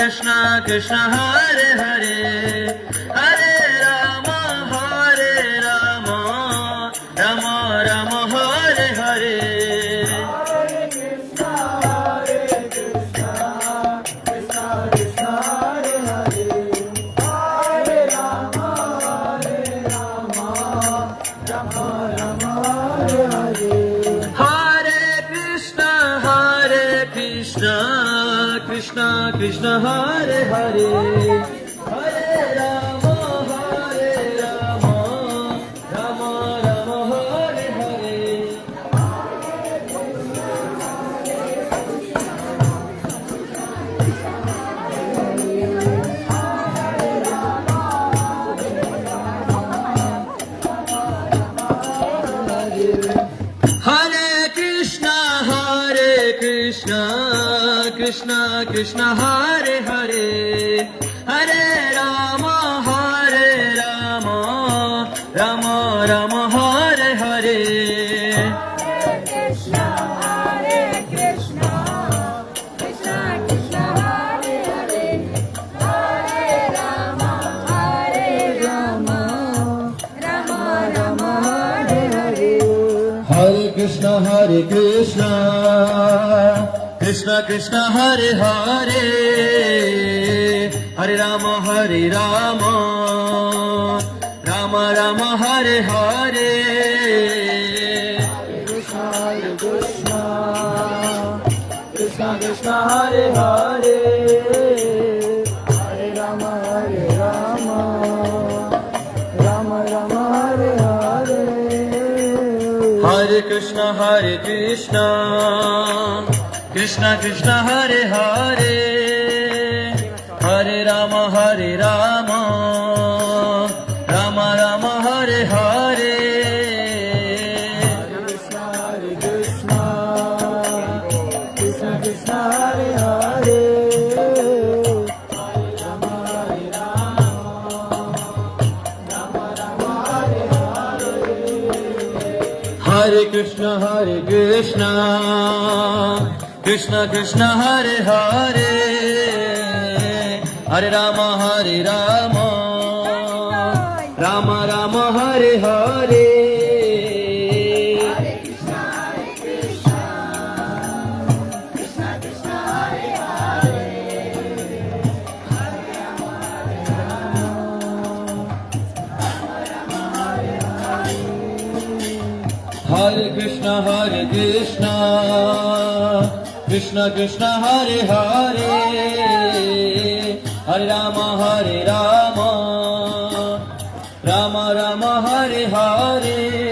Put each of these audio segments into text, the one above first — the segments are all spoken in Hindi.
Krishna Krishna Hare Hare Hare Rama Rama Rama Hare Hare Krishna Krishna Hare Hare Hare Rama Rama Rama Hare Hare Hare Krishna Krishna Krishna Hare Hare Hare Rama Rama Rama Hare Hare Krishna Krishna Krishna Hare Hare Hare Rama Rama Rama Hare Hare Hare Krishna Krishna Krishna Hare Hare Hare Rama Rama Rama Hare Hare Krishna Krishna Hare Hare Hare Rama Rama Hare Hare Hare Krishna Krishna Krishna Hare Hare Hare Rama Rama Rama Hare Hare Krishna Krishna Hare Hare Hare Krishna Krishna Krishna Hare Hare Hare Rama Rama Rama Hare Hare Hare Krishna Krishna Krishna Hare Hare Hare Rama Rama Rama Hare Hare Krishna Krishna Hare Hare Hare Rama Rama Rama Hare Hare Hare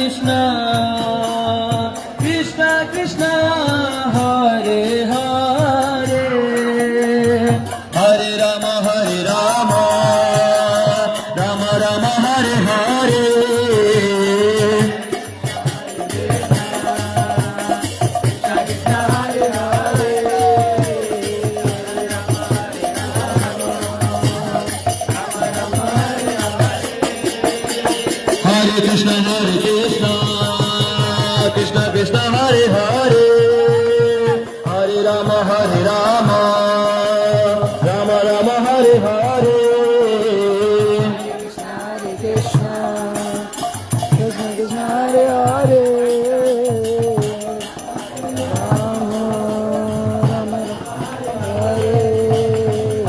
Krishna Krishna Krishna Hare Hare Hare Rama Rama Rama Hare Hare Krishna Krishna Hare Hare Rama Hare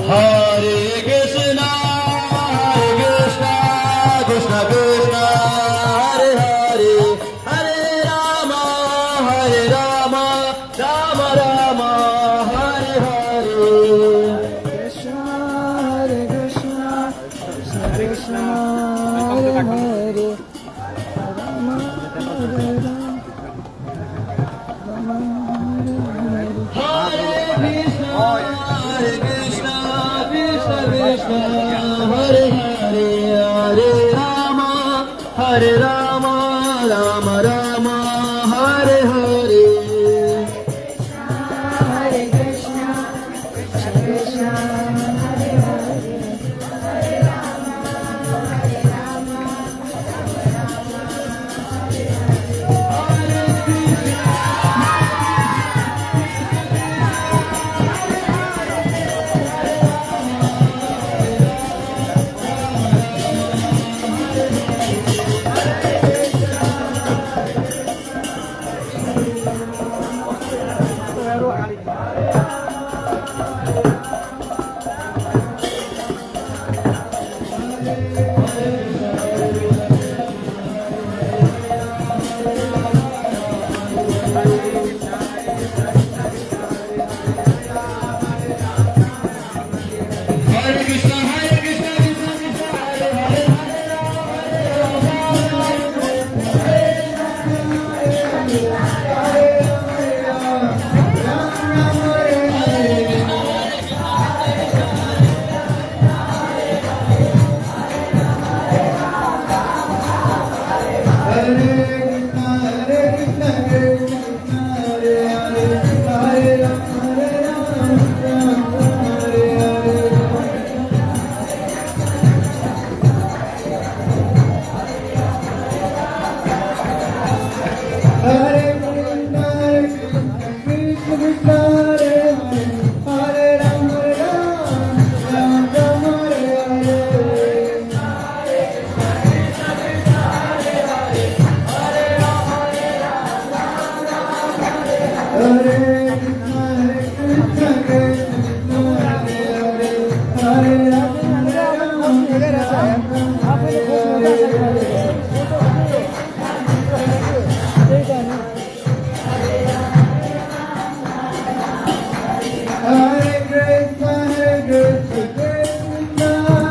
Hare Krishna Krishna Krishna Hare Hare Hare Rama Rama Rama Hare Hare Krishna Krishna Krishna Hare Hare Rama Hare Rama Hare Krishna Krishna Krishna Hare Hare Hare Rama Rama Rama Hare Hare. Hare Krishna, Krishna Krishna, Hare Hare, Hare Rama, Hare Rama, Rama Rama, Hare Hare Krishna, Hare Krishna, Krishna Krishna, Hare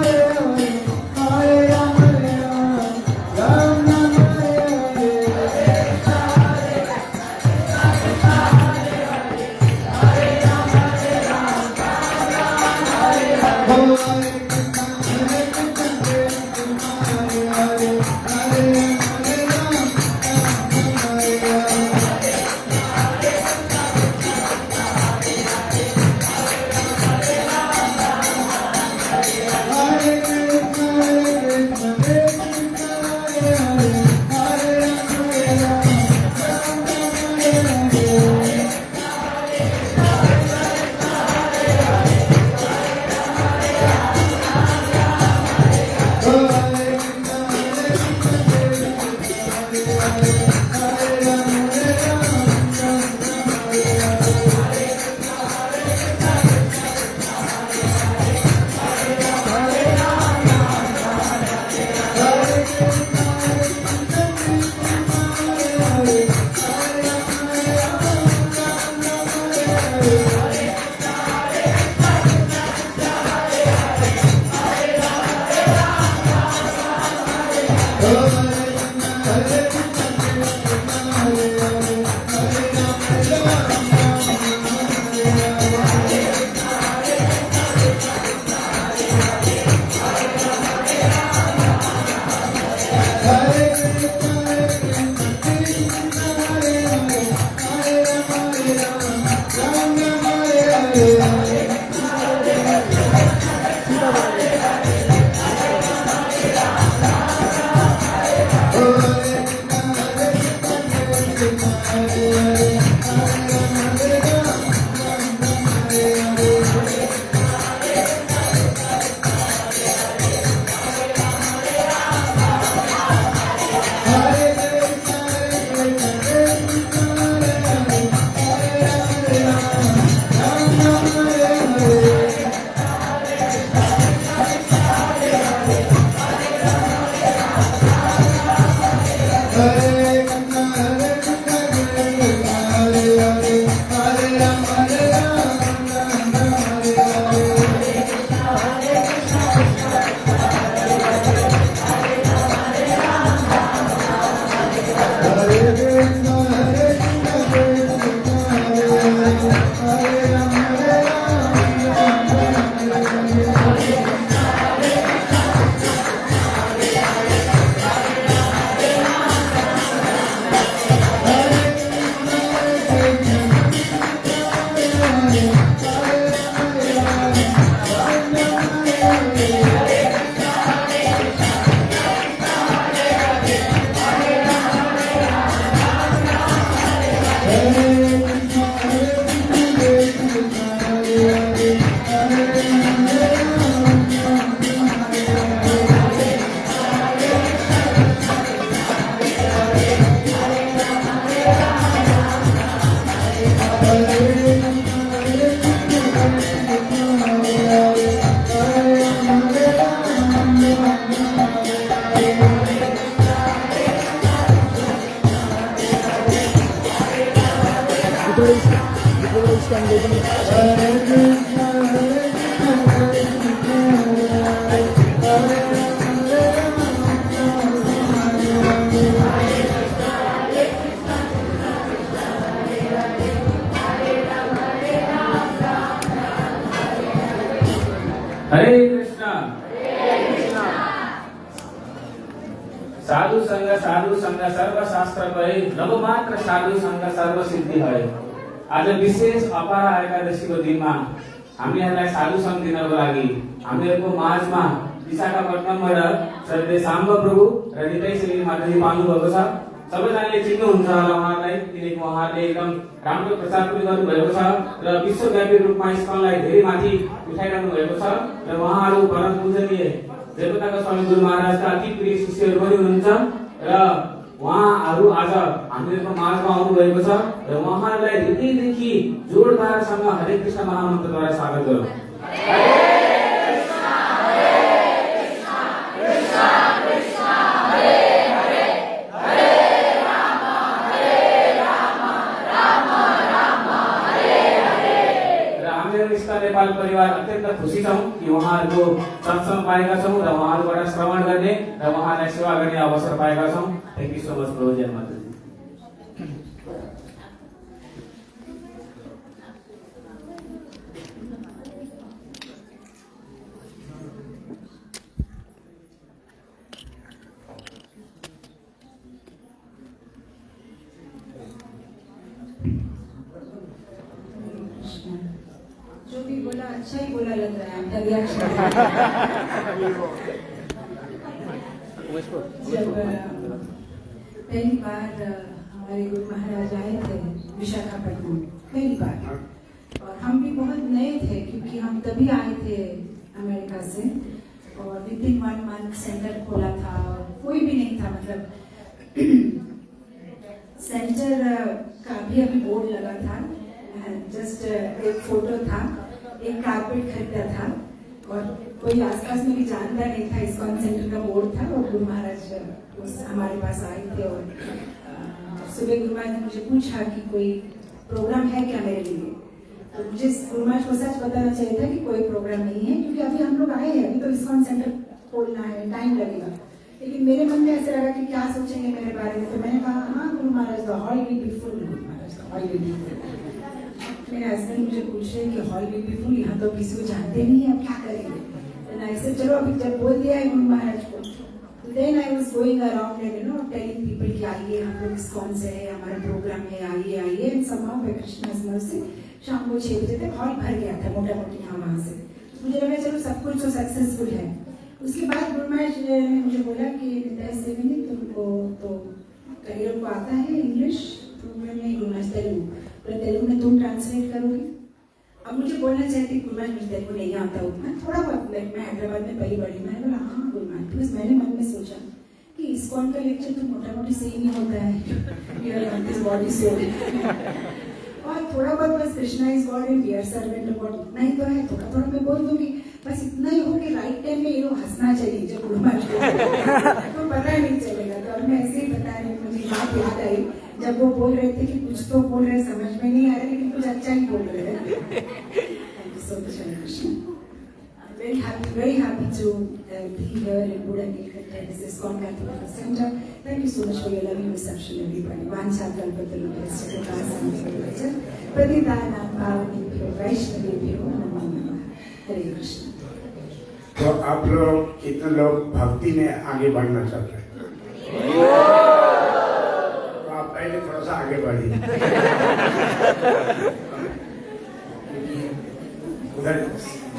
Hare, हरे कृष्णा। साधु संग सर्व शास्त्र भए नव मात्र साधु संग सर्व सिद्धि है। आज विशेष अपरा एकादशीको दिनमा हामीहरूलाई साधु संग दिनको लागि हामीहरूको माझमा विशाखापट्टनमबाट श्रद्धेय साम्ब प्रभु र निताई श्री माताजी पाउनु भएको छ। सबैजनाले चिन्नुहुन्छ होला उहाँलाई, किनकि उहाँहरूले एकदम राम्रो प्रचार पनि गर्नु भएको छ र विश्वव्यापी रूपमा इस्कनलाई धेरै माथि उठाइरहनु भएको छ र उहाँहरू परम पूजनीय देवताका स्वामी गुरु महाराजका अति प्रिय शिष्यहरू पनि हुनुहुन्छ र उहाँहरू आज हामीहरूको माझमा आउनु भएको छ र उहाँहरूलाई हृदयदेखि जोडदारसँग हरे कृष्ण महामन्त्रद्वारा स्वागत गरौँ। नेपाल परिवार अत्यन्त खुसी छौं कि उहाँहरूको सत्संग पाएका छौं र उहाँहरूबाट श्रवण गर्ने र उहाँलाई सेवा गर्ने अवसर पाएका छौं। थ्यांक यू सो मच प्रभु जय माता। जो भी बोला अच्छा ही बोला लग रहा है। जब पहली बार हमारे गुरु महाराज आए थे विशाखापट्टनम, पहली बार, और हम भी बहुत नए थे क्योंकि हम तभी आए थे अमेरिका से और विदिन 1 मंथ सेंटर खोला था और कोई भी नहीं था, मतलब सेंटर का भी अभी बोर्ड लगा था, जस्ट एक फोटो था, एक कारपेट खरीदा था और कोई आसपास में भी जानता नहीं था। इस्कॉन सेंटर का बोर्ड था और गुरु महाराज हमारे पास आए थे और सुबह गुरु महाराज ने मुझे पूछा कि कोई प्रोग्राम है क्या मेरे लिए। तो मुझे गुरु महाराज को सच बताना चाहिए था कि कोई प्रोग्राम नहीं है, क्योंकि अभी हम लोग आए हैं, अभी तो इस्कॉन सेंटर खोलना है, टाइम लगेगा। लेकिन मेरे मन में ऐसा लगा कि क्या सोचेंगे मेरे बारे में, तो मैंने कहा हाँ Guru Maharaj the hall will be full, Guru Maharaj the hall will be full. मेरे हस्बैंड मुझे पूछ रहे कि हॉल विल बी फुल, यहाँ तो किसी को जानते नहीं है, अब क्या करेंगे। ऐसे चलो अभी जब बोल दिया है गुरु महाराज को, then I was going around and you know telling people कि आइए हम लोग इस्कॉन से है, हमारा प्रोग्राम है, आइए आइए। एंड समहाउ बाय कृष्णा's mercy शाम को 6 बजे तक हॉल भर गया था मोटा मोटी यहाँ वहाँ से। मुझे लगा चलो सब कुछ तो सक्सेसफुल है। उसके बाद गुरु महाराज ने मुझे बोला कि तुमको तो तेलुगु को आता है इंग्लिश, तो मैंने गुरु महाराज तेलुगु में तुम ट्रांसलेट करोगे। अब मुझे बोलना चाहती गुरु महाराज मुझे तेलुगु नहीं आता उतना, थोड़ा बहुत, मैं हैदराबाद में पली बड़ी, मैंने बोला हाँ गुरु महाराज, बिकॉज मैंने मन में सोचा कि इस्कॉन का लेक्चर तो मोटा मोटी सेम ही होता है बॉडी सोल, और थोड़ा बहुत बस Krishna is God and we are servant of God, इतना ही तो है। थोड़ा थोड़ा मैं बोल दूंगी, बस इतना ही हो कि राइट टाइम में ये लोग हंसना चाहिए जब गुरु महाराज को पता नहीं चलेगा। तो अब मैं ऐसे ही बता रही, मुझे बात याद आई जब वो बोल रहे थे कि कुछ तो बोल रहे समझ में नहीं आ रहा, लेकिन कुछ अच्छा ही बोल रहे हैं। Thank you so much Hare Krishna. very happy to be here in Buddha Nilkanta. This is ISKCON Catholic Center. Thank you so much for your loving reception, everybody. Vancha kalpatarubhyascha kripasamudabhya pratidhanam pavanebhyo vaishnavebhyo namo namah. हरे कृष्ण। तो आप लोग कितने लोग भक्ति में आगे बढ़ना चाहते हैं? तो आप पहले थोड़ा सा आगे बढ़िए, उधर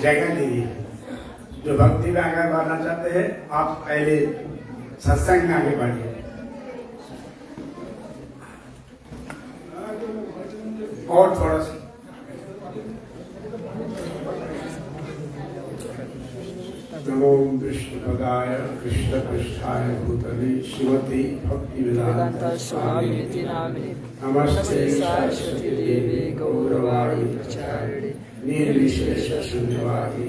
जगह नहीं है। जो भक्ति में आगे बढ़ना चाहते हैं आप पहले सत्संग में आगे बढ़िए। और थोड़ा सा नमो विष्णुपदाय कृष्ण पृष्ठाय भूतले श्रीमती भक्ति वेदांत स्वामी नामिने नमस्ते सरस्वती देवी गौरवाणी प्रचारिणे निर्विशेष शून्यवादी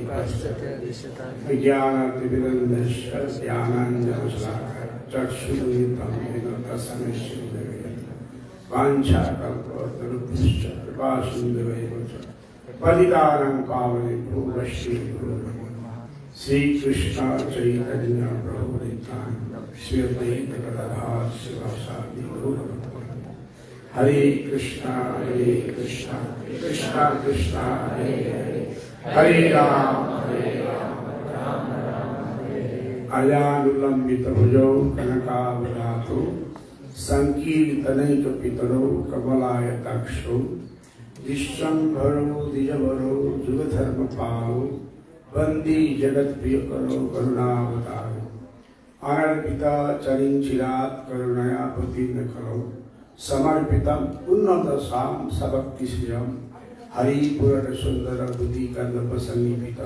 विज्ञानादिविनन्दस्य ज्ञानाञ्जनशलाकया चक्षुरुन्मिलितं येन तस्मै श्रीगुरवे नमः। वाञ्छाकल्पतरुभ्यश्च कृपासिन्धुभ्येव च पतितानां पावनेभ्यो वैष्णवेभ्यो नमो नमः। श्रीकृष्ण चैतन्य प्रभु नित्यानंद श्री अद्वैत गदाधर शिवासादि गौर भक्तवृंद। हरे कृष्णा कृष्णा कृष्णा हरे हरे हरे राम राम हरे अजानुलंबित भुजौ कनकावदातो संकीर्तनैकपितरो कमलायताक्षो विश्वंभरो द्विजवरो जुगधर्मपालो वंदी जगत प्रिय करो करुणावतारो अनर्पिता चरिंचिरात करुणया पतिन करो समर्पितम उन्नत साम सबक्ति श्रियम हरि पुरन सुंदर बुद्धि कंदप संगीत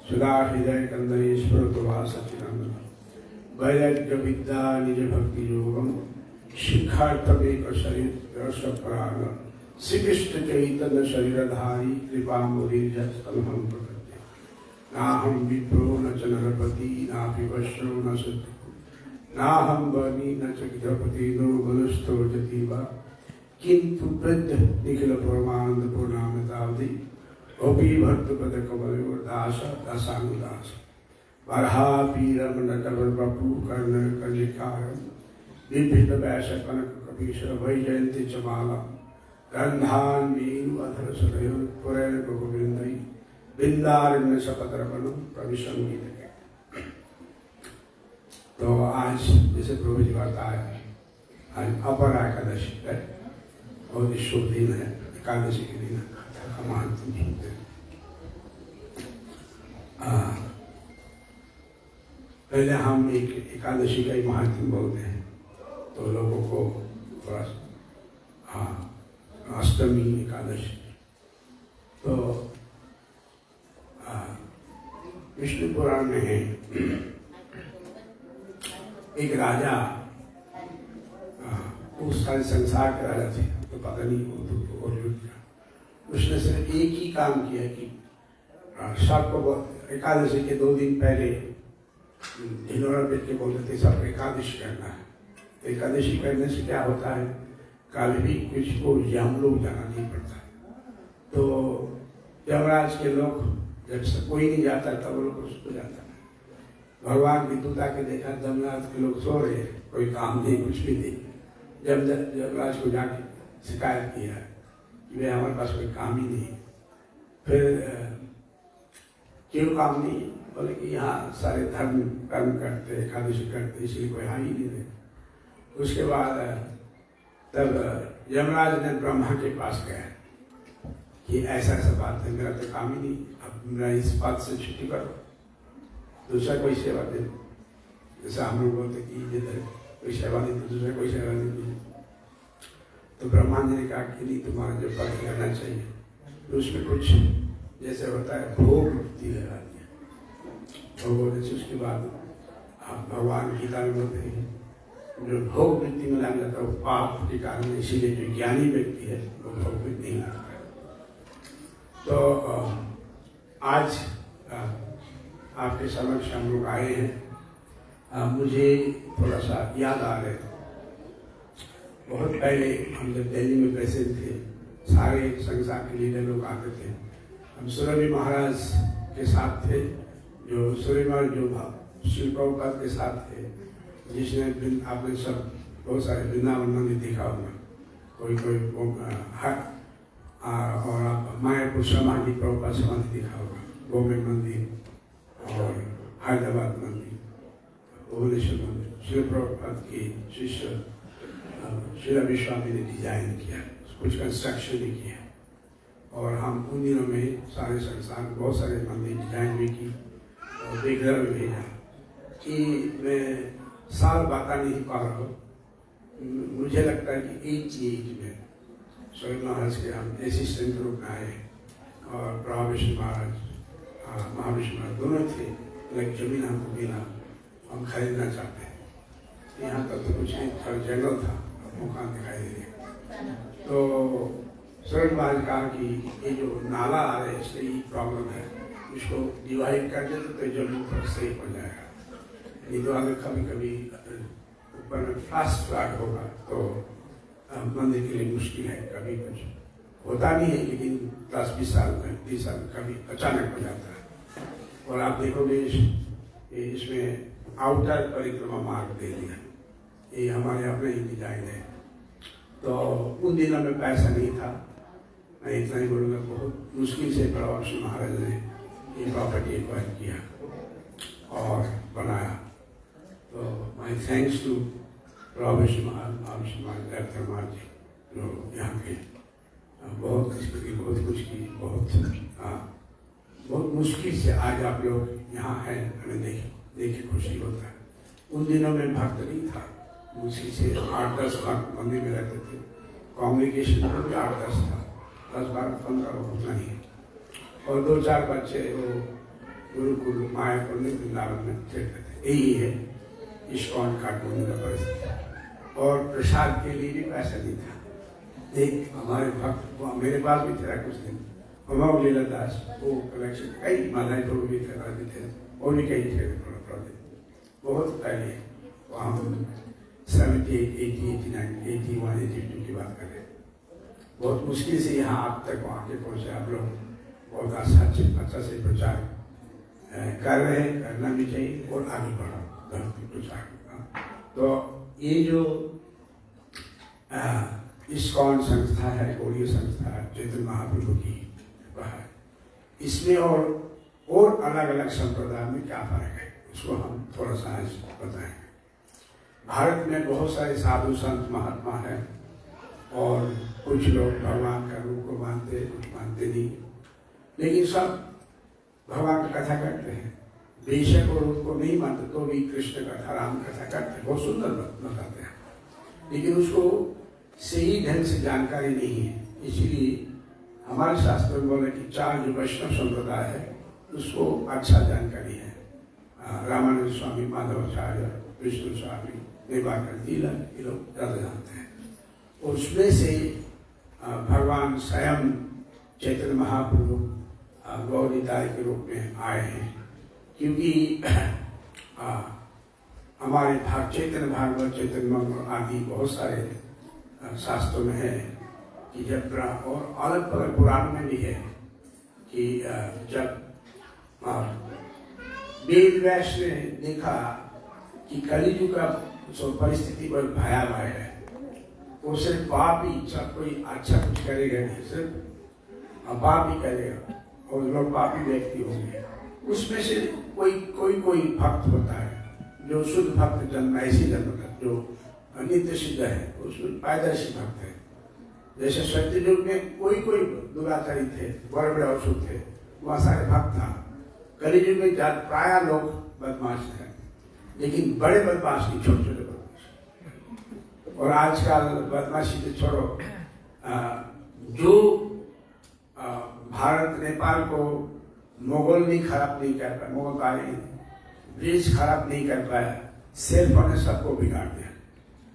सुधा हृदय कंदनेश्वर तुभा सचिनंदन वैराग्य विद्या निज भक्ति योगम शिक्षार्थमेक शरीर रस प्राण श्री कृष्ण चैतन्य शरीरधारी कृपा मुरीजस्तमहं प्रपद्ये नाहं विप्रो न च नरपति नापि वश्यो न शत्रुः नाहं बनी न च गृहपति नो बलस्थो जतीवा किंतु वृद्ध निखिल परमानंद पूर्णामृतावधि गोपी भक्त पद कमल दास दासानुदास बरहा पीर मंडल बपू कर्ण कर्णिकार विभिन्न वैश कनक कपीश वै जयंती चमाला गंधान मीनु अधर सदय पुरैन गोविंदई बिंदारण्य सपत्रवनम प्रविशंगीत। तो आज जैसे प्रभु जी बताया आज अपरा एकादशी है, बहुत ही शुभ दिन है। एकादशी के दिन का महत्व सुनते हैं। पहले हम एक एकादशी का ही महत्व बोलते हैं तो लोगों को थोड़ा अष्टमी एकादशी तो विष्णु पुराण में है एक राजा उस सारे संसार के राजा थे तो पता नहीं उसने सिर्फ एक ही काम किया कि सबको एकादशी के 2 दिन पहले ढिंडोरा पीट के बोलते थे सब एकादशी करना है। एकादशी करने से क्या होता है कभी भी कुछ को यमलोक जाना नहीं पड़ता। तो यमराज के लोग जब कोई नहीं जाता तब वो लोग उसको जाता। भगवान की दूता के देखा यमराज के लोग सो रहे, कोई काम नहीं कुछ भी नहीं। जब यमराज को जाके शिकायत किया कि भाई हमारे पास कोई काम ही नहीं। फिर क्यों काम नहीं? बोले कि यहाँ सारे धर्म कर्म करते एकादशी करते इसलिए कोई आ ही नहीं रहे। उसके बाद तब यमराज ने ब्रह्मा के पास गया कि ऐसा ऐसा बात है, मेरा तो काम ही नहीं, अब मेरा इस बात से छुट्टी करो, दूसरा कोई सेवा दे। जैसा हम लोग बोलते कि कोई सेवा नहीं तो दूसरा कोई सेवा नहीं दी। तो ब्रह्मा जी ने कहा कि नहीं तुम्हारा जो पद करना चाहिए तो उसमें कुछ जैसे होता है भोग वृत्ति लगा दिया। भोग होने से उसके बाद भगवान गीता में बोलते हैं जो भोग वृत्ति में लग जाता है वो पाप के कारण, इसीलिए जो ज्ञानी व्यक्ति है वो भोग वृत्ति नहीं लगता। तो आज आपके समक्ष हम लोग आए हैं। मुझे थोड़ा सा याद आ रहे बहुत पहले हम जब दिल्ली में प्रेसिडेंट थे सारे संसार के लीडर लोग आते थे। हम सुरभि महाराज के साथ थे जो सुरभि महाराज जो श्री प्रभुपाद के साथ थे जिसने आपने सब बहुत सारे वृंदावन मंदिर देखा होगा। कोई और आप मायापुर समाधि प्रभुपाद समाधि देखा होगा, गोमेन मंदिर और हैदराबाद मंदिर, भुवनेश्वर मंदिर। श्री प्रभुपाद की शिष्य श्री विश्वामी ने डिजाइन किया, कुछ कंस्ट्रक्शन भी किया और हम उन दिनों में सारे संसार बहुत सारे मंदिर डिजाइन भी की और विग्रह भी भेजा कि मैं साल बता नहीं पा रहा हूँ। मुझे लगता है कि एक चीज में स्वयं महाराज के हम असिस्टेंट रूप में आए और प्रभाविष्णु महाराज महाविष्णु महाराज दोनों थे। लेकिन जमीन हमको मिला, हम खरीदना चाहते हैं। यहाँ तक तो कुछ नहीं, थोड़ा जंगल था, मकान दिखाई दे रहा। तो स्वयं महाराज कहा कि ये जो नाला आ रहा है इससे ही प्रॉब्लम है, इसको डिवाइड कर दे तो जमीन पर सही हो जाएगा। नहीं तो अगर कभी कभी ऊपर में फास्ट फ्लड होगा तो मंदिर के लिए मुश्किल है, कभी कुछ होता नहीं है, लेकिन 10-20 साल में 30 साल में कभी अचानक हो जाता है। और आप देखोगे इसमें आउटर परिक्रमा मार्ग दे दिया, ये हमारे अपने ही डिजाइन है। तो उन दिनों में पैसा नहीं था, मैं इतना ही बोलूँगा, बहुत मुश्किल से प्रभावशी महाराज ने ये प्रॉपर्टी एक्वायर किया और बनाया। तो माई थैंक्स टू प्रभावशी महाराज जी, जो यहाँ के बहुत कुछ की बहुत मुश्किल से आज आप लोग यहाँ हैं, हमें देखे खुशी होता है। उन दिनों में भक्त नहीं था, मुश्किल से 8-10 भक्त मंदिर में रहते थे, कम्युनिकेशन में भी 8-10 था, 10-12-15 उतना ही, और 2-4 बच्चे वो गुरुकुल मायापुर में वृंदावन में खेलते थे। यही है इस्कॉन काठमांडू का परिस्थिति। और प्रसाद के लिए भी पैसा नहीं था। एक हमारे भक्त मेरे पास भी थे कुछ दिन, हमारे लीला दास, वो कलेक्शन कई मालाएं तो भी थे, और भी कई थे बहुत पहले, वो हम 78, 80, 89, 81, 82 की बात करें। बहुत मुश्किल से यहाँ आप तक वहाँ के पहुँचे। आप लोग बहुत अच्छा से प्रचार कर रहे हैं, करना भी चाहिए और आगे बढ़ो धर्म के प्रचार का। तो ये जो इस्कॉन संस्था है, गौड़ीय संस्था है, चैतन्य महाप्रभु की है, इसमें और अलग अलग संप्रदाय में क्या फर्क है, उसको हम थोड़ा सा आज बताएंगे। भारत में बहुत सारे साधु संत महात्मा हैं, और कुछ लोग भगवान का रूप को मानते, कुछ मानते नहीं, लेकिन सब भगवान की कथा करते हैं। बेशक और उनको नहीं मानते तो भी कृष्ण कथा, राम कथा करते हैं, बहुत सुंदर बताते हैं, लेकिन उसको सही ढंग से जानकारी नहीं है। इसलिए हमारे शास्त्र में बोले कि 4 जो वैष्णव संप्रदाय है उसको अच्छा जानकारी है। रामानंद स्वामी, माधवाचार्य, विष्णु स्वामी, निवाकर तिलक, ये लोग ज़्यादा जानते हैं। उसमें से भगवान स्वयं चैतन्य महाप्रभु गौरीदाय के रूप में आए हैं, क्योंकि हमारे चैतन्य भागवत, चैतन्य मंगल आदि बहुत सारे शास्त्रों में है कि जब, और अलग अलग पुराण में भी है कि जब वेद व्यास ने देखा कि कलियुग का जो परिस्थिति पर भयावह है, वो सिर्फ पाप ही, सब कोई अच्छा कुछ करेगा नहीं, सिर्फ पाप ही करेगा और लोग पापी व्यक्ति होंगे। उसमें से कोई भक्त होता है जो शुद्ध भक्त जन्म, ऐसी जन्म का जो नित्य सिद्ध है, उसमें पैदाइशी भक्त है। जैसे सत्ययुग में कोई दुराचारी थे, बड़े बड़े अशुभ थे, वहाँ सारे भक्त था। कलियुग में प्राय लोग बदमाश हैं, लेकिन बड़े बदमाश नहीं, छोटे छोटे बदमाश। और आजकल बदमाशी तो छोड़ो, जो भारत नेपाल को मुगल नहीं खराब नहीं कर पाया, मुगल आए ब्रिटिश खराब नहीं कर पाया, सेल फोन ने सबको बिगाड़ दिया।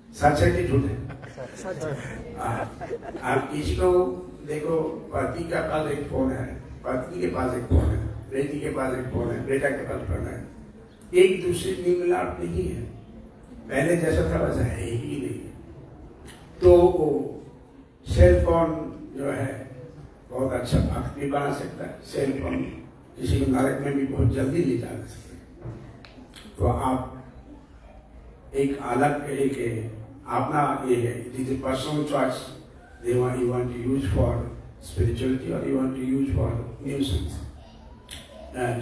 सच है कि झूठ है? आप किसी को देखो, पति का पास एक फोन है, पत्नी के पास एक फोन है, बेटी के पास एक फोन है, बेटा के पास फोन है, एक दूसरे में मिलावट नहीं है। पहले जैसा था वैसा है ही नहीं। तो सेल फोन जो है बहुत अच्छा भक्त भी बना सकता है। सेल फोन किसी को नरक में भी बहुत जल्दी ले जा सकते हैं। तो आप एक अलग एक अपना ये है, it is a personal choice, you want to use for spirituality और you want to use for nuisance.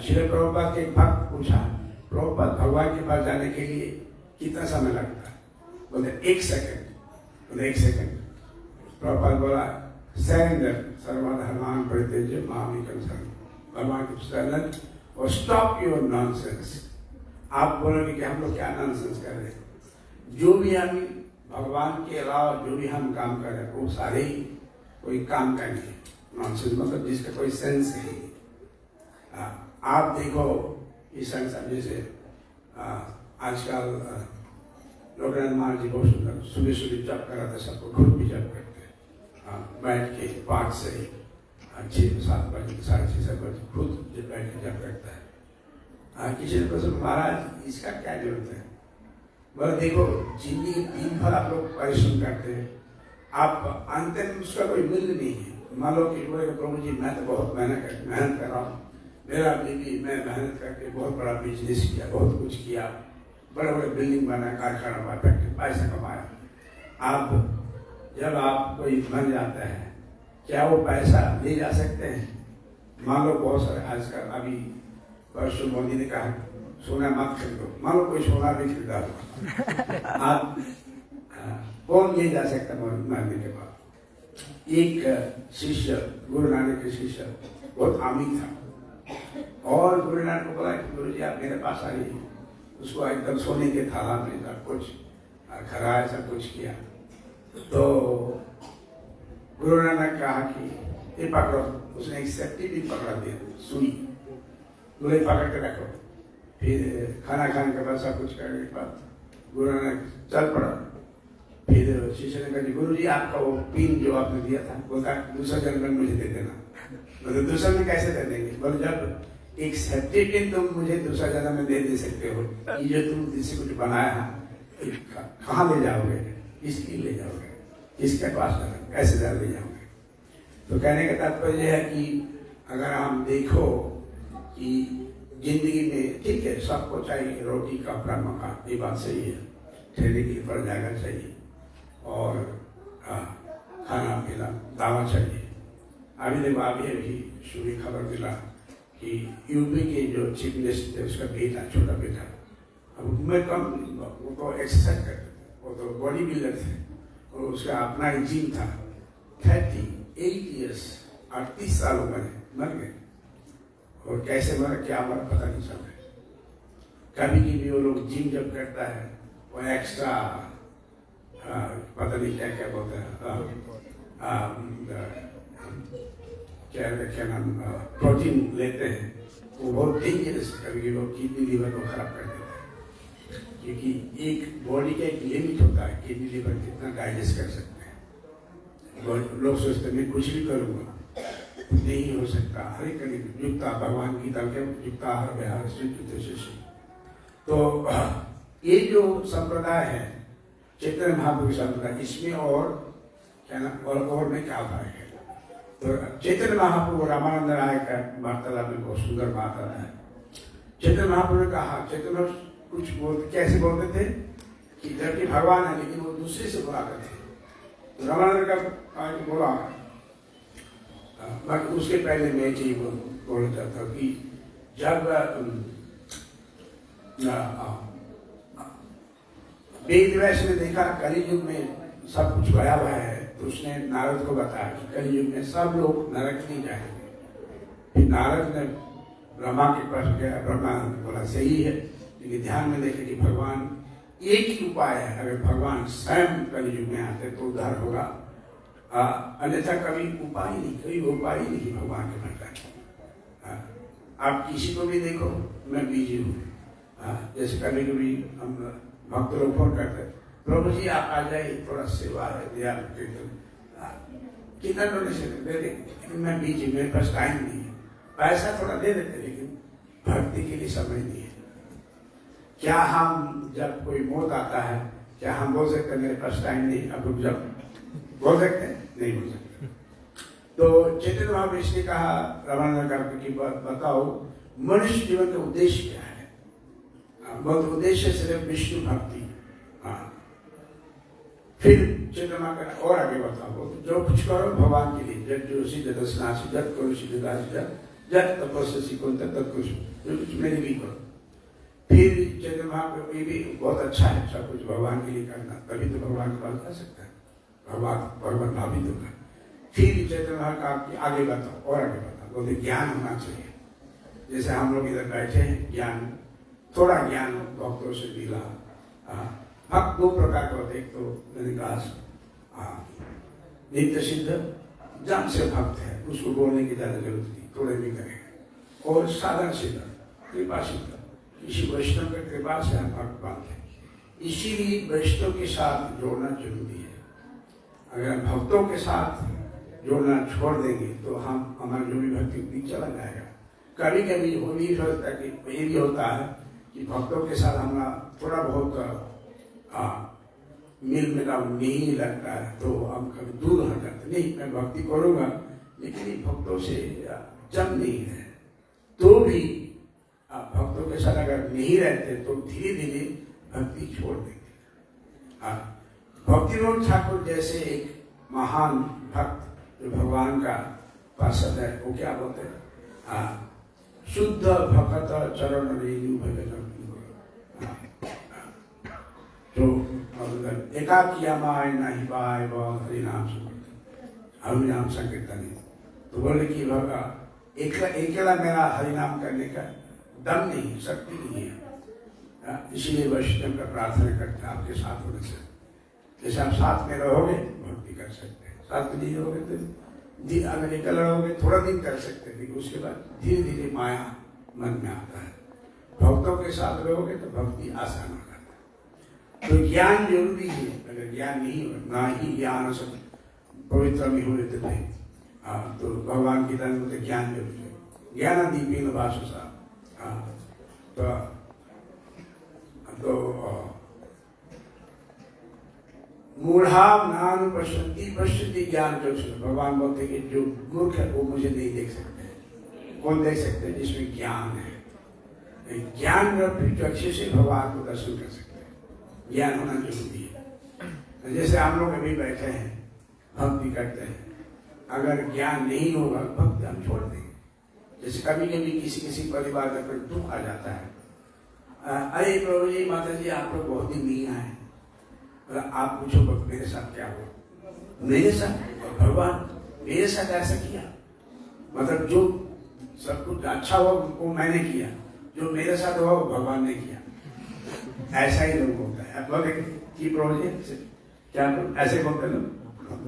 Shri Prabhupada के एक भक्त पूछा, प्रभुपाद भगवान के पास जाने के लिए कितना समय लगता है? बोले 1 सेकंड। बोले 1 सेकंड। प्रभुपाद बोला, सरेंडर सर्वधर्मान परित्यज्य माम एकम शरणं, भगवान के शरण और स्टॉप योर नॉनसेंस। आप बोलोगे कि हम लोग क्या नॉनसेंस कर रहे हैं? जो भी हम भगवान के अलावा जो भी हम काम कर रहे हैं वो सारे ही कोई काम का नहीं है। नॉनसेंस मतलब जिसका कोई सेंस नहीं। आप देखो इस संसार जैसे आजकल लोकनाथ महाराज जी बहुत सुंदर सुबह सुबह जप कराते, सबको खुद भी जप करते हैं, बैठ के 5 से 6-7 बजे 6:30-7 बजे खुद बैठ के जप करता है। किसी ने पूछा, महाराज इसका क्या जरूरत है? बोले देखो, जिंदगी दिन भर आप लोग परिश्रम करते हैं, आप अंतिम उसका कोई मूल्य नहीं है। मान लो कि बोले प्रभु जी मैं तो बहुत मेहनत कर रहा हूँ, मेरा बीवी मैं मेहनत करके बहुत बड़ा बिजनेस किया, बहुत कुछ किया, बड़े बड़े बिल्डिंग बनाया, कारखाना बनाया, फैक्ट्री, पैसा कमाया। आप जब आप कोई मर जाता है क्या वो पैसा ले जा सकते हैं? मान लो बहुत सारे आजकल अभी परसों मोदी ने कहा सोना मत खरीदो, मान लो कोई सोना भी खरीदा हो आप कौन ले जा सकता मरने के बाद? एक शिष्य गुरु नानक के शिष्य बहुत अमीर था और गुरु नानक को बोला कि गुरु जी आप मेरे पास आइए। उसको एकदम सोने के थाला में सब कुछ खरा ऐसा कुछ किया तो गुरु नानक कहा कि ये पकड़ो। उसने एक सेफ्टी भी पकड़ा दिया, सुई, बोले पकड़ के रखो। फिर खाना खाने के बाद सब कुछ करने के बाद गुरु नानक चल पड़ा। फिर शिष्य ने कहा गुरु जी आपका वो पिन जो आपने दिया था बोलता दूसरा जन्म में मुझे दे देना। बोले दूसरा में कैसे दे देंगे? बोले जब एक सेफ्टी पिन तुम मुझे दूसरा जन्म में दे सकते हो, ये जो तुम जिससे कुछ बनाया है कहाँ ले जाओगे? किसकी ले जाओगे? किसके पास जाओगे? कैसे ले जाओगे? तो कहने का तात्पर्य है कि अगर हम देखो कि जिंदगी में ठीक है सबको चाहिए रोटी कपड़ा मकान, ये बात सही है, ठहरने के लिए पड़ जाएगा चाहिए और खाना पीना दावा चाहिए। अभी देखो अभी शुरू खबर मिला कि यूपी के जो चीफ मिनिस्टर थे उसका बेटा, छोटा बेटा, अब मैं कम वो तो एक्सरसाइज करते थे, वो तो बॉडी बिल्डर थे और उसका अपना ही जिम था। 38 ईयर्स 38 साल उम्र है, मर गए। और कैसे मरा क्या मरा पता नहीं चल रहा। कभी भी वो लोग जिम जब करता है वो एक्स्ट्रा पता नहीं क्या क्या बोलते हैं क्या नाम प्रोटीन लेते हैं, वो बहुत डेंजरस। कभी वो किडनी लीवर को खराब कर देता है क्योंकि एक बॉडी का एक लिमिट होता है किडनी लीवर कितना डाइजेस्ट कर सकते हैं। लोग सोचते मैं कुछ भी करूँगा, नहीं हो सकता। हर एक युक्ता भगवान गीता के युक्ता आहार विहार शिष्य। तो ये जो संप्रदाय है चैतन्य महाप्रभु संप्रदाय, इसमें और क्या नाम और में क्या भाग है? तो चैतन्य महाप्रभु रामानंद राय का वार्तालाप में बहुत सुंदर बात आता है। चैतन्य महाप्रभु ने कहा, चैतन्य कुछ कैसे बोलते थे कि जबकि भगवान है लेकिन वो दूसरे से बुला करते थे। तो रामानंद का बोला, बाकी उसके पहले मैं ये बोलना चाहता हूँ कि जब वेद व्यास ने देखा कलियुग में सब कुछ गया हुआ है तो उसने नारद को बताया कि कलियुग में सब लोग नरक नहीं जाएंगे। फिर नारद ने ब्रह्मा के पास गया, ब्रह्मा बोला सही है लेकिन ध्यान में देखे कि भगवान एक ही उपाय है, अगर भगवान स्वयं कलियुग में आते तो उद्धार होगा, अन्यथा कभी उपाय नहीं भगवान के भटका। आप किसी को भी देखो, मैं बिजी हूँ, जैसे कभी कभी हम भक्त लोग फोन करते प्रभु जी आप आ जाइए, थोड़ा सेवा है दिया कितना डोनेशन दे देंगे, लेकिन मैं बिजी, मेरे पास टाइम नहीं है। पैसा थोड़ा दे देते लेकिन भक्ति के लिए समय नहीं है। क्या हम जब कोई मौत आता है क्या हम बोल सकते मेरे पास टाइम नहीं, अब रुक जाओ? बोल सकते हैं? नहीं बोल सकते। तो चैतन्य महाप्रभु ने कहा रामानंद की बात बताओ मनुष्य जीवन का उद्देश्य क्या है? बहुत उद्देश्य सिर्फ विष्णु भक्ति। फिर चैतन्य महाप्रभु और आगे बताओ जो कुछ करो भगवान के लिए, जब जो सिद्ध दसनासी जब करो सिद्ध दास जब तपस्या कौन तब कुछ जो कुछ मेरे भी करो। फिर चैतन्य महाप्रभु ये भी बहुत अच्छा है, सब कुछ भगवान के लिए करना, तभी तो भगवान के पास जा सकता है, भगवान भावित होगा। फिर चैतन्य महाप्रभु आगे बताओ और आगे बताओ, बोलते ज्ञान होना चाहिए। जैसे हम लोग इधर बैठे हैं, ज्ञान थोड़ा ज्ञान भक्तों से मिला। भक्त दो प्रकार का होते, एक तो मैंने कहा नित्य सिद्ध जन से भक्त है, उसको बोलने की ज्यादा जरूरत नहीं, थोड़े भी करेंगे। और साधन सिद्ध कृपा सिद्ध, किसी वैष्णव के कृपा से हम भक्त बनते हैं। इसीलिए वैष्णव के साथ जोड़ना जरूरी है। अगर भक्तों के साथ जोड़ना छोड़ देंगे तो हम हमारा जो भी भक्ति चला जाएगा। कभी कभी वो भी होता है कि ये भी होता है कि भक्तों के साथ हमारा थोड़ा बहुत मिल मिलाव नहीं लगता है तो हम हम कभी दूर हट जाते, नहीं मैं भक्ति करूंगा लेकिन इन भक्तों से जम नहीं है, तो भी आप भक्तों के साथ अगर नहीं रहते तो धीरे धीरे भक्ति छोड़ देंगे। भक्तिविनोद ठाकुर जैसे एक महान भक्त जो भगवान का पार्षद है, वो क्या बोलते हैं, शुद्ध भक्त चरण रेणु भजन, तो एकाकिया माय नहीं पाए बहुत हरिनाम हरिनाम संकीर्तन। तो बोले कि भगा अकेला मेरा हरिनाम करने का दम नहीं, शक्ति नहीं है, इसलिए वैष्णव का प्रार्थना करते हैं आपके साथ होने से। जैसे आप साथ में रहोगे भक्ति कर सकते हैं, साथ में नहीं रहोगे तो अगर अकेला रहोगे थोड़ा दिन कर सकते हैं, लेकिन उसके बाद धीरे धीरे माया मन में आता है। भक्तों के साथ रहोगे तो भक्ति आसान हो जाता है। तो ज्ञान जरूरी है, अगर ज्ञान नहीं हो, ना ही ज्ञान से पवित्र नहीं हुए तो नहीं। तो भगवान की तरह तो ज्ञान जरूरी है। ज्ञान दीपीन भाषा तो मूढ़ाव नान पश्यति ज्ञान चक्षु। भगवान बोलते कि जो मूर्ख है वो मुझे नहीं देख सकते। कौन देख सकते हैं? जिसमें ज्ञान है। ज्ञान चक्षु से भगवान को दर्शन कर सकते हैं। ज्ञान होना जरूरी है। जैसे हम लोग अभी बैठे हैं भक्ति करते हैं, अगर ज्ञान नहीं होगा भक्ति हम छोड़ देंगे। जैसे कभी कभी किसी परिवार में कोई दुख आ जाता है, अरे प्रभु जी माता जी आप लोग बहुत दिन नहीं आए, आप पूछो मेरे साथ क्या हुआ? मेरे साथ भगवान मेरे साथ ऐसा किया, मतलब जो सब कुछ अच्छा हुआ वो मैंने किया, जो मेरे साथ हुआ वो भगवान ने किया। ऐसा ही लोग होता है। बोले कि प्रभु जी क्या ऐसे बोलते लोग?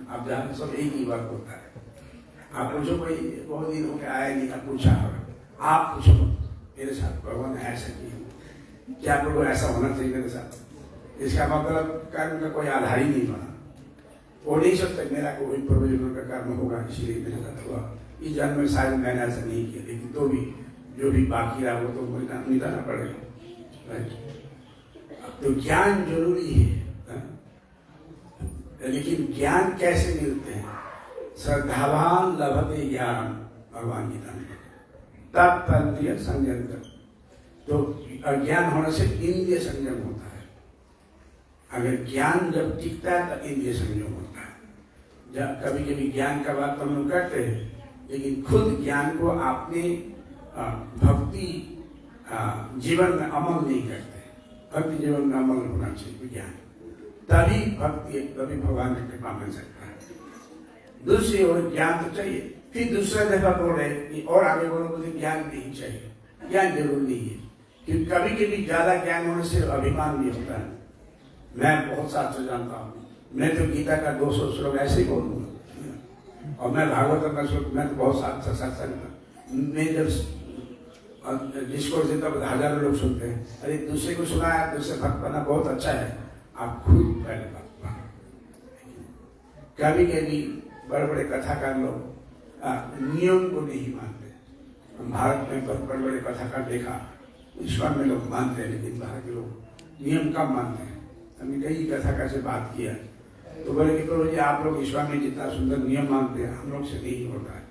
आप जाने सब एक ही बात होता है। आप पूछो कोई बहुत दिन हो गया आया नहीं, आप पूछा होगा, आप पूछो मेरे साथ भगवान ने ऐसा किया, क्या प्रभु ऐसा होना चाहिए मेरे साथ? इसका मतलब कर्म का कोई आधार ही नहीं बना। वो नहीं सकता मेरा कोई प्रभु का कर्म होगा इसलिए मेरे साथ हुआ। इस जन्म में शायद मैंने ऐसा नहीं किया, लेकिन तो भी जो भी बाकी रहा वो तो मिटाना पड़ेगा। तो ज्ञान जरूरी है, लेकिन ज्ञान कैसे मिलते हैं? श्रद्धावान लभते ज्ञान, भगवान गीता में तत्पंद्रिय संयम। तो अज्ञान होने से इंद्रिय संयम होता है। अगर ज्ञान जब टिकता है तो इंद्रिय संयम होता है। जब कभी कभी ज्ञान का बात हम लोग करते हैं, लेकिन खुद ज्ञान को आपने भक्ति जीवन में अमल नहीं करते। भक्ति जीवन में अमल होना चाहिए ज्ञान, तभी भक्ति, तभी भगवान की कृपा मिल सकता है। दूसरी ओर ज्ञान तो चाहिए। फिर दूसरा दफा बोल रहे और आगे बोलो मुझे ज्ञान नहीं चाहिए। ज्ञान जरूर नहीं है, क्योंकि कभी कभी ज्यादा ज्ञान होने से अभिमान भी होता है। मैं बहुत शास्त्र जानता हूँ, मैं तो गीता का 200 श्लोक ऐसे ही बोलूंगा, और मैं भागवत का श्लोक, मैं तो बहुत शास्त्र सत्संग, मैं जब जिसको से तब हजारों लोग सुनते हैं, अरे दूसरे को सुनाया, दूसरे भक्त बना बहुत अच्छा है, आप खुद पहले भक्त। कभी कभी बड़े बड़े कथाकार लोग नियम को नहीं मानते। भारत में बहुत बड़े बड़े कथाकार देखा, ईश्वर में लोग मानते हैं, लेकिन भारत के लोग नियम कम मानते हैं। हमने कई कथाकार से बात किया तो बोले कि प्रभु जी आप लोग ईश्वर में जितना सुंदर नियम मानते हैं, हम लोग से नहीं होता है।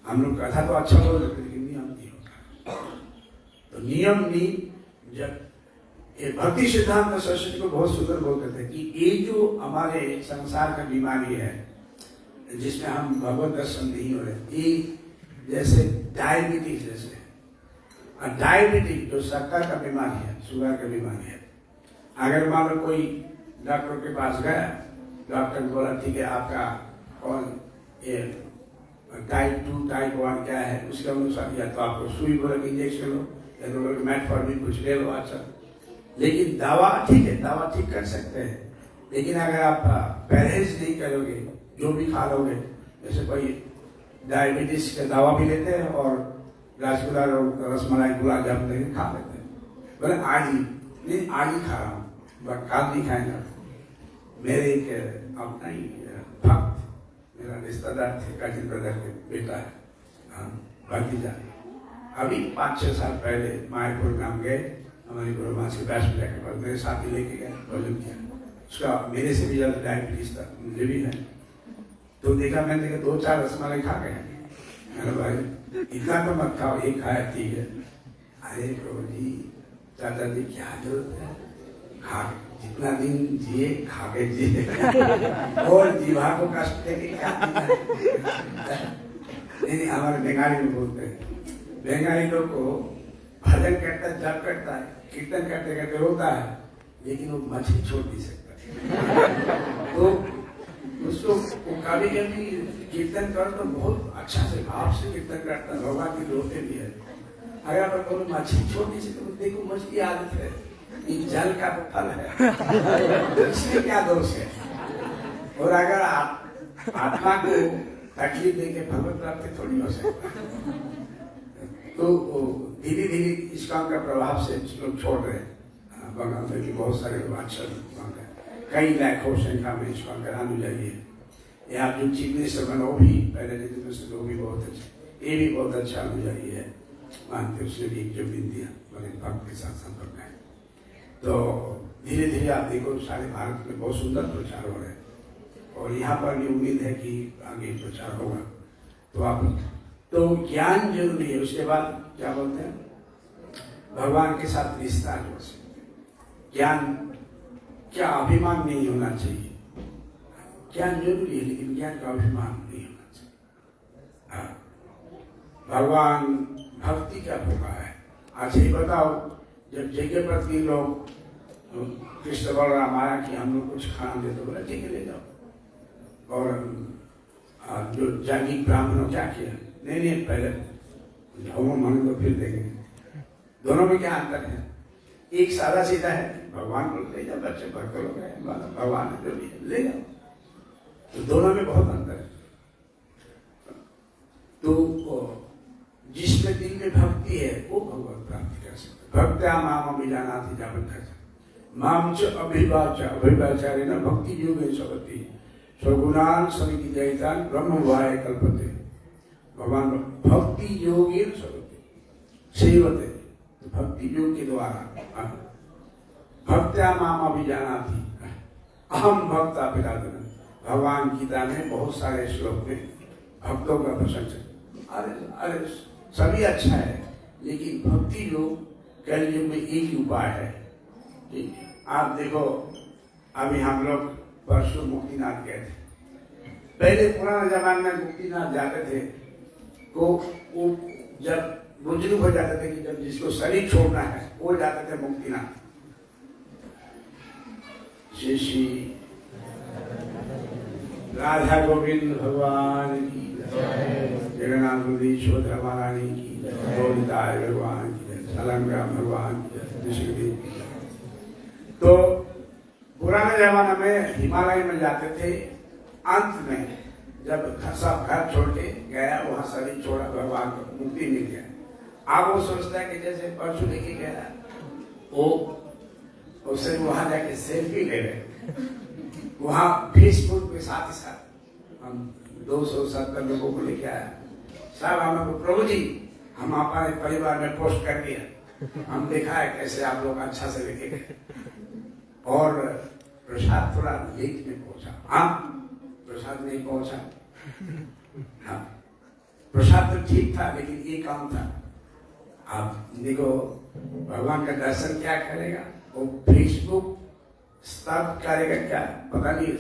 हम लोग कथा तो अच्छा बोल सकते, लेकिन नियम नहीं होता है। तो नियम नहीं, जब भक्ति सिद्धांत सरस्वती को बहुत सुंदर बोलते थे कि ये जो हमारे संसार का बीमारी है, जिसमें हम भगवत दर्शन नहीं हो रहे, ये जैसे डायबिटीज जैसे, और डायबिटीज जो शक्कर का बीमारी है, शुगर का बीमारी है। अगर मान लो कोई डॉक्टर के पास गया, डॉक्टर ने बोला ठीक है आपका कौन ये टाइप 2 टाइप 1 क्या है, उसके अनुसार या तो आपको सुई बोला कि इंजेक्शन लो, या तो मेटफॉर्मिन कुछ ले लो। अच्छा, लेकिन दवा ठीक है, दवा ठीक कर सकते हैं, लेकिन अगर आप परहेज नहीं करोगे, जो भी खा लोगे, जैसे कोई डायबिटीज का दवा भी लेते हैं और रसगुल्ला रसमलाई गुलाब जामुन लेके खा लेते हैं, बोले आज ही नहीं, आज ही खा रहा हूँ, कल नहीं खाएंगा। मेरे एक अपना ही भक्त, मेरा रिश्तेदार थे, कजिन ब्रदर के बेटा है, भतीजा, अभी 5-6 साल पहले मायापुर नाम गए, हमारी गुरु माँ के बैठ में जाकर मेरे साथ ही लेके गए, भोजन किया। उसका मेरे से भी ज्यादा डायबिटीज था, मुझे भी है, तो देखा, मैंने देखा 2-4 रसमलाई खा गए। मैंने भाई इतना तो मत खाओ, एक खाया ठीक है। अरे प्रभु जी, चाचा जी क्या जरूरत है, खा जितना दिन जिए खा के जिए और जीवा को कष्ट देके क्या नहीं। हमारे बंगाली में बोलते हैं, बंगाली लोग को भजन करता है, जब करता है, कीर्तन करते करते होता है, लेकिन वो मछली छोड़ नहीं सकता। तो उसको कभी कभी कीर्तन करो तो बहुत अच्छा से भाव से कीर्तन करता है, भगवान की रोते भी है। अगर कोई मछली छोड़ नहीं सकते, तो देखो मछली आदत है, ये जल का फल है, इसमें क्या दोष है। और अगर आप आत्मा को तकलीफ देके भगवत प्राप्ति थोड़ी हो सकता है। तो धीरे धीरे इस काम का प्रभाव से लोग छोड़ रहे हैं। बंगाल में भी बहुत सारे लोग अच्छा कई लाखों संख्या में इस काम कराने चाहिए। यहाँ जो चीफ मिनिस्टर बना वो भी पहले से वो भी बहुत अच्छा, ये भी बहुत अच्छा होना चाहिए। मानते उसने भी जो दिन दिया बड़े भक्त के साथ संपर्क है। तो धीरे धीरे आप देखो सारे भारत में बहुत सुंदर प्रचार हो रहे हैं और यहाँ पर भी उम्मीद है कि आगे प्रचार होगा। तो आप तो ज्ञान जरूरी है। उसके बाद क्या बोलते हैं, भगवान के साथ रिश्ता जो से ज्ञान, क्या अभिमान नहीं होना चाहिए। ज्ञान जरूरी है लेकिन ज्ञान का अभिमान नहीं होना चाहिए। भगवान भक्ति का भोगा है। आज ये बताओ, जब जगह पर 3 लोग कृष्ण बलराम आया कि हम लोग कुछ खाना दे, तो बोला ठीक है ले जाओ। और जो जागी ब्राह्मणों क्या किया, नहीं पहले जाओ मन तो फिर देंगे। दोनों में क्या अंतर है? एक सादा सीधा है, भगवान को ले जाओ, बच्चे भक्त लोग हैं, भगवान है जो भी है ले जाओ। तो दोनों में बहुत अंतर है। तो जिसमें दिल में भक्ति है वो भगवत प्राप्ति कर सकते। भक्त्या माम अभिजानाति जावत् माम च अभिवाचारेण भक्ति योगे सवति स्वगुणान समिति जयितान ब्रह्मवाय कल्पते। भगवान भक्ति योगे सवति सेवते, तो भक्ति योग के द्वारा भक्त्या माम अभिजानाति अहम भक्त अभिराधन। भगवान गीता में बहुत सारे श्लोक में भक्तों का प्रशंसा। अरे सभी अच्छा है, लेकिन भक्ति योग कलयुग में एक ही उपाय है। ठीक है, आप देखो अभी हम लोग परसों मुक्तिनाथ गए थे। पहले पुराने जमाने में मुक्तिनाथ जाते थे तो वो जब बुजुर्ग हो जाते थे कि जब जिसको शरीर छोड़ना है वो जाते थे मुक्तिनाथ। श्री राधा गोविंद भगवान की, जगन्नाथ शोधरा महारानी की, गोविंदाय भगवान की, सलंगा भगवान की, ऋषिदेव की। तो पुराने जमाने में हिमालय में जाते थे, अंत में जब सब घर छोड़ के गया, वहां शरीर छोड़ा, भगवान को मुक्ति मिल गया। अब वो सोचता है कि जैसे परसों लेके गया वो उससे वहां जाके सेल्फी ले रहे। वहां फेसबुक पे साथ ही साथ हम 270 लोगों को लेके आया। साहब हमको प्रभु जी हम हमारे परिवार में पोस्ट कर दिया, हम देखा है कैसे आप लोग अच्छा से लेके गए। और प्रसाद थोड़ा लेट में पहुंचा। हाँ, प्रसाद नहीं पहुंचा। हाँ, प्रसाद तो ठीक था लेकिन ये काम था। आप देखो भगवान का दर्शन क्या करेगा, वो फेसबुक स्तब्ध करेगा क्या पता नहीं।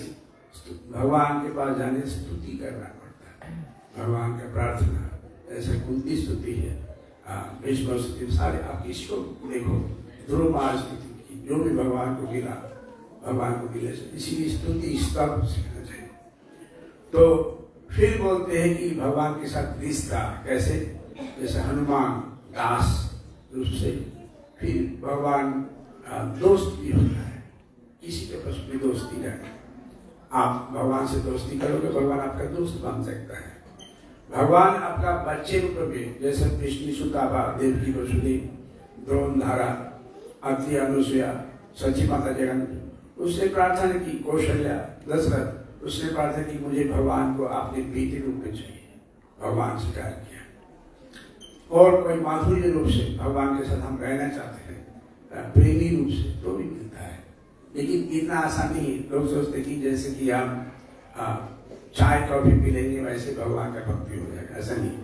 भगवान के पास जाने स्तुति करना पड़ता है, भगवान का प्रार्थना। ऐसे कुंती स्तुति है, भीष्म स्तुति, सारे आप इसको देखो, ध्रुव महाराज स्तुति की, जो भी भगवान को मिला भगवान को मिले, इसीलिए स्तुति स्तब्ध सीखना चाहिए। तो फिर बोलते हैं कि भगवान के साथ रिश्ता कैसे, जैसे हनुमान दास रूप से, फिर भगवान दोस्त भी होता है, किसी के पास भी दोस्ती रहे। आप भगवान से दोस्ती करोगे, भगवान आपका दोस्त बन सकता है। भगवान आपका बच्चे रूप में, जैसे विष्णु सुताबा, देवकी वसुदेव, द्रोणधारा, अति अनुसुया, सची माता जगन, उसने प्रार्थना की, कौशल्या, दशरथ, उसने प्रार्थना की मुझे भगवान को आपने बेटे रूप में चाहिए, भगवान स्वीकार किया। और कोई माधुर्य रूप से भगवान के साथ हम रहना चाहते हैं, प्रेमी रूप से, तो भी मिलता है। लेकिन इतना आसान नहीं है। लोग सोचते कि जैसे कि हम चाय चाय कॉफी पी लेंगे वैसे भगवान का भक्ति हो जाएगा, ऐसा नहीं।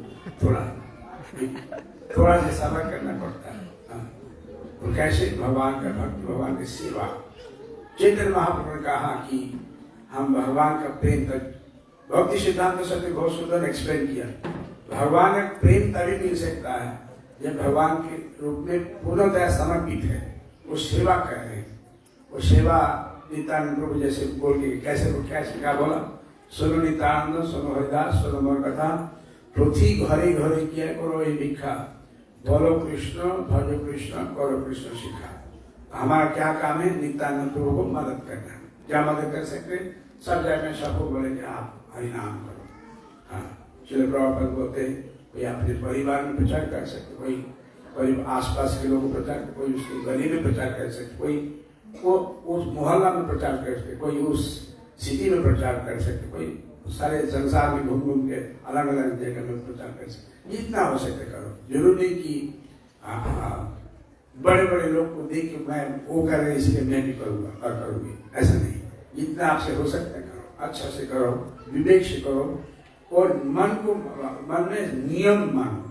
थोड़ा सा सब्र करना पड़ता है। हाँ। तो कैसे भगवान का भक्ति, भगवान की सेवा। चैतन्य महाप्रभु ने कहा कि हम भगवान का प्रेम तक, भक्ति सिद्धांत सबने बहुत सुंदर एक्सप्लेन किया। भगवान का प्रेम तभी मिल सकता है जब भगवान के रूप में पूर्णतः समर्पित है, वो सेवा कर रहे हैं। वो सेवा नित्यानंद प्रभु जैसे बोल के कैसे वो क्या बोला, सुनो नित्यानंद सुनो हरिदास सुनो मोर कथा, प्रति घरे घरे किया करो ये भिक्षा, बोलो कृष्ण भजो कृष्ण करो कृष्ण शिखा। हमारा क्या काम है? नित्यानंद प्रभु को मदद करना। क्या मदद कर सकते? सब जगह सबको बोले कि आप हरिनाम करो। हाँ, श्रील प्रभुपाद बोलते हैं कोई अपने परिवार में प्रचार कर सकते, कोई आसपास के लोगों को प्रचार, कोई उसकी गली में प्रचार कर सकते, कोई वो उस मोहल्ला में प्रचार कर सकते, कोई उस सिटी में प्रचार कर सकते, कोई सारे संसार में घूम घूम के अलग अलग जगह में प्रचार कर सकते। जितना हो सकते करो। जरूरी नहीं कि बड़े बड़े लोग को देख के मैं वो कर रहे इसलिए मैं भी करूँगा और करूँगी, ऐसा नहीं। जितना आपसे हो सकता है करो, अच्छा से करो, विवेक से करो, और मन में नियम मानो।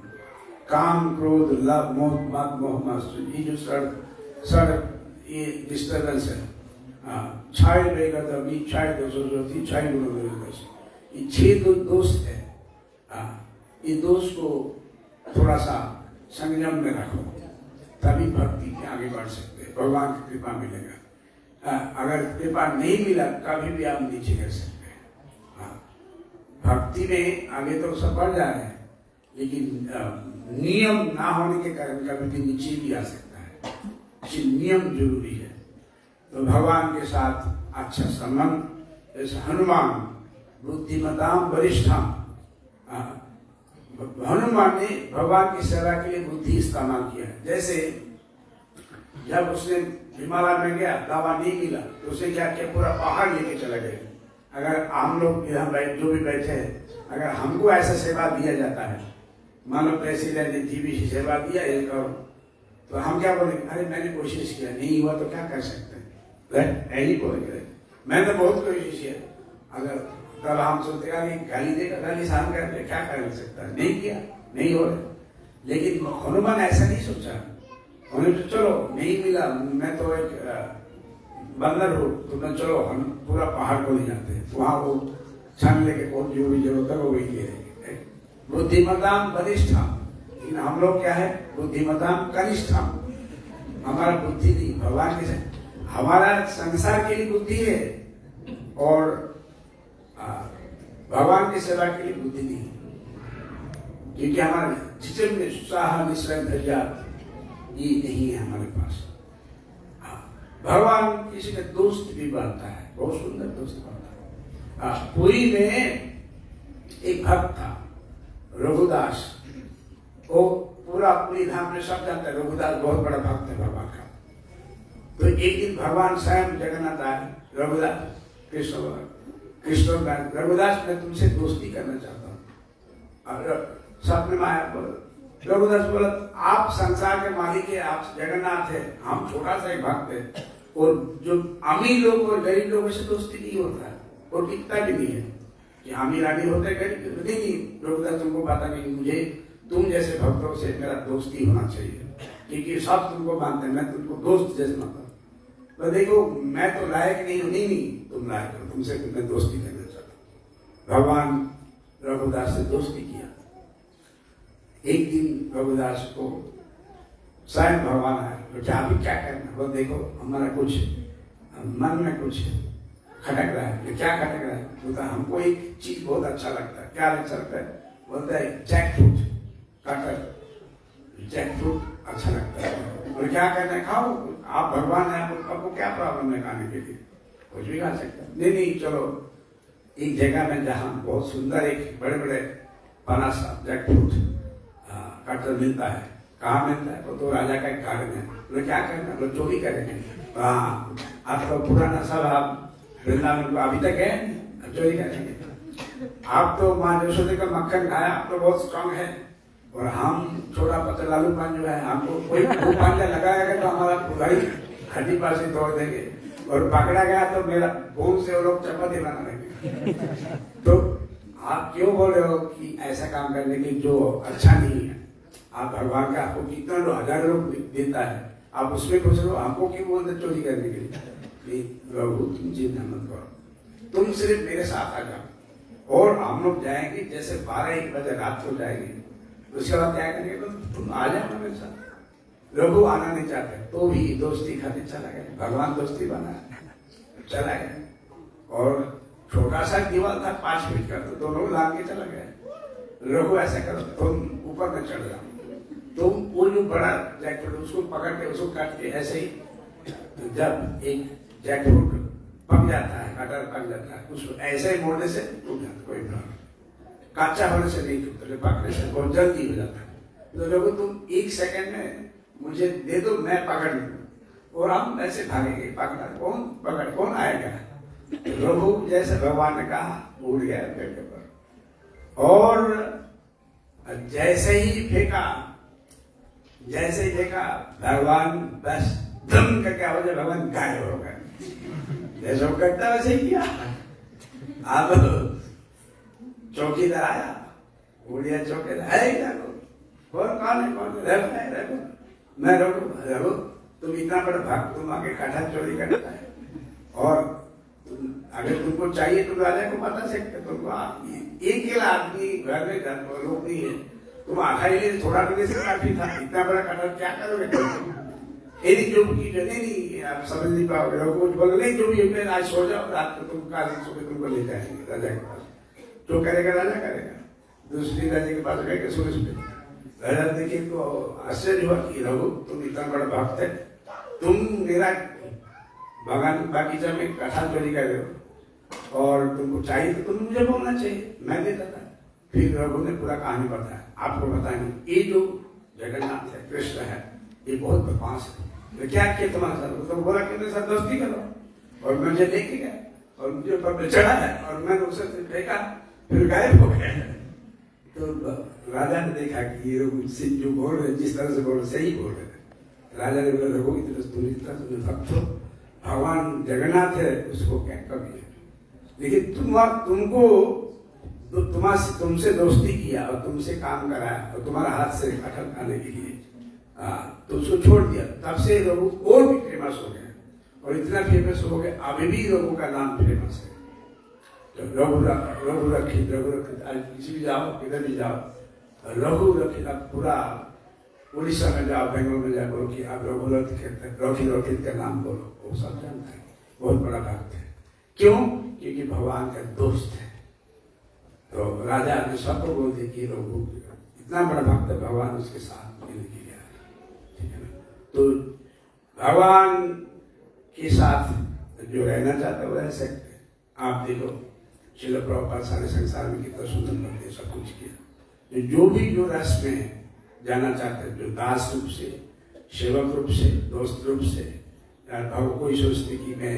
काम क्रोध लव मोह मद मोह मस्त, ये जो सड़क ये डिस्टर्बेंस है, छाई रहेगा तभी छाई दोषी छाई दोष, ये 6 दोष है। ये दोष को थोड़ा सा संयम में रखो, तभी भक्ति के आगे बढ़ सकते हैं, भगवान की कृपा मिलेगा। अगर कृपा नहीं मिला कभी भी आप नीचे गिर सकते हैं। भक्ति में आगे तो सब बढ़ जा रहे हैं, लेकिन नियम ना होने के कारण कभी भी नीचे भी आ सकता है। इसलिए नियम जरूरी है। तो भगवान के साथ अच्छा संबंध, जैसे हनुमान बुद्धिमताम वरिष्ठम, हनुमान ने भगवान की सेवा के लिए बुद्धि इस्तेमाल किया। जैसे जब उसने हिमालय में गया, दवा नहीं मिला, तो उसने क्या किया, पूरा पहाड़ लेके चला गया। अगर हम लोग यहाँ जो भी बैठे हैं, अगर हमको ऐसा सेवा दिया जाता है, मान लो प्रेसिडेंट ने टीवी से सेवा दिया ये करो, तो हम क्या बोलेंगे, अरे मैंने कोशिश किया नहीं हुआ तो क्या कर सकते हैं, यही बोलेंगे मैंने बहुत कोशिश किया। अगर तब हम सोचते हैं गाली देगा, गाली सहन कर क्या कर सकता है, नहीं किया नहीं हो रहा। लेकिन हनुमान ऐसा नहीं सोचा, उन्हें तो चलो नहीं मिला, मैं तो एक बंदर हूँ, तो मैं चलो हम पूरा पहाड़ को ले जाते हैं, वहां वो छान लेके कौन जो भी जरूरत है वो वही ले लेंगे। बुद्धिमताम वरिष्ठम, लेकिन हम लोग क्या है, बुद्धिमताम कनिष्ठम। हमारा बुद्धि नहीं, भगवान के हमारा संसार के लिए बुद्धि है और भगवान की सेवा के लिए बुद्धि नहीं, क्योंकि हमारा जितने उत्साह निश्चय धैर्य ये नहीं है हमारे पास। भगवान किसी का दोस्त भी बनता है, बहुत सुंदर दोस्त बनता है। पुरी में एक भक्त था रघुदास, वो पूरा पुरी धाम में सब जानते हैं, रघुदास बहुत बड़ा भक्त है भगवान का। तो एक दिन भगवान स्वयं जगन्नाथ आए, रघुदास कृष्ण रघुदास मैं तुमसे दोस्ती करना चाहता हूँ। सपने में आया, रघुदास बोला आप संसार के मालिक है, आप जगन्नाथ है, हम छोटा सा एक भक्त है, और जो अमीर लोग और गरीब लोगों से दोस्ती नहीं होता है, और टिकता भी नहीं है कि अमीर आदमी होता है गरीब नहीं। रघुदास तुमको पता नहीं, मुझे तुम जैसे भक्तों से मेरा दोस्ती होना चाहिए, क्योंकि सब तुमको मानते हैं, मैं तुमको दोस्त जैसे मानता हूँ। तो देखो मैं तो लायक नहीं हूँ, नहीं तुम लायक हो, तुमसे मैं दोस्ती करना चाहता हूँ। भगवान रघुदास से दोस्ती किया। एक दिन रघुदास को स्वयं भगवान आए, तो क्या अभी क्या करना, बोल देखो हमारा कुछ मन में कुछ खटक रहा है। क्या खटक रहा है? बोलता हमको एक चीज बहुत अच्छा लगता है। क्या अच्छा लगता है? बोलता है जैक फ्रूट, काकर जैक फ्रूट अच्छा लगता है। और क्या करना है? खाओ, आप भगवान है, आपको क्या प्रॉब्लम है खाने के लिए, कुछ भी खा सकते हैं। नहीं चलो एक जगह में जहाँ बहुत सुंदर एक बड़े बड़े पनासा जैक फ्रूट कटर मिलता है। कहाँ मिलता है? वो तो राजा का एक गार्डन है। बोले क्या करना? बोले चोरी करेंगे। हाँ, आपका पुराना सब आप वृंदावन को अभी तक है, चोरी करेंगे। आप तो माँ यशोदा का मक्खन खाया, आप तो बहुत स्ट्रांग है, और हम छोटा पत्थर लालू पान जो है, हमको कोई पांजा लगाएगा तो हमारा भाई हड्डी पास ही तोड़ देंगे, और पकड़ा गया तो मेरा बोन से वो लोग चपाती बना देंगे। तो क्यों बोल रहे हो कि ऐसा काम करने की जो अच्छा नहीं है? आप भगवान का आपको कितना लोग हजारों लोग देता है, आप उसमें खुश रहो, हमको क्यों बोलते चोरी करने के लिए? नहीं प्रभु, तुम चिंता मत करो, तुम सिर्फ मेरे साथ आ जाओ और हम लोग जाएंगे जैसे 12-1 बजे रात को जाएंगे। उसके बाद क्या करेंगे? तो तुम आ जाओ मेरे साथ। रघु आना नहीं चाहते तो भी दोस्ती खातिर चला गया, भगवान दोस्ती बना चला गया। और छोटा सा दीवार था 5 फीट का, तो दोनों लांग के चला गया। रघु ऐसा करो, तुम ऊपर में चढ़ जाओ, तुम वो जो बड़ा जैकफ्रूट उसको पकड़ के उसको काट के ऐसे ही, जब एक जैकफ्रूट पक जाता है, कटर पक जाता है, उसको ऐसे ही मोड़ने से टूट जाता, कोई प्रॉब्लम। कच्चा होने से नहीं टूटता, पकने से बहुत जल्दी हो जाता है। तो रघु तुम 1 सेकंड में मुझे दे दो, मैं पकड़ लूं और हम ऐसे भागेंगे। पकड़ कौन आएगा? रघु जैसे भगवान ने कहा उड़ गया पेड़ के ऊपर, और जैसे ही फेंका भगवान बस धम करके आवाज, भगवान गायब हो गए। जैसे वो करता वैसे ही किया। अब चौकीदार आया, उड़िया चौकीदार, कौन है? मैं रघु, तुम इतना बड़ा भाग, तुम आगे काठा चोरी करता है, और अगर तुमको चाहिए तो राजा को बता सकते, तुमको एक अकेला आदमी घर में लोग नहीं है, तुम आखा ही ले, थोड़ा करने से काफी था, इतना बड़ा कटहल क्या करोगे? जो की नहीं, आप समझ नहीं पाओगे। रघु बोलो नहीं, जो भी आज सो जाओ, रात को तुम काल सुबह तुमको ले जाएंगे राजा के पास। जो करेगा राजा करेगा। दूसरी राजा के पास गए सुबह राजा देखिए तो आश्चर्य हुआ कि रघु तुम इतना बड़ा भक्त है, तुम मेरा बागान बगीचा में कटहल चोरी कर रहे हो, और तुमको चाहिए तो तुम मुझे बोलना चाहिए, मैं देता था। फिर रघु ने पूरा कहानी बताया। आपको बताएंगे ये जो जगन्नाथ है, कृष्ण है, ये बहुत बदमाश है। तो क्या किया तुम्हारे साथ? तो बोला कि मेरे साथ दोस्ती करो, और मुझे लेके गए और मुझे ऊपर पे चढ़ा है, और मैंने उसे फेंका, फिर गायब हो गया। तो राजा ने देखा कि ये मुझसे जो बोल रहे, जिस तरह से बोल रहे सही बोल रहे। राजा ने बोला रघु की तरह तुम्हें भक्त हो, भगवान जगन्नाथ है, उसको क्या कभी है, लेकिन तुमसे दोस्ती किया और तुमसे काम कराया और तुम्हारा हाथ से कटहल खाने के लिए तो उसको छोड़ दिया। तब से रघु और भी फेमस हो गए, और इतना फेमस हो गए अभी भी रघु का नाम फेमस है। तो रघु रखित, आज किसी भी जाओ, किधर भी जाओ, रघु रखित, आप पूरा उड़ीसा में जाओ, बेंगलोर में जाओ, बोलो कि आप रघु रखित का नाम बोलो, वो सब जानता है, बहुत बड़ा भक्त है। क्यों? क्योंकि भगवान का दोस्त है। तो राजा ने सबको बोल दिया कि रघु इतना बड़ा भक्त है, भगवान उसके साथ मिलने के लिए आया, ठीक है ना? तो भगवान के साथ जो रहना चाहता है वो रह सकते हैं। आप देखो श्रील प्रभुपाद सारे संसार में कितना सुंदर करते, सब कुछ किया। जो भी जो रस में जाना चाहते हैं, जो दास रूप से, सेवक रूप से, दोस्त रूप से, कोई सोचते कि मैं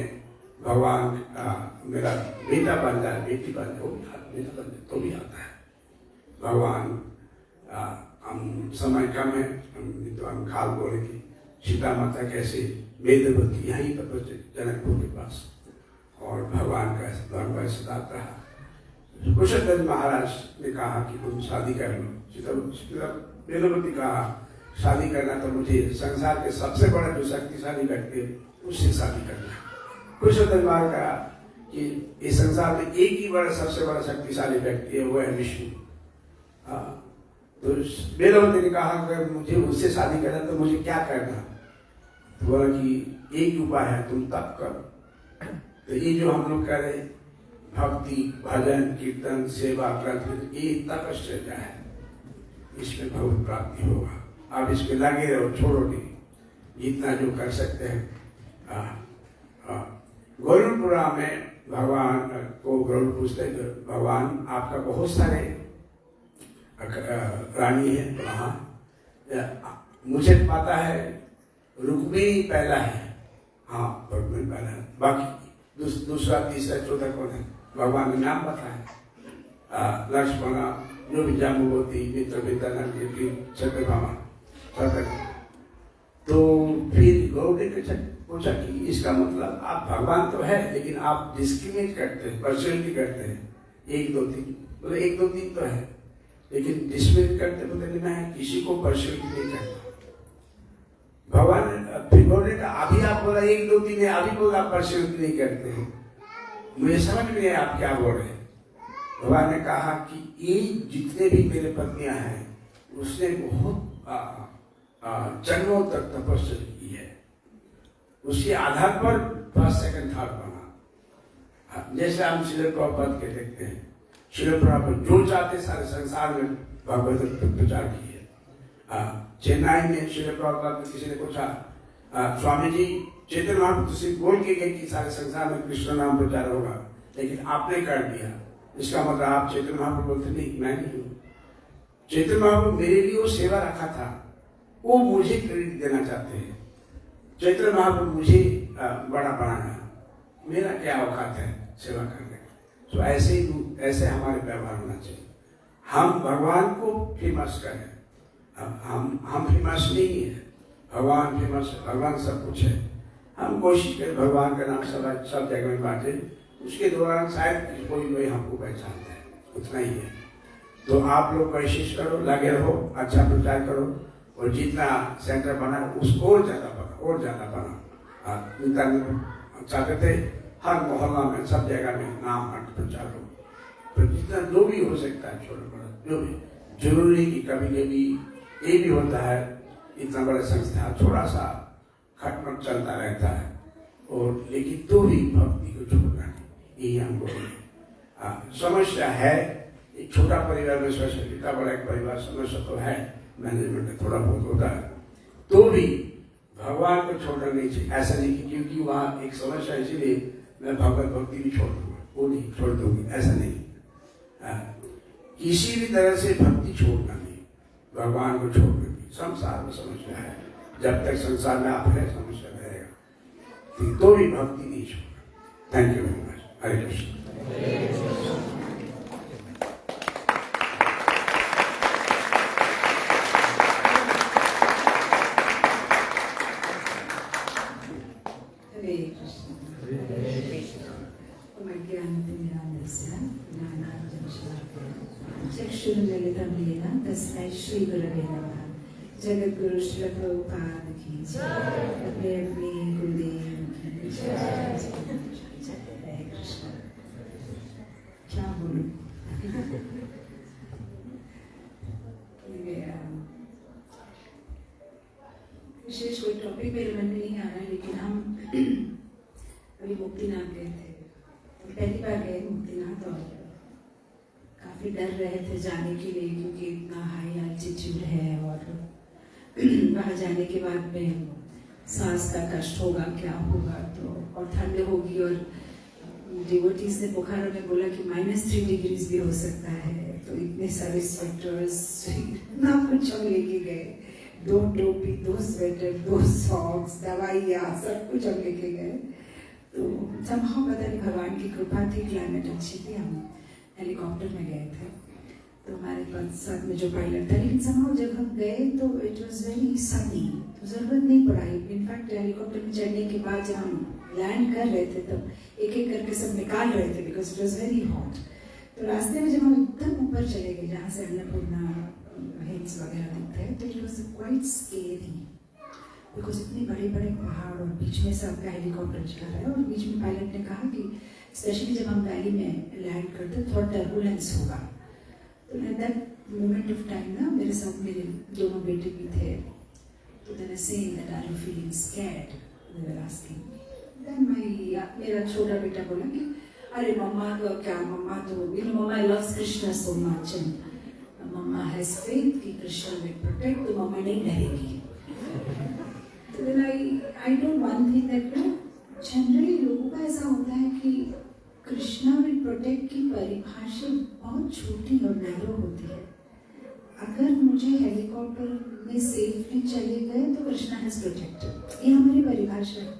भगवान का मेरा बेटा बन जाए, बेटी बन जाए, बेटा बन जाए तो भी आता है। भगवान हम समय कम है, हम काल बोले कि सीता माता कैसे वेदवती यही तब जनकपुर के पास, और भगवान का धर्म का सिद्धांत रहा। कुशलध्वज महाराज ने कहा कि तुम शादी कर लो। सीता वेदवती कहा शादी करना तो मुझे संसार के सबसे बड़ा जो शक्तिशाली व्यक्ति है उससे शादी करना। कुशलध्वज महाराज कहा कि इस संसार में एक ही बड़ा सबसे बड़ा शक्तिशाली व्यक्ति है, वो है विष्णु। तो वेदवती ने कहा अगर मुझे उससे शादी करना तो मुझे क्या करना? तो बोला कि एक उपाय है, तुम तप करो। तो ये जो हम लोग कर रहे भक्ति, भजन, कीर्तन, सेवा, व्रत, ये तपश्चर्या है, इसमें भगवत प्राप्ति होगा। आप इसमें लगे रहो, छोड़ो नहीं, जितना जो कर सकते हैं। गरुड़पुरा में भगवान को गरुड़ पूछते हैं, भगवान आपका बहुत सारे रानी है वहाँ, मुझे पता है रुक्मिणी पहला है, हाँ रुक्मिणी पहला है, बाकी दूसरा तीसरा चौथा कौन है? भगवान ने नाम बताया, लक्ष्मणा, जो भी जाम्बुवती, मित्रविंदना, सत्यभामा, तो फिर गौड़ ने पूछा कि इसका मतलब आप भगवान तो है, लेकिन आप डिस्क्रिमिनेट करते हैं, पर्सनलिटी करते हैं, 1 2 3 बोले 1 2 3 तो है, लेकिन डिसमिस करते बोले मैं किसी को परसेंट नहीं करता। भगवान फिर बोले अभी आप बोला 1 2 3 है, अभी बोला परसेंट नहीं करते हैं, मुझे समझ में नहीं आप क्या बोल रहे हैं। भगवान ने कहा कि ये जितने भी मेरे पत्नियां हैं उसने बहुत जन्मों तक तपस्या की है, उसके आधार पर फर्स्ट सेकंड थर्ड बना। जैसे हम श्रील प्रभुपाद के देखते हैं, श्रील प्रभुपाद जो चाहते सारे संसार में भगवत प्रचार किए। चेन्नई में श्रील प्रभुपाद किसी ने पूछा, स्वामी जी चैतन्य महाप्रभु से बोल के गए कि सारे संसार में कृष्ण नाम प्रचार होगा, लेकिन आपने कर दिया, इसका मतलब आप चैतन्य महाप्रभु बोलते नहीं, मैं नहीं हूँ। चैतन्य महाप्रभु मेरे लिए वो सेवा रखा था, वो मुझे क्रेडिट देना चाहते हैं। चैतन्य महाप्रभु मुझे बड़ा बनाया, मेरा क्या औकात है सेवा करने का। तो ऐसे हमारे व्यवहार होना चाहिए। हम भगवान को फेमस करें, हम फेमस नहीं है, भगवान फेमस है, भगवान सब कुछ है। हम कोशिश करें भगवान का नाम सब जगह में बांटे, उसके दौरान शायद कोई हमको पहचानता है, उतना ही है। तो आप लोग कोशिश करो, लगे रहो, अच्छा प्रचार करो, और जितना सेंटर बना उसको और ज्यादा बना। चाहते थे हर मोहल्ला में सब जगह में नाम प्रचार हो, तो जितना जो भी हो सकता है छोटा बड़ा जो भी, जरूरी कि कभी कभी ये भी होता है, इतना बड़ा संस्था थोड़ा सा खटमट चलता रहता है, और लेकिन तो भी भक्ति को छोड़ना नहीं, यही हमको समस्या है। एक छोटा परिवार में समस्या, इतना बड़ा एक परिवार समस्या तो है, मैनेजमेंट में थोड़ा बहुत होता है, तो भी भगवान को छोड़ना नहीं चाहिए। ऐसा नहीं कि क्योंकि वहाँ एक समस्या इसीलिए मैं भगवत भक्ति भी छोड़ दूंगा, वो नहीं छोड़ दूंगी, ऐसा नहीं। किसी भी तरह से भक्ति छोड़ना नहीं, भगवान को छोड़ना नहीं। संसार में समस्या है, जब तक संसार में आप है समस्या रहेगा, तो भी भक्ति नहीं छोड़ना। Thank you very much. Hare Krishna. Shri Gurudev नमः। जगत गुरु श्री प्रभुपाद की जय। अपने गुरुदेव की जय। हरे कृष्ण। क्या बोलूं? विशेष कोई टॉपिक मेरे मन में नहीं आ रहा, लेकिन हम अभी मुक्तिनाथ गए थे, पहली बार गए मुक्तिनाथ, और काफी डर रहे थे जाने के लिए, क्योंकि इतना हाई एल्टीट्यूड है, और वहाँ जाने के बाद में सांस का कष्ट होगा, क्या होगा, तो और ठंड होगी, और डिवोटीज ने पोखरा में बोला कि -3 डिग्रीज भी हो सकता है, तो इतने सारे स्वेटर्स ना कुछ हम लेके गए, 2 टोपी, 2 स्वेटर, 2 सॉक्स, दवाइयाँ, सब कुछ हम लेके गए। तो somehow पता नहीं भगवान की कृपा थी, क्लाइमेट अच्छी थी, हम हेलीकॉप्टर में गए थे, तो हमारे पास साथ में जो पायलट था, लेकिन somehow जब हम गए तो इट वाज वेरी सनी, तो जरूरत नहीं पड़ा। इनफैक्ट हेलीकॉप्टर में चढ़ने के बाद जब हम लैंड कर रहे थे तब एक एक करके सब निकाल रहे थे, because it was very hot. तो रास्ते में जब हम एकदम ऊपर चले गए, जहाँ से अन्नपूर्णा हिल्स वगैरह दिखते हैं, तो it was quite scary, because इतने बड़े बड़े पहाड़ और बीच में से आपका हेलीकॉप्टर चला रहा है, और बीच में पायलट ने कहा कि स्पेशली जब हम वैली में लैंड करते थोड़ा टर्बुलेंस होगा। तो at that moment of time ना मेरे साथ मेरे दोनों बेटे भी थे, तो then I saying that are you feeling scared, they were asking. Then मेरा छोटा बेटा बोला कि अरे मम्मा तो क्या, मम्मा तो mama loves Krishna so much and mama has faith कि कृष्णा विल प्रोटेक्ट, तो मम्मा नहीं डरेगी। तो then I don't one thing that generally लोगों का ऐसा होता है कि कृष्णा विल प्रोटेक्ट की परिभाषा बहुत छोटी और नैरो होती है। अगर मुझे हेलीकॉप्टर में सेफली चले गए तो कृष्णा हैज प्रोटेक्टेड, ये हमारी परिभाषा है।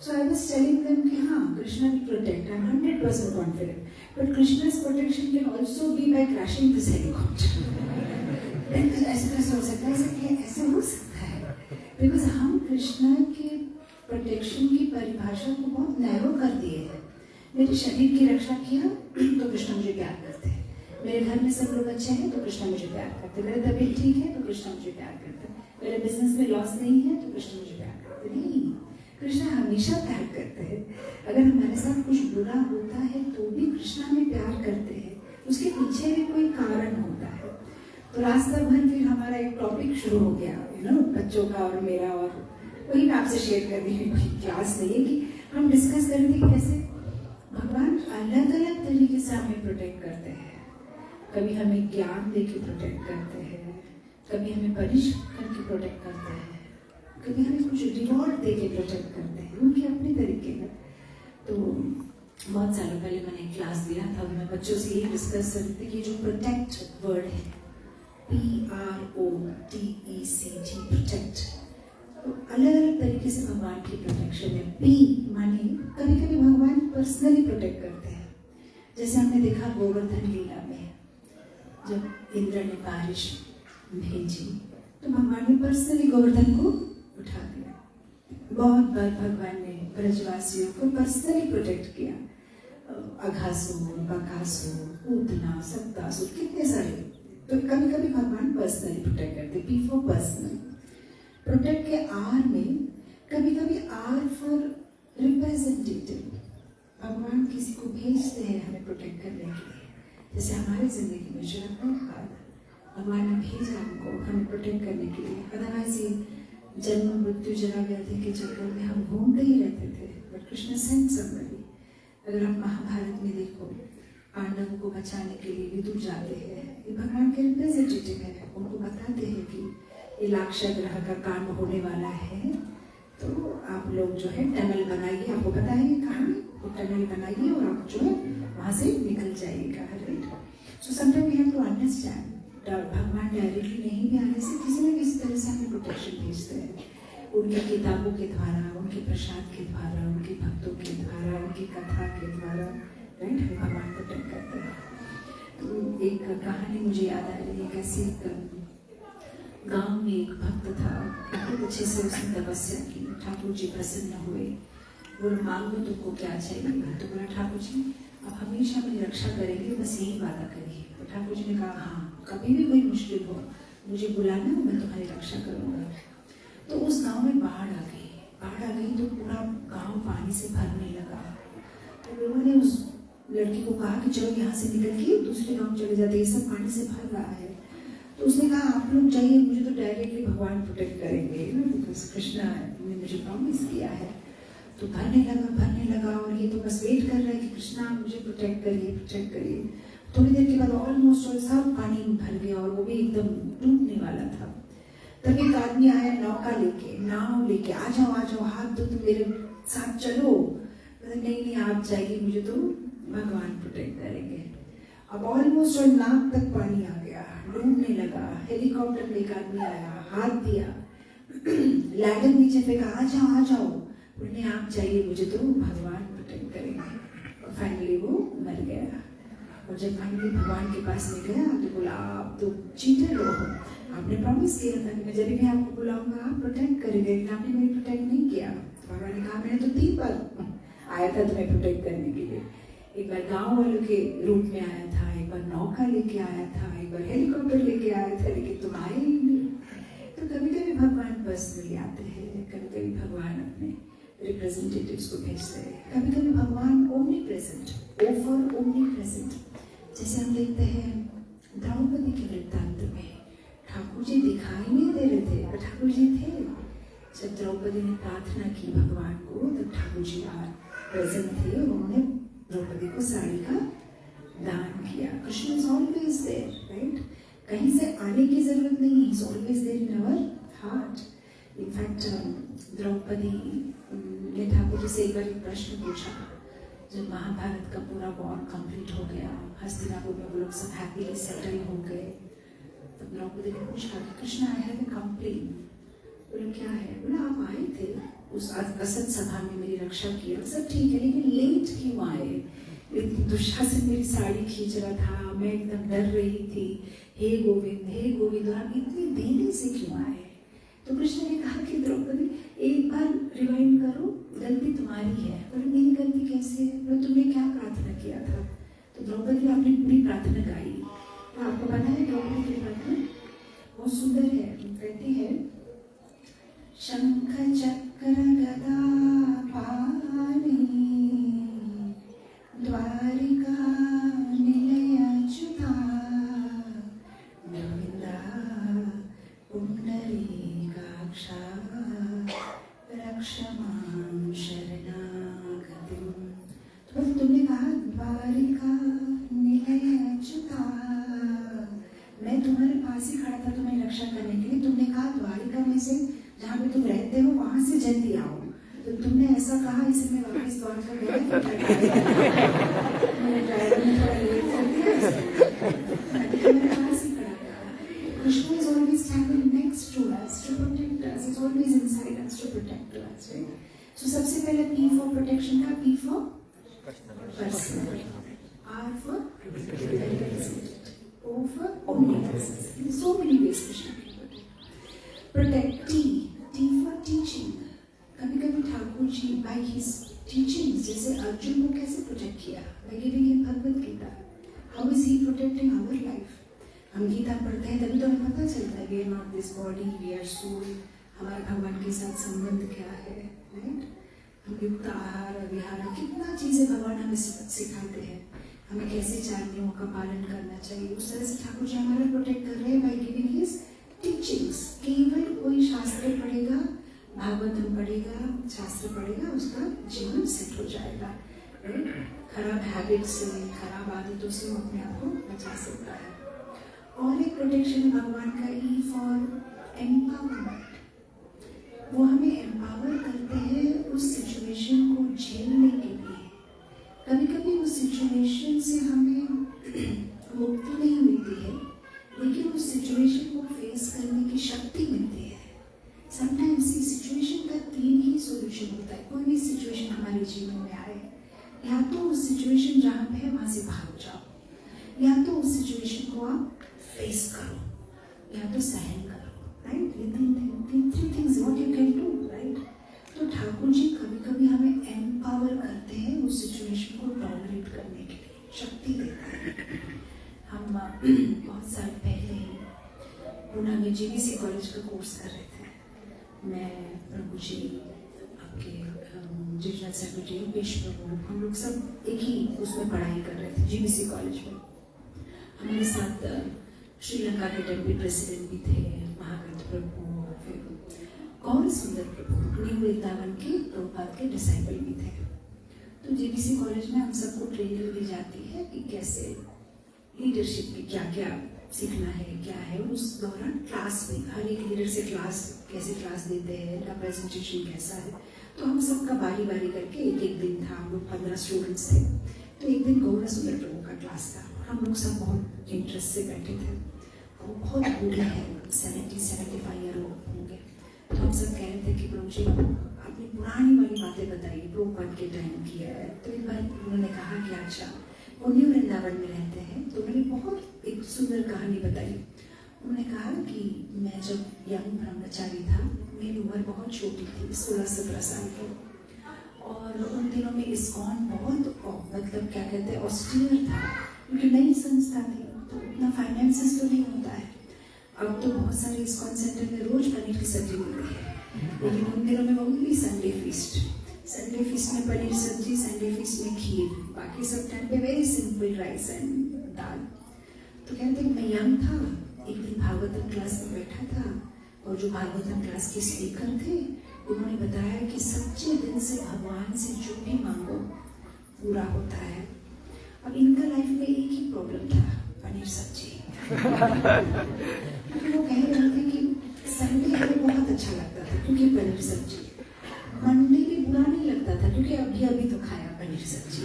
So I was telling them कि हाँ, Krishna will protect, I am 100% confident, but Krishna's protection can also be by crashing this helicopter. ऐसे हो सकता है, ऐसे हो सकता है, बिकॉज हम कृष्णा के प्रोटेक्शन की परिभाषा को बहुत नैरो कर दिए हैं। मेरे शरीर की रक्षा किया तो कृष्ण मुझे प्यार करते हैं, मेरे घर में सब लोग अच्छे हैं तो कृष्ण मुझे प्यार करते हैं, मेरी तबीयत ठीक है तो कृष्ण मुझे प्यार करते हैं, मेरे बिजनेस में लॉस नहीं है तो कृष्ण मुझे प्यार करते हैं। नहीं, कृष्ण हमेशा प्यार करते हैं। अगर हमारे साथ कुछ बुरा होता है तो भी कृष्ण हमें प्यार करते हैं, उसके पीछे भी कोई कारण होता है। तो रास्ता भर फिर हमारा एक टॉपिक शुरू हो गया, बच्चों का और मेरा, और वही मैं आपसे शेयर कर रही हूँ। क्लास नहीं है कि हम डिस्कस कर रहे थे कि कैसे भगवान अलग अलग तरीके से हमें प्रोटेक्ट करते हैं। कभी हमें ज्ञान देके प्रोटेक्ट करते हैं, कभी हमें पनिश करके प्रोटेक्ट करते हैं, कभी हमें कुछ रिवॉर्ड देके प्रोटेक्ट करते हैं, उनके अपने तरीके का। तो बहुत सालों पहले मैंने एक क्लास दिया था, मैं बच्चों से ये डिस्कस कर रही थी कि जो प्रोटेक्ट वर्ड है, PROTECT, प्रोटेक्ट, तो अलग अलग तरीके से भगवान की प्रोटेक्शन है। P माने कभी कभी भगवान पर्सनली प्रोटेक्ट करते हैं, जैसे हमने देखा गोवर्धन लीला में जब इंद्र ने बारिश भेजी तो भगवान ने पर्सनली गोवर्धन को उठा दिया। बहुत बार भगवान ने ब्रजवासियों को पर्सनली प्रोटेक्ट किया, अघासुर, बकासुर, पूतना, सप्तासुर, कितने सारे। तो कभी कभी भगवान पर्सनली प्रोटेक्ट करते, P फॉर पर्सनल। प्रोटेक्ट के R में कभी कभी R फॉर रिप्रेजेंटेटिव, भगवान किसी को भेजते हैं हमें प्रोटेक्ट करने के लिए। जैसे हमारी जिंदगी में भगवान ने भेजा हमको हमें प्रोटेक्ट करने के लिए। अदरवाइज ये जन्म मृत्यु जरा व्याधि के चक्कर में हम घूमते ही रहते थे, बट कृष्ण सेंट समबडी। अगर आप महाभारत में देखो, पांडवों को बचाने के लिए विदुर जाते हैं, ये भगवान के रिप्रेजेंटेटिव है, उनको बताते हैं कि ये लाक्षा ग्रह का कांड होने वाला है, तो आप लोग जो है टनल बनाइए, आपको पता है कहाँ, वो टनल बनाइए और आप जो है वहाँ से निकल जाइएगा। Right, so sometime we have to understand भगवान डायरेक्टली नहीं भी आने से किसी न किसी तरह से हमें प्रोटेक्शन भेजते हैं, उनकी किताबों के द्वारा, उनके प्रसाद के द्वारा, उनके भक्तों के द्वारा, उनकी कथा के द्वारा। राइट, हमें भगवान प्रोटेक्ट करते हैं। तो एक कहानी मुझे याद आ रही है, कैसे गांव में एक भक्त था, बहुत अच्छे से उसने तपस्या की, ठाकुर जी प्रसन्न हुए, बोले मांगो तुमको क्या चाहिए। तो बोला ठाकुर जी आप हमेशा मेरी रक्षा करेंगे, बस यही वादा करिए। तो ठाकुर जी ने कहा हाँ, कभी भी कोई मुश्किल हो मुझे बुलाना, मैं तुम्हारी रक्षा करूंगा। तो उस गांव में बाढ़ आ गई तो पूरा गांव पानी से भरने लगा। तो लोगों ने उस लड़की को कहा कि चलो यहाँ से निकल के दूसरे गांव चले जाते, ये सब पानी से भर रहा है। तो उसने कहा आप लोग जाइए, मुझे तो डायरेक्टली भगवान प्रोटेक्ट करेंगे, बिकॉज कृष्णा ने मुझे प्रॉमिस किया है। तो भरने लगा और ये तो बस वेट कर रहा है कि कृष्णा मुझे प्रोटेक्ट करिए। थोड़ी देर के बाद ऑलमोस्ट सब पानी में भर गया और वो भी एकदम डूबने वाला था। तब एक आदमी आया नाव लेके, आ जाओ हाथ दो, तुम मेरे साथ चलो। नहीं आप जाइए, मुझे तो भगवान प्रोटेक्ट करेंगे। अब ऑलमोस्ट और नाक तक पानी आ गया, डूबने लगा। हेलीकॉप्टर में एक आदमी आया, हाथ दिया, लैडर नीचे फेंका, आ जाओ, बोलने आप जाइए, मुझे तो भगवान प्रोटेक्ट करेंगे। और फाइनली वो मर गया। और जब फाइनली भगवान के पास में गया तो बोला आप तो चीटर हो, आपने प्रॉमिस किया था कि मैं जब भी आपको बुलाऊंगा आप प्रोटेक्ट करेंगे, लेकिन आपने मेरी प्रोटेक्ट नहीं किया। तो भगवान ने कहा मैंने तो 3 बार आया था तुम्हें प्रोटेक्ट करने के लिए। एक बार गांव वालों के रूप में आया था, एक बार नौका लेके आया था, एक बार हेलीकॉप्टर लेके आया था, लेकिन तुम आए ही नहीं। तो कभी कभी भगवान पर्सनली आते हैं, कभी कभी भगवान अपने रिप्रेजेंटेटिव्स को भेजते हैं, कभी कभी भगवान omnipresent, O for omnipresent. जैसे हम देखते हैं द्रौपदी के वृत्तांत में ठाकुर जी दिखाई नहीं दे रहे थे, पर ठाकुर जी थे। जब द्रौपदी ने प्रार्थना की भगवान को, तब ठाकुर जी प्रेजेंट थे और उन्होंने द्रौपदी को साड़ी का दान किया। Krishna is always there, right, कहीं से आने की जरूरत नहीं, is always there in our heart. In fact Draupadi ने ठाकुर जी से एक बार एक प्रश्न पूछा, जब महाभारत का पूरा वॉर कंप्लीट हो गया, हस्तिनापुर में वो लोग सब हैप्पीली सेटल हो गए, तब द्रौपदी ने पूछा कि Krishna I have a complain. बोले क्या है? बोला आप आए थे उस असत सभा में, मेरी रक्षा किया, सब ठीक है, लेकिन लेट क्यों आए? दुशासन मेरी साड़ी खींच रहा था, मैं एकदम डर रही थी, हे गोविंद और आप इतनी देरी से क्यों आए? तो कृष्ण ने कहा कि द्रौपदी एक बार रिवाइंड करो, गलती तुम्हारी है। पर मेरी गलती कैसे है? तो तुमने क्या प्रार्थना किया था? तो द्रौपदी ने अपनी पूरी प्रार्थना गाई। तो आपको पता है द्रौपदी की प्रार्थना बहुत सुंदर है। कहती है, शंख चक्र गदा पाणि द्वारिका निलय अच्युता गोविंदा पुंडरीकाक्षा रक्ष मां शरणागतिम्। तो तुमने कहा द्वारिका निलय अच्युता, मैं तुम्हारे पास ही खड़ा था तुम्हें रक्षा करने के लिए। तुमने कहा द्वारिका में से जहाँ पे तुम रहते हो वहां से जल्दी आओ। तो तुमने ऐसा कहा, इसलिए मैं वापस द्वारका गया। मेरे ड्राइवर ने थोड़ा लेट कर दिया, मेरे पास ही खड़ा था। Krishna is always standing next to us to protect us. He's always inside us to protect us, right? So सबसे पहले P for protection था, P for personal, R for representative, O for omnipresence. In so many ways Krishna can protect. T for teaching. कभी कभी Thakur ji by his teachings, जैसे अर्जुन को कैसे प्रोटेक्ट किया, by giving him Bhagavad Gita, how is he protecting our life? हम गीता पढ़ते हैं तभी तो हमें पता चलता है we are not this body, we are soul, हमारा भगवान के साथ संबंध क्या है, राइट? हम युक्त आहार विहार कितना चीजें भगवान हमें सिखाते हैं, हमें कैसे 4 नियमों का पालन करना चाहिए। उस तरह से ठाकुर जी हमारा प्रोटेक्ट कर रहे हैं by giving his teachings। केवल कोई शास्त्र पढ़ेगा, भागवतम पढ़ेगा, शास्त्र पढ़ेगा, उसका जीवन सेट हो जाएगा। खराब हैबिट से, खराब आदतों से वो अपने आप को बचा सकता है। और एक प्रोटेक्शन भगवान का E फॉर एम्पावरमेंट। वो हमें एम्पावर करते हैं उस सिचुएशन को झेलने के लिए। कभी कभी उस सिचुएशन से हमें मुक्ति नहीं मिलती है, लेकिन उस सिचुएशन को फेस करने की शक्ति मिलती है। समटाइम्स इस सिचुएशन का 3 ही सॉल्यूशन होता है। कोई भी सिचुएशन हमारे जीवन में आए, या तो उस सिचुएशन जहाँ पे है वहाँ से भाग जाओ, या तो उस सिचुएशन को आप फेस करो, या तो सहन करो, right? Three things what you can do, right? तो ठाकुर जी कभी कभी हमें एम्पावर करते हैं उस सिचुएशन को टॉलरेट करने के लिए, शक्ति देते हैं। हम बहुत साल पहले पुणे में जीबीसी कॉलेज का कोर्स कर रहे थे। मैं, प्रभु जी, आपके डिविजनल सेक्रेटरी रुपेश प्रभु, हम लोग सब एक ही उसमें पढ़ाई कर रहे थे जीबीसी कॉलेज में। हमारे साथ श्रीलंका के डेप्यूटी प्रेसिडेंट भी थे, महाकांत प्रभु, फिर गौर सुंदर प्रभु, न्यू वृंदावन के प्रभुपाद के डिसाइपल भी थे। तो जीबीसी कॉलेज में हम सबको ट्रेनिंग दी जाती है कि कैसे लीडरशिप की क्या क्या सीखना है, क्या है। उस दौरान क्लास में हर एक लीडर से कैसे क्लास देते हैं, उनका प्रेजेंटेशन कैसा है। तो हम सबका बारी बारी करके एक दिन था, हम लोग 15 स्टूडेंट्स थे। तो एक दिन गौर सुंदर प्रभु का क्लास था, हम लोग सब बहुत इंटरेस्ट से बैठे थे। वो बहुत बूढ़े हैं, 70-75 ईयर होंगे। तो हम सब कह रहे थे कि प्रभु जी अपनी पुरानी वाली बातें बताइए, प्रभुपाद के टाइम की है। तो एक बार उन्होंने कहा कि अच्छा, वो न्यू वृंदावन में रहते हैं। तो मैंने बहुत एक सुंदर कहानी बताई। उन्होंने कहा कि मैं जब यंग ब्रह्मचारी था, मेरी उम्र बहुत छोटी थी, 16-17 साल की, और उन दिनों में इस्कॉन बहुत मतलब क्या कहते हैं ऑस्टियर था, क्योंकि नई संस्था थी, तो उतना फाइनेंसेस तो नहीं होता है। अब तो बहुत सारे इस्कॉन सेंटर में रोज पनीर की सब्जी मिलती है, लेकिन उन दिनों में वो मिली संडे फीस्ट में पनीर सब्जी, संडे फीस्ट में खीर, बाकी सब टाइम पे वेरी सिंपल राइस एंड दाल। तो कहते मैं यंग था, एक दिन भागवतम क्लास में बैठा था, और जो भागवतम क्लास के स्पीकर थे उन्होंने बताया कि सच्चे दिल से भगवान से जो भी मांगो पूरा होता है। अब इनका लाइफ में एक ही प्रॉब्लम था, पनीर सब्जी। तो वो कह रहे थे कि संडे हमें बहुत अच्छा लगता था क्योंकि पनीर सब्जी, मंडे भी बुरा नहीं लगता था क्योंकि अभी तो खाया पनीर सब्जी,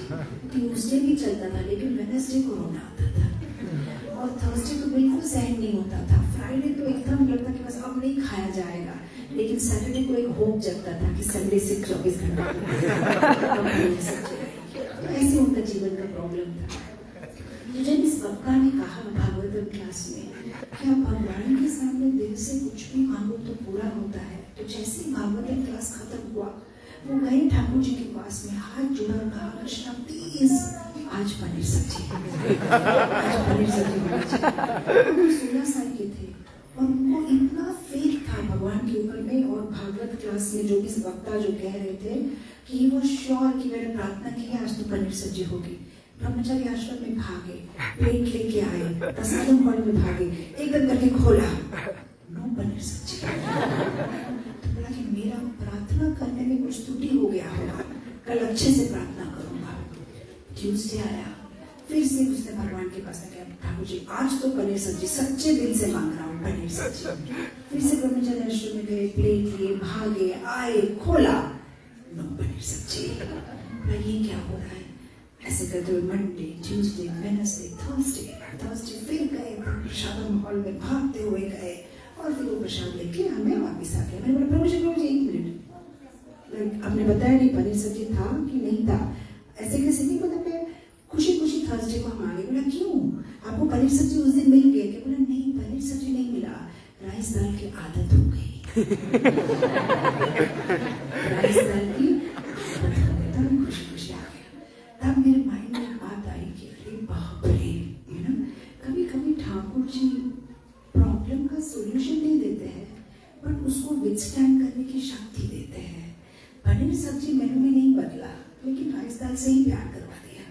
ट्यूसडे भी चलता था, लेकिन वेडनेसडे को रोना आता था, और थर्सडे तो बिल्कुल सहन नहीं होता था, फ्राइडे तो एकदम लगता कि बस अब नहीं खाया जाएगा, लेकिन सैटरडे को एक होप जगता था कि संडे से 24 घंटा तो ऐसे उनका जीवन का प्रॉब्लम था। तो जब इस बक्का ने कहा भागवतम क्लास में कि आप भगवान के सामने अपने दिल से कुछ भी मांगो तो पूरा होता है। तो जैसे ही भागवतम क्लास खत्म हुआ, वो गए ठाकुर जी के पास में, हाथ जोड़ा और कहा, कृष्णा प्लीज आज पनीर सब्जी, आज पनीर सब्जी होनी चाहिए। वो 16 साल के थे और उनको इतना फेथ था भगवान के ऊपर में, और भागवत क्लास में जो भी वक्ता जो कह रहे थे कि वो श्योर कि मैंने प्रार्थना की है आज तो पनीर सब्जी होगी। ब्रह्मचारी आश्रम में भागे, प्लेट लेके आए, प्रसादम हॉल में भागे, एकदम करके खोला, नो पनीर सब्जी। तो बोला कि मेरा प्रार्थना करने में कुछ त्रुटि हो गया होगा, कल अच्छे से प्रार्थना करूंगा। ट्यूसडे आया, फिर से उसने भगवान के पास गया, ठाकुर जी आज तो पनीर सब्जी, सच्चे दिल से मांग रहा हूँ पनीर सब्जी। फिर से ब्रह्मचारी आश्रम में गए, प्लेट लिए, भागे, आए, खोला, नो पनीर सब्जी। ये क्या हो रहा है? ऐसे करते हुए मंडे, ट्यूसडे, वेडनेसडे, थर्सडे फिर गए प्रसादम हॉल में, भागते हुए गए और फिर वो प्रसाद लेके हमें वापस आ गए। मैंने बोला प्रभु जी 1 मिनट, आपने बताया नहीं पनीर सब्जी था कि नहीं था, ऐसे कैसे नहीं पता। मैं खुशी खुशी थर्सडे को हम आ गए। बोला क्यों, आपको पनीर सब्जी उस दिन मिल गया? बोला नहीं, पनीर सब्जी नहीं मिला, राइस दाल की आदत हो गई। राइस दाल की आदत हो गई, तब खुशी खुशी आ गया। तब मेरे माइंड में बात आई कि अरे बाप रे, कभी कभी ठाकुर जी प्रॉब्लम का सोल्यूशन नहीं देते हैं, बट उसको विथस्टैंड करने की शक्ति देते हैं। पनीर सब्जी मेनू में नहीं बदला, लेकिन राइस दाल से ही प्यार करवा दिया।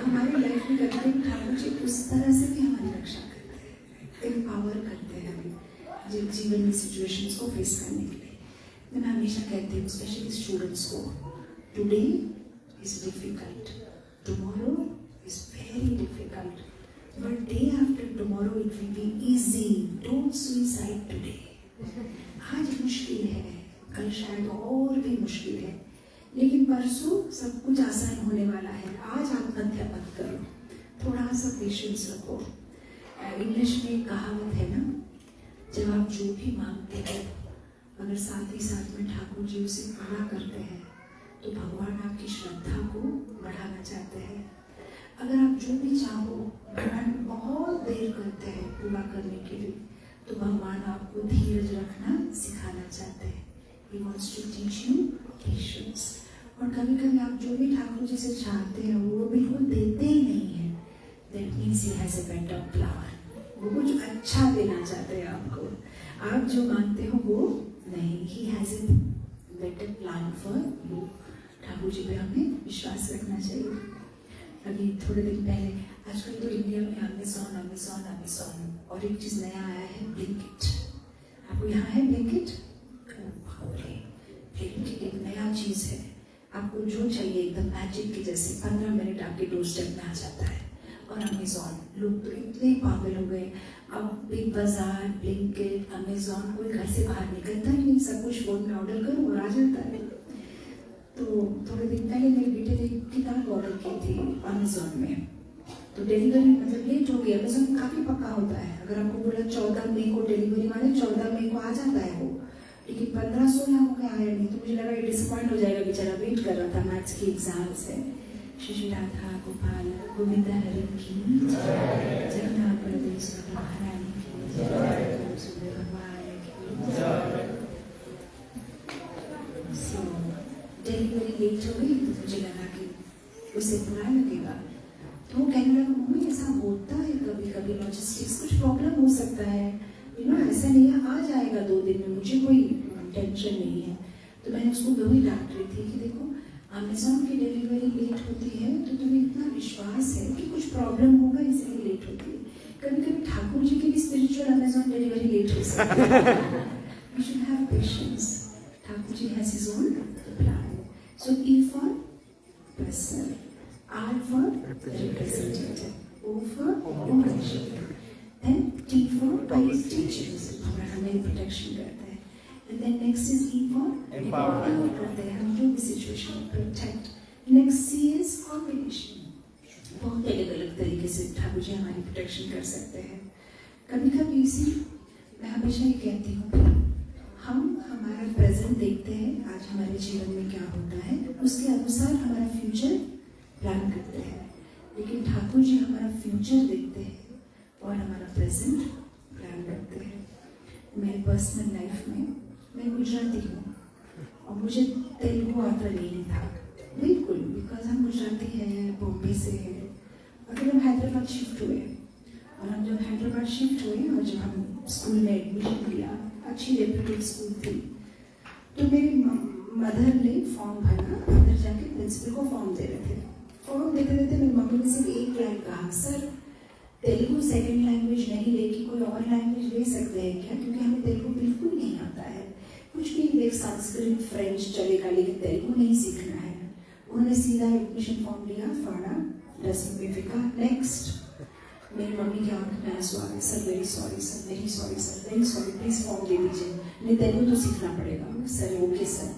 हमारी लाइफ में कभी कभी ठाकुर जी उस तरह से भी हमारी रक्षा करते हैं, एम्पावर करते हैं हमें जीवन में सिचुएशंस को फेस करने के लिए। मैं हमेशा कहती हूँ स्पेशली स्टूडेंट्स को, today is difficult, tomorrow is very difficult, but day after tomorrow it will be easy. Don't suicide today. आज मुश्किल है, कल शायद और भी मुश्किल है, लेकिन परसों सब कुछ आसान होने वाला है। आज आत्महत्या मत करो, थोड़ा सा पेशेंस रखो। इंग्लिश में एक कहावत है ना, जब आप जो भी मांगते हो अगर साथ ही साथ में ठाकुर जी उसे पूरा करते हैं तो भगवान आपकी श्रद्धा को बढ़ाना चाहते हैं। अगर आप जो भी चाहो, भगवान बहुत देर करते हैं पूरा करने के लिए, तो भगवान आपको धीरज रखना सिखाना चाहते हैं। He wants to teach you patience। और कभी कभी आप जो भी ठाकुर जी से चाहते हैं वो बिल्कुल देते ही नहीं है, that means he has a better plan। वो कुछ अच्छा देना चाहते हैं आपको, आप जो मांगते हो वो नहीं। He has a better plan for you। Thakur ji पे हमें विश्वास रखना चाहिए। अभी थोड़े दिन पहले, आजकल तो इंडिया में अमेज़न और एक चीज नया आया है, ब्लिंकिट। आपको यहाँ है ब्लिंकिट? ब्लिंकिट एक नया चीज है, आपको जो चाहिए एकदम मैजिक के जैसे 15 मिनट आपके डोर स्टेप में आ जाता है। और अमेज़न, लोग तो इतने पागल हो गए, अब बिग बाजार, ब्लिंकिट, अमेज़न, कोई घर से बाहर निकलता ही नहीं, सब कुछ फोन में ऑर्डर करो और आ जाता है। तो थोड़े दिन पहले मेरे बेटे ने किताब ऑर्डर की थी अमेज़न में, तो डिलीवरी मतलब लेट हो गई। अमेज़न काफ़ी पक्का होता है, अगर आपको बोला 14 मई को डिलीवरी वाले 14 मई को आ जाता है वो, लेकिन 15-16 हो गया आया नहीं। तो मुझे लगा ये डिसअपॉइंट हो जाएगा, बेचारा वेट कर रहा था, मैथ्स की एग्जाम्स है। श्री राधा गोपाल गोविंद हरि की जय, जगन्नाथ बलदेव महारानी की जय, सूर्य भगवान की जय। सो डिलीवरी लेट हो गई तो मुझे लगा कि उसे बुरा लगेगा, तो वो कहने लगा मम्मी ऐसा होता है कभी कभी, लॉजिस्टिक्स कुछ प्रॉब्लम हो सकता है, ऐसा नहीं है, आ जाएगा 2 दिन में, मुझे कोई टेंशन नहीं है। तो मैंने उसको वही डांट रही थी कि देखो अमेज़न की डिलीवरी लेट होती है तो तुम्हें इतना विश्वास है कि कुछ प्रॉब्लम होगा इसलिए लेट होती है। कभी कभी ठाकुर जी की भी स्पिरिचुअल अमेज़न डिलीवरी लेट हो सकती है। We should have patience। Thakur ji has his own plan। So E for person, R for representative, O for ownership, then T for wise teachers, हमें प्रोटेक्शन करता है, and then next is E for empower करते हैं हम जो भी सिचुएशन में protect. Next C is combination, बहुत अलग अलग तरीके से ठाकुर जी हमारी प्रोटेक्शन कर सकते हैं। कभी कभी इसी मैं हमेशा ये कहती हूँ, हम हमारा प्रेजेंट देखते हैं, आज हमारे जीवन में क्या होता है, उसके अनुसार हमारा फ्यूचर प्लान करते हैं, लेकिन ठाकुर जी हमारा फ्यूचर देखते हैं और हमारा प्रेजेंट प्लान करते हैं। मेरी पर्सनल लाइफ में मैं गुजराती हूँ और मुझे तेलुगु आता नहीं था बिल्कुल, बिकॉज हम गुजराती हैं, बॉम्बे से हैं। और फिर हम हैदराबाद शिफ्ट हुए और हम जब हैदराबाद शिफ्ट हुए और जब हम स्कूल में एडमिशन लिया, अच्छी रेप्यूटेड स्कूल थी, तो मेरी मदर ने फॉर्म भरा, अंदर जाके प्रिंसिपल को फॉर्म दे रहे थे। फॉर्म देते देते मेरी मम्मी ने सिर्फ एक लाइन कहा, सर तेलुगु सेकंड लैंग्वेज नहीं लेके कोई और लैंग्वेज ले सकते हैं क्या, क्योंकि हमें तेलुगु बिल्कुल नहीं आता है, कुछ भी देख संस्कृत फ्रेंच चलेगा लेकिन तेलुगु नहीं सीखना है। उन्होंने सीधा एडमिशन फॉर्म लिया, फाड़ा, 10 रुपये फेंका, नेक्स्ट। मेरी मम्मी के आंख में आंसू आ गए, sir very sorry sir, very sorry sir, very sorry, please form दे दीजिए, नहीं तेलुगु तो सीखना पड़ेगा। Sir okay sir.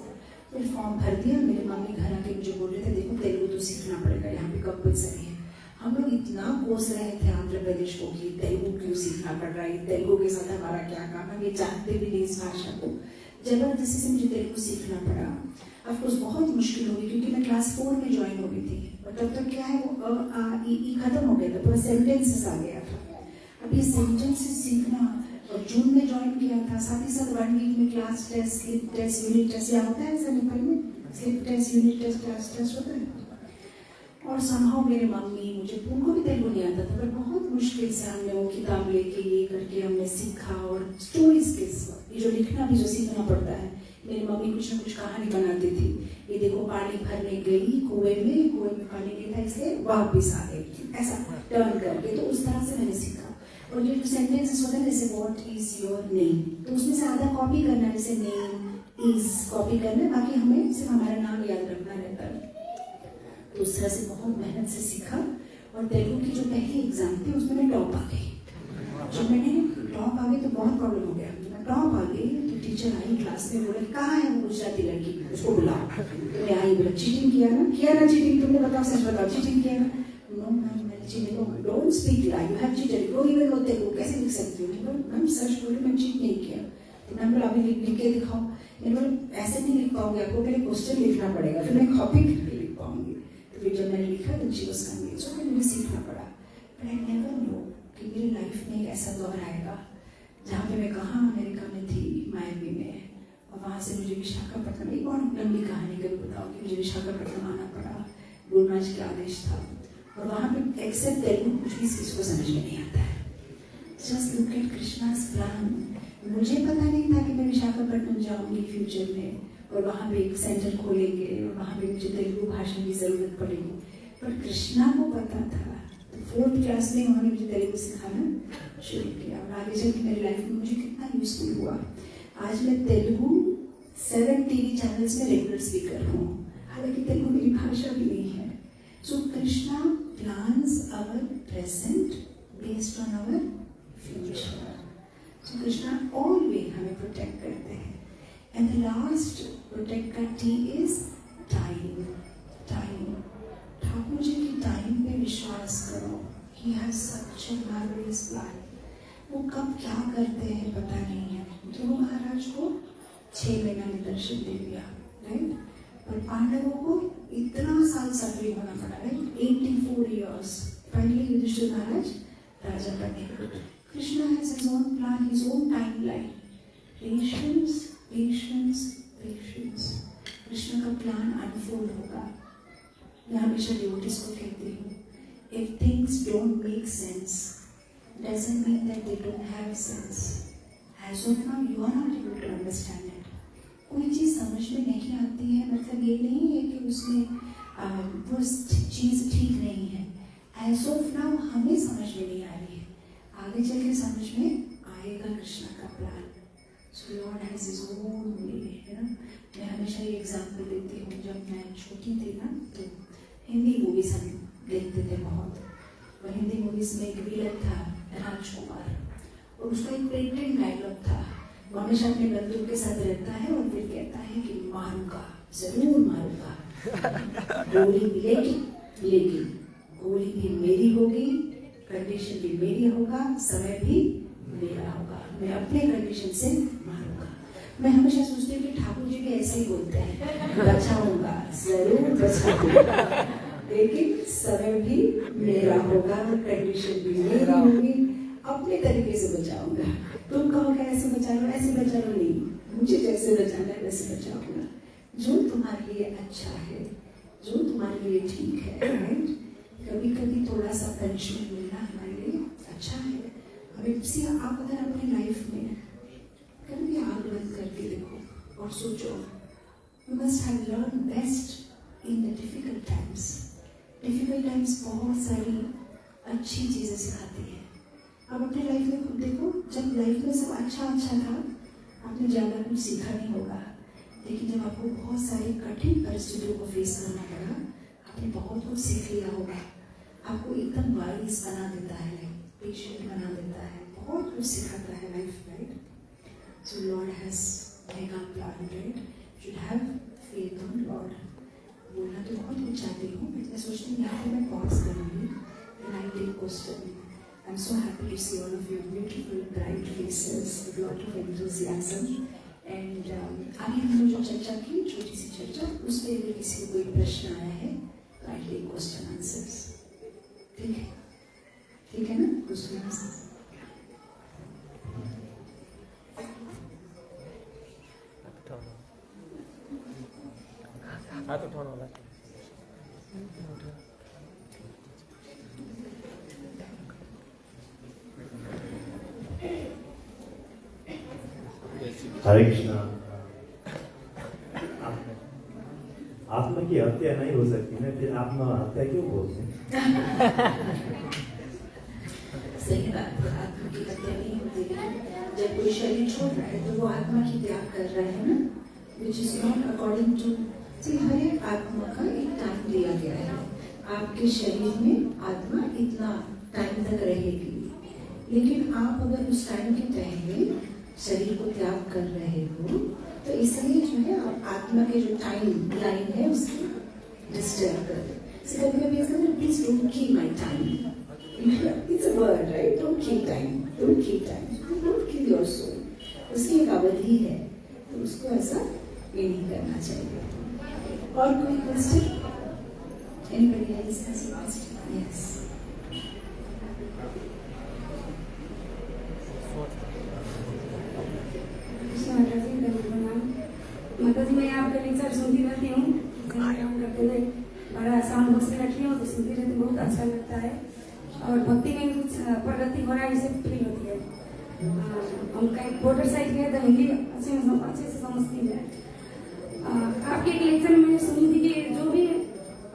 फिर फॉर्म भर दिया। मेरी मम्मी घर आके मुझे बोल रहे थे, देखो तेलुगु तो सीखना पड़ेगा, यहाँ पे कंपल्सरी है। हम लोग इतना कोस रहे थे आंध्र प्रदेश को कि तेलुगु क्यों सीखना पड़ रहा है, तेलुगु के साथ हमारा क्या काम, हम ये जानते भी नहीं इस भाषा को। जबरदस्ती से मुझे तेलुगु सीखना पड़ा। ऑफकोर्स बहुत मुश्किल होगी क्योंकि मैं क्लास 4 में ज्वाइन हो गई थी और तब तक क्या है वो अ आ ई खत्म हो गया था, पूरा सेंटेंसेस आ गया था। अब ये सेंटेंसेस सीखना, और जून में ज्वाइन किया था, साथ ही साथ 1 वीक में class test, slip test, unit test, या होता है ऐसा नेपाल में, slip test, unit test, class test होता है। और समहाउ मेरे मम्मी, मुझे उनको भी तेलुगु नहीं आता था, पर बहुत मुश्किल से हमने वो किताब लेके ये करके हमने सीखा। और स्टोरीज के ये जो लिखना भी जो सीखना पड़ता है, मेरी मम्मी कुछ ना कुछ कहानी बनाती थी। ये देखो पानी भरने गई कुएं में पानी नहीं था इसलिए वापस आ गई, ऐसा टर्न करके, तो उस तरह से मैंने सीखा। और ये जो सेंटेंसेस होते हैं जैसे व्हाट इज योर नेम, तो उसमें से आधा कॉपी करना है, जैसे नेम इज कॉपी करना है, बाकी हमें सिर्फ हमारा नाम याद रखना रहता है। तो उस तरह से बहुत मेहनत से सीखा। और तेलुगु की जो पहली एग्जाम थी उसमें मैं टॉप आ गई। जब मैंने टॉप आ गई तो बहुत प्रॉब्लम हो गया। मैं टॉप आ गई तो टीचर आई क्लास में, बोले कहाँ है वो गुजराती लड़की, उसको बुलाओ। तो मैं आई, बोला चीटिंग किया ना चीटिंग, तुमने बताओ, सच बताओ चीटिंग किया ना? नो मैम मैंने cheating, don't speak lie, you have cheated, don't even know Telugu, कैसे लिख सकती हो? मैम सच बोले, मैं चीट नहीं किया। तो मैम बोला अभी लिख के दिखाओ। मैंने बोला ऐसे नहीं लिख पाऊंगी, आपको पहले क्वेश्चन लिखना पड़ेगा, फिर मैं कॉपी करके लिख पाऊंगी। तो फिर जब मैंने लिखा तो जी उसका नहीं, तो मुझे सीखना पड़ा। बट आई नेवर नो कि मेरी लाइफ में एक ऐसा दौर आएगा जहाँ पे मैं कहाँ अमेरिका में थी, मायामी में, और वहाँ से मुझे विशाखापट्टनम, एक और लंबी कहानी कभी बताओ कि मुझे विशाखापट्टनम आना पड़ा, गुरु महाराज का आदेश था। और वहाँ पे एक्सेप्ट तेलुगु कुछ भी किसी को समझ में नहीं आता है। Just look at Krishna's plan. मुझे पता नहीं था कि मैं विशाखापट्टनम जाऊँगी फ्यूचर में और वहाँ पे एक सेंटर खोलेंगे और वहाँ पे मुझे तेलुगु भाषा की जरूरत पड़ेगी, पर कृष्णा को पता था। तो 4th क्लास में उन्होंने मुझे तेलुगु सिखाना शुरू किया और आगे चल के मेरी लाइफ में मुझे कितना यूजफुल हुआ। आज मैं तेलुगु 7 टीवी चैनल्स में रेगुलर स्पीकर हूँ, हालांकि तेलुगु मेरी भाषा भी नहीं है। So Krishna plans our present based on our future. So Krishna always हमें प्रोटेक्ट करते हैं। एंड द लास्ट प्रोटेक्ट का T is time. Thakur ji की टाइम पे विश्वास करो। He has such a marvellous plan. वो कब क्या करते हैं पता नहीं है। ध्रुव महाराज को 6 महीना में दर्शन दे दिया, राइट? पर पांडवों को इतना साल सफरिंग होना पड़ा, राइट? 84 years। फाइनली युधिष्ठिर महाराज राजा बने। Krishna has his own plan, his own timeline. Patience, patience, patience. Krishna का प्लान अनफोल्ड होगा। मैं हमेशा डिवोटीज को कहती हूँ, if things don't make sense doesn't mean that they don't have sense. As of now you are not able to understand it. कोई चीज़ समझ में नहीं आती है मतलब ये नहीं है कि उसमें वो चीज़ ठीक नहीं है। As of now हमें समझ में नहीं आ रही है, आगे चल के समझ में आएगा कृष्णा का plan. So Lord has his own way, है ना? मैं हमेशा ये एग्जाम्पल देती हूँ, जब मैं छोटी थी ना तो हिंदी मूवीज हम देखते थे बहुत, और हिंदी मूवीज में एक विलन था राजकुमार, और उसका एक पेटेंट डायलॉग था, वो हमेशा अपने बंदूक के साथ रहता है और फिर कहता है कि मारूंगा, जरूर मारूंगा, गोली मिलेगी लेकिन गोली भी मेरी होगी, कंडीशन भी मेरी होगा, समय भी मेरा होगा, मैं अपने कंडीशन से मारूंगा। मैं हमेशा सोचती हूँ कि ठाकुर जी भी ऐसे ही बोलते हैं, बचाऊंगा, जरूर बचाऊंगा, लेकिन समय भी मेरा होगा, कंडीशन भी मेरी होगी, अपने तरीके से बचाऊंगा। तुम कहोगे ऐसे बचा लो, ऐसे बचा लो, नहीं, मुझे जैसे बचाना है वैसे बचाऊंगा। जो तुम्हारे लिए अच्छा है, जो तुम्हारे लिए ठीक है, राइट? कभी कभी थोड़ा सा पनिशमेंट मिलना हमारे लिए अच्छा है। अभी से आप अगर अपनी लाइफ में कभी आग बंद करके देखो और सोचो, you must have learn best in the difficult times. Difficult times बहुत सारी अच्छी चीजें सिखाती है। आप अपने लाइफ में खुद देखो, जब लाइफ में सब अच्छा था, आपने ज़्यादा कुछ सीखा नहीं होगा, लेकिन जब आपको बहुत सारी कठिन परिस्थितियों को फेस करना पड़ा, आपने बहुत कुछ सीख लिया होगा। आपको एकदम वाइज बना देता है, पेशेंट बना देता है, बहुत कुछ सिखाता है life, right? So Lord has make a plan, right? Should have faith on Lord. बोलना तो बहुत कुछ चाहती हूँ, मैं सोचती हूँ यहाँ पे मैं पॉज करूँगी and I take question. I'm so happy to see all of your beautiful, bright faces with a lot of enthusiasm. And आगे हमने जो चर्चा की, छोटी सी चर्चा, उस पर अगर किसी को कोई प्रश्न आया है तो I take question answers. ठीक है? ठीक है ना? Question answers. हाथ उठाना वाला। हरे कृष्णा। आत्मा की हत्या नहीं हो सकती ना, फिर आत्मा हत्या क्यों बोलते हैं? सही बात है, आत्मा की हत्या नहीं होती है। जब कोई शरीर छोड़ रहा है तो वो आत्मा की त्याग कर रहा है ना, which is not according to, हर एक आत्मा का एक टाइम दिया गया है। आपके शरीर में आत्मा इतना टाइम तक रहेगी, लेकिन आप अगर उस टाइम के पहले शरीर को त्याग कर रहे हो तो इसलिए जो है आप आत्मा के जो टाइम लाइन है उसकी डिस्टर्ब कर रहे हो। कभी कभी ऐसा please don't kill my time, it's a word, right? Don't kill time, don't kill time, don't kill your soul. उसकी एक अवधि है, तो उसको ऐसा ये नहीं करना चाहिए। और कोई question? Anybody else has a question? Yes. माता जी, मैं आपका लेक्चर सुनती रहती हूँ, काम करते हुए बड़ा साउंड बॉक्स में रखी हूँ तो सुनती रहती, बहुत अच्छा लगता है और भक्ति में कुछ प्रगति हो रहा है इसे फील होती है। हम कहीं बॉर्डर साइड गए तो हिंदी अच्छे से समझती है। आपके एक लेक्चर में मैंने सुनी थी कि जो भी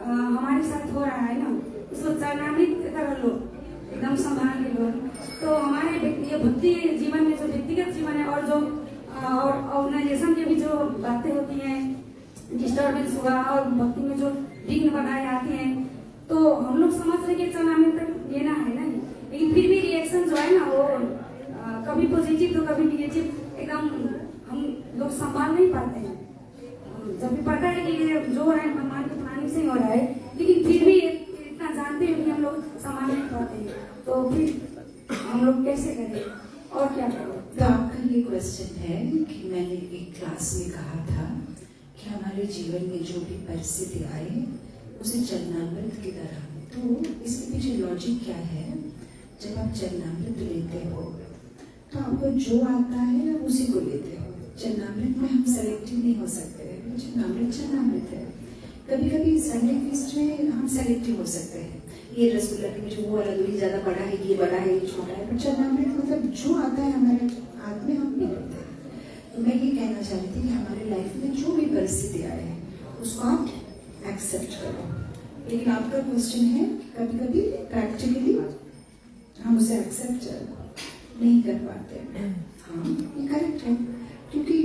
हमारे साथ हो रहा है ना, उसको चरणामृत कर लो, एकदम संभाल के लो। तो हमारे ये भक्ति जीवन में जो व्यक्तिगत जीवन है और जो ऑर्गेनाइजेशन के भी जो बातें होती हैं, डिस्टर्बेंस हुआ और भक्ति में जो विघ्न बनाए आते हैं, तो हम लोग समझ रहे कि चरणामृत तक लेना है नहीं, लेकिन फिर भी रिएक्शन जो है ना वो कभी पॉजिटिव तो कभी निगेटिव, एकदम हम लोग संभाल नहीं पाते हैं। जब भी पता है कि ये जो हो रहा है भगवान के प्लानिंग से हो रहा है, लेकिन फिर भी इतना जानते हुए भी हम लोग संभाल नहीं पाते हैं, तो फिर हम लोग कैसे करें और क्या करें? तो आपका ये क्वेश्चन है कि मैंने एक क्लास में कहा था कि हमारे जीवन में जो भी परिस्थिति आए उसे चरणामृत की तरह, तो इसके पीछे लॉजिक क्या है? जब आप चरणामृत लेते हो तो आपको जो आता है आप उसी को लेते हो। चरणामृत में हम सेलेक्टिव नहीं हो सकते, चरणामृत है। कभी कभी संडे फीस्ट में हम सेलेक्टिव हो सकते हैं, ये रसगुल्ला के मुझे वो वाला दूरी ज्यादा बड़ा है, ये बड़ा है, ये छोटा है, पर चरणामृत मतलब जो आता है हमारे हाथ में हम नहीं लेते हैं। तो मैं ये कहना चाहती थी कि हमारे लाइफ में जो भी परिस्थिति आए उसको आप एक्सेप्ट करो, लेकिन आपका क्वेश्चन है कभी कभी प्रैक्टिकली हम उसे एक्सेप्ट नहीं कर पाते। हाँ, ये करेक्ट है, क्योंकि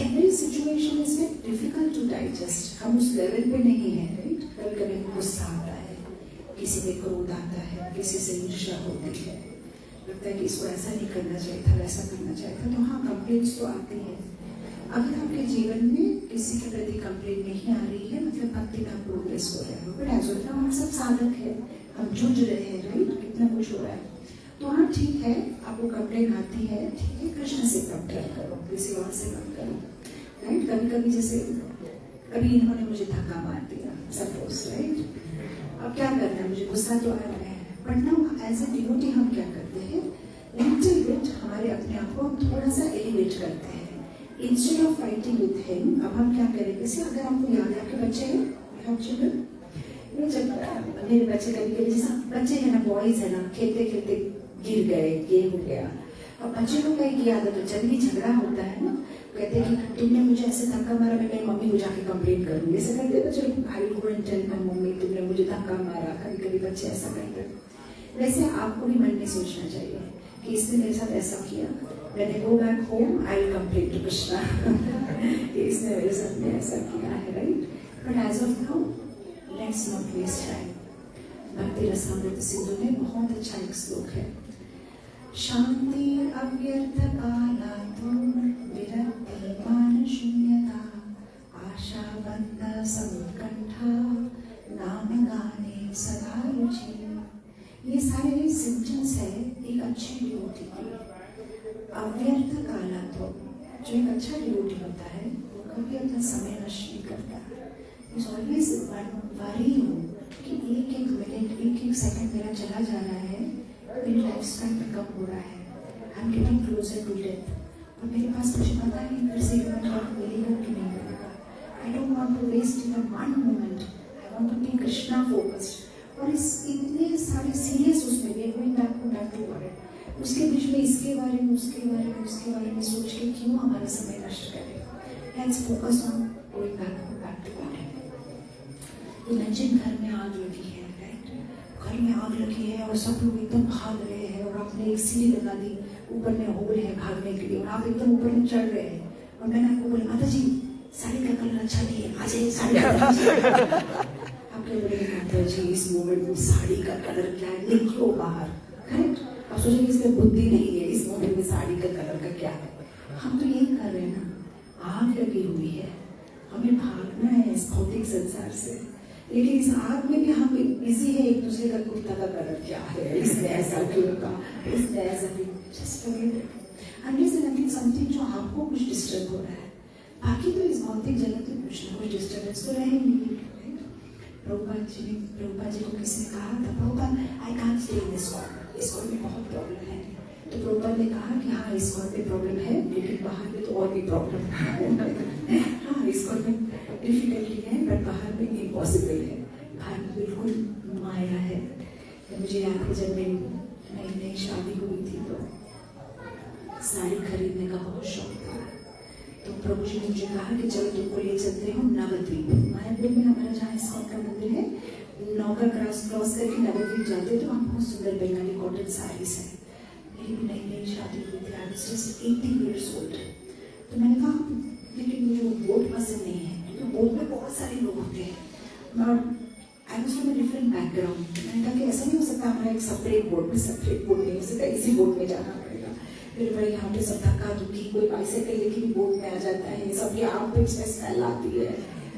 every situation is very difficult to digest. हम उस लेवल पे नहीं है, राइट? कभी कभी गुस्सा आता है, किसी में क्रोध आता है, किसी से ईर्ष्या होती है, लगता है कि इसको ऐसा नहीं करना चाहिए था, वैसा करना चाहिए था, तो हाँ कंप्लेंट्स तो आती है। अगर आपके जीवन में किसी के प्रति कंप्लेंट नहीं आ रही है, मतलब भक्ति में आप प्रोग्रेस हो रहे हो, बट एज ऑफ नाउ हम सब साधक है, हम जुझ रहे हैं, राइट? कितना कुछ हो रहा है, तो हाँ ठीक है, आपको कंप्लेंट आती है, ठीक है, कृष्ण से कंप्लेंट करो, किसी और से मत करो, राइट? कभी कभी जैसे कभी इन्होंने मुझे धक्का मार दिया, सपोज, राइट? अब क्या करना है, मुझे गुस्सा तो आ रहा है, but now as a devotee हम क्या करते हैं, लिटिल बिट हमारे अपने आप को थोड़ा सा एलिवेट करते हैं। Instead of fighting with him, अब हम क्या करें, जैसे अगर आपको याद है आपके बच्चे हैं, जब मेरे बच्चे कभी कभी जैसा बच्चे हैं ना, बॉयज है ना, खेलते खेलते गिर गए, ये हो गया। अब बच्चे लोग का एक आदत है, जब भी झगड़ा होता है ना, कहते हैं कि तुमने मुझे ऐसे धक्का मारा, मैं मेरी मम्मी को जाके कंप्लेन करूंगी, ऐसा कहते हैं बच्चे लोग। I go and tell my mummy तुमने मुझे धक्का मारा, कभी कभी बच्चे ऐसा कहते हैं। वैसे आपको भी मन में सोचना चाहिए कि इसने मेरे साथ ऐसा किया, When I go back home, I will complain to Krishna. इसने मेरे साथ में ऐसा किया है, right? But as of now, let's not waste time. भक्ति रसामृत सिंधु में बहुत अच्छा एक श्लोक है। शांति अव्यर्थ कालातो विरक्ति मान शून्यता आशा बंध समुत्कंठा नाम गाने सदा रुचि। ये सारे सिम्पटम्स है एक अच्छे डिवोटी के। अव्यर्थ काला तो जो एक अच्छा डिवोटी होता है वो कभी अपना समय नष्ट नहीं करता। इज ऑलवेज वरी कि एक एक मिनट, एक एक सेकंड मेरा चला जा रहा है, मेरी लाइफ स्पैन में कम हो रहा है, I am getting closer to death. और मेरे पास मुझे पता है फिर से ह्यूमन लाइफ मिलेगा कि नहीं मिलेगा। I don't want to waste even one moment, I want to be Krishna focused. और इस इतने सारे सीरियस उसमें भी गोइंग बैक टू वर्ड, उसके बीच में इसके बारे में उसके बारे में सोच के क्यों हमारा समय नष्ट करें। Let's focus on going back to God. Imagine घर में आग लगी है, राइट? घर में आग लगी है और सब लोग एकदम भाग रहे हैं और आपने एक सीढ़ी लगा दी, ऊपर में होल है भागने के लिए और आप एकदम ऊपर में चढ़ रहे हैं। और मैंने आपको बोला माता जी साड़ी का कलर अच्छा नहीं है, आ जाइए साड़ी का कलर। आपके बोले माता जी इस मोमेंट में साड़ी का कलर क्या है, निकलो बाहर, करेक्ट? आप सोचेंगे इसमें बुद्धि नहीं है, इस मोमेंट में साड़ी का कलर का क्या है। हम तो यही कर रहे हैं ना, आग लगी हुई है, हमें भागना है इस भौतिक संसार से, लेकिन इस आग में भी हम बिजी है एक दूसरे का कुर्ता का कलर क्या है, इसने ऐसा क्यों कहा, इसने ऐसा क्यों। Just unless and until something जो आपको कुछ डिस्टर्ब हो रहा है, बाकी तो इस भौतिक जगत में कुछ ना कुछ डिस्टर्बेंस तो रहेंगे। प्रभुपाद जी को किसने कहा था, Prabhupada I can't stay in this world, इस वर्ल्ड में बहुत प्रॉब्लम है। तो प्रभुपाद ने कहा कि हाँ इस वर्ल्ड में प्रॉब्लम है, लेकिन बाहर में तो और भी प्रॉब्लम है। हाँ इस वर्ल्ड में डिफिकल्टी है बट बाहर में इम्पॉसिबल है, बाहर में बिल्कुल माया है। मुझे याद है जब मेरी नई शादी हुई थी तो साड़ी खरीदने का बहुत शौक था, तो प्रभु जी ने मुझे कहा कि चलो तुमको ले चलते हो नवद्वीप। मायापुर में हमारा जहाँ इस्कॉन का मंदिर है, नौका क्रॉस करके नवद्वीप जाते तो वहाँ बहुत सुंदर बंगाली कॉटन साड़ीज है। मेरी भी नई शादी हुई थी, I was just 18 years old। तो मैंने कहा लेकिन मुझे वो बोट पसंद नहीं है, क्योंकि बोट में बहुत सारे लोग होते हैं और I was from a different background. मैंने कहा कि ऐसा नहीं हो सकता हमारा एक सेपरेट बोट नहीं हो सकता, इसी बोट में जाना पड़ेगा। फिर भाई यहाँ पे सब धक्का धुक्की, कोई बाइसाइकिल लेके भी बोट में आ जाता है, सब ये आँख पे इसमें स्मेल आती है।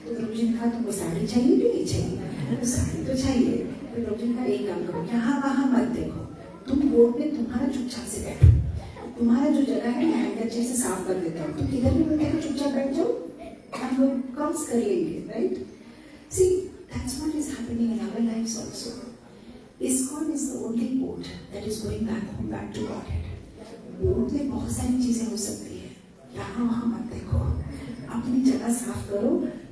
तो प्रभु जी ने कहा तुमको साड़ी चाहिए कि नहीं चाहिए? तो साड़ी तो चाहिए। तो प्रभु जी ने कहा एक काम करो, यहाँ वहाँ मत देखो, तुम बोट में तुम्हारा चुपचाप से बैठो, तुम्हारा जो जगह है मैं हैंडकर से साफ कर देता हूँ, तुम किधर भी बैठो चुपचाप बैठ जाओ, हम लोग क्रॉस कर लेंगे, right? See that's what is happening in our lives also. ISKCON is the only boat that is going back home, back to Godhead। Boat में बहुत सारी चीजें हो सकती है, यहाँ वहाँ मत देखो, अपनी जगह साफ करो,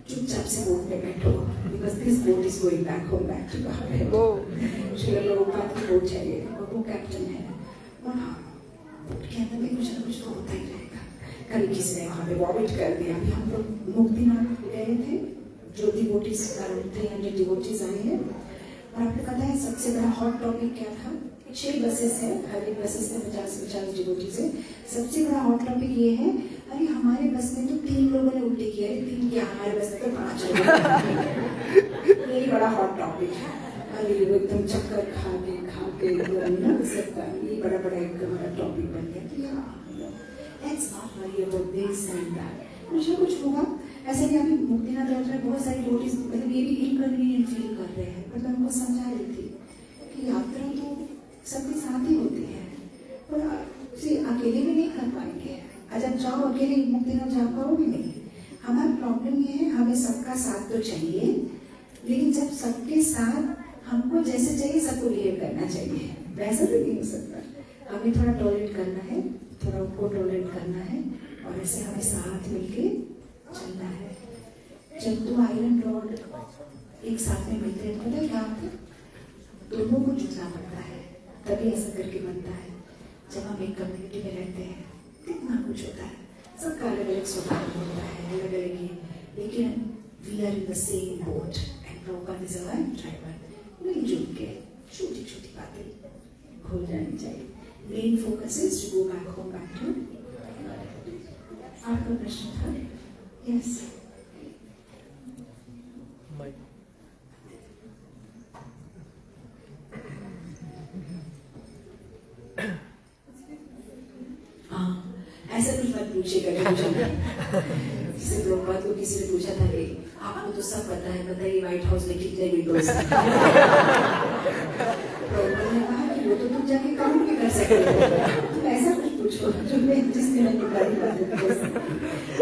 चुपचाप से बोट में बैठो, because this boat is going back home, back to God. Shri Prabhupada की बोट चाहिए और वो कैप्टन है। और हाँ बोट के अंदर में कुछ ना कुछ तो होता ही रहेगा, कभी किसी ने वहाँ पे वॉमिट कर दिया। अभी हम लोग मुक्तिनाथ गए थे, जो डिवोटीज 300 डिवोटीज आए हैं, और आपको पता है सबसे बड़ा हॉट टॉपिक क्या था? 6 बसेस है, हर एक बसेस में 50-50 डिवोटीज है। सबसे बड़ा हॉट टॉपिक ये है, अरे हमारे बस में तो 3 लोगों ने उल्टी किया है, 3 किया, हमारे बस में तो 5 लोग। यही बड़ा हॉट टॉपिक है। अरे वो एकदम चक्कर खा के ना सकता, ये बड़ा एक हमारा टॉपिक बन गया। Let's not worry about this and that, कुछ ना कुछ होगा। ऐसे कि अभी मुक्तिनाथ यात्रा बहुत सारी डिवोटीज मतलब ये भी इनकन्वीनियंट फील कर रहे हैं, पर मैं उनको समझा रही थी कि यात्रा तो सबके साथ ही होती है, पर उसे अकेले भी नहीं कर पाएंगे। जब जाओ अकेले मुक्तिनाथ जा पाओगे नहीं। हमारा प्रॉब्लम ये है, हमें सबका साथ तो चाहिए, लेकिन जब सबके साथ हमको जैसे चाहिए सबको बिहेव करना चाहिए, वैसा तो नहीं हो सकता। हमें थोड़ा टॉलरेट करना है, थोड़ा उनको टॉलरेट करना है, और ऐसे हमें साथ मिलके चलना है। जब 2 आयरन रॉड एक साथ में मिलते हैं, पता है क्या होता है? दोनों को जुड़ना पड़ता है, तभी ऐसा करके बनता है। जब हम एक कम्युनिटी में रहते हैं कितना कुछ होता है, सबका अलग अलग स्वभाव होता है, अलग अलग ये, लेकिन we are in the same boat and Prabhupada is our driver. मिलजुल के छोटी छोटी बातें भूल जानी चाहिए। Main focus is to go back home, back to. आपका प्रश्न था? यस। ऐसा कुछ मत पूछिएगा। जैसे प्रभुपाद को किसी ने पूछा था कि आपको तो सब पता है, बताइए व्हाइट हाउस में कितने विंडोज हैं? प्रभुपाद ने कहा कि वो तो तुम जाके काउंट भी कर सकते हो, तुम ऐसा कुछ पूछो जो मैं जिसने मैं निकाली बात है।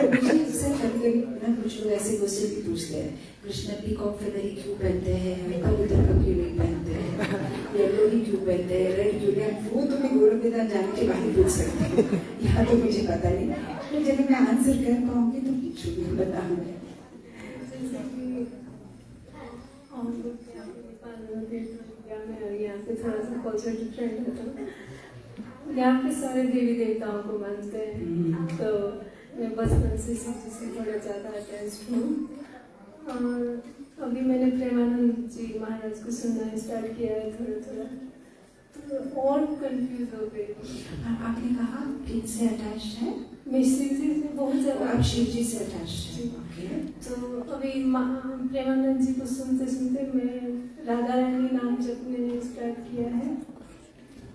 मुझे अक्सर कभी ना कुछ लोग ऐसे क्वेश्चन भी पूछते हैं, कृष्ण पीकॉक फेदर ही क्यों पहनते हैं, कबूतर कब क्यों नहीं पहनते हैं, येलो ही क्यों पहनते हैं, रेड क्यों नहीं? वो तो मैं गौरव वेदांत जाने के बाद ही पूछ सकती हूँ, यहाँ तो मुझे पता नहीं। तो जब मैं आंसर कर पाऊंगी तो पूछू भी बताऊंगी। यहाँ पे थोड़ा सा कल्चर डिफरेंट होता है। यहाँ पे सारे देवी देवताओं को मानते हैं, तो मैं बचपन से से थोड़ा ज़्यादा अटैच हूँ। और अभी मैंने प्रेमानंद जी महाराज को सुनना स्टार्ट किया है थोड़ा थोड़ा, तो और कंफ्यूज हो गई। आपने कहा किससे अटैच है? मैं शिव जी से बहुत ज़्यादा। आप शिव जी से अटैच है? तो अभी प्रेमानंद जी को सुनते सुनते मैं राधा रानी नाम जपने स्टार्ट किया है,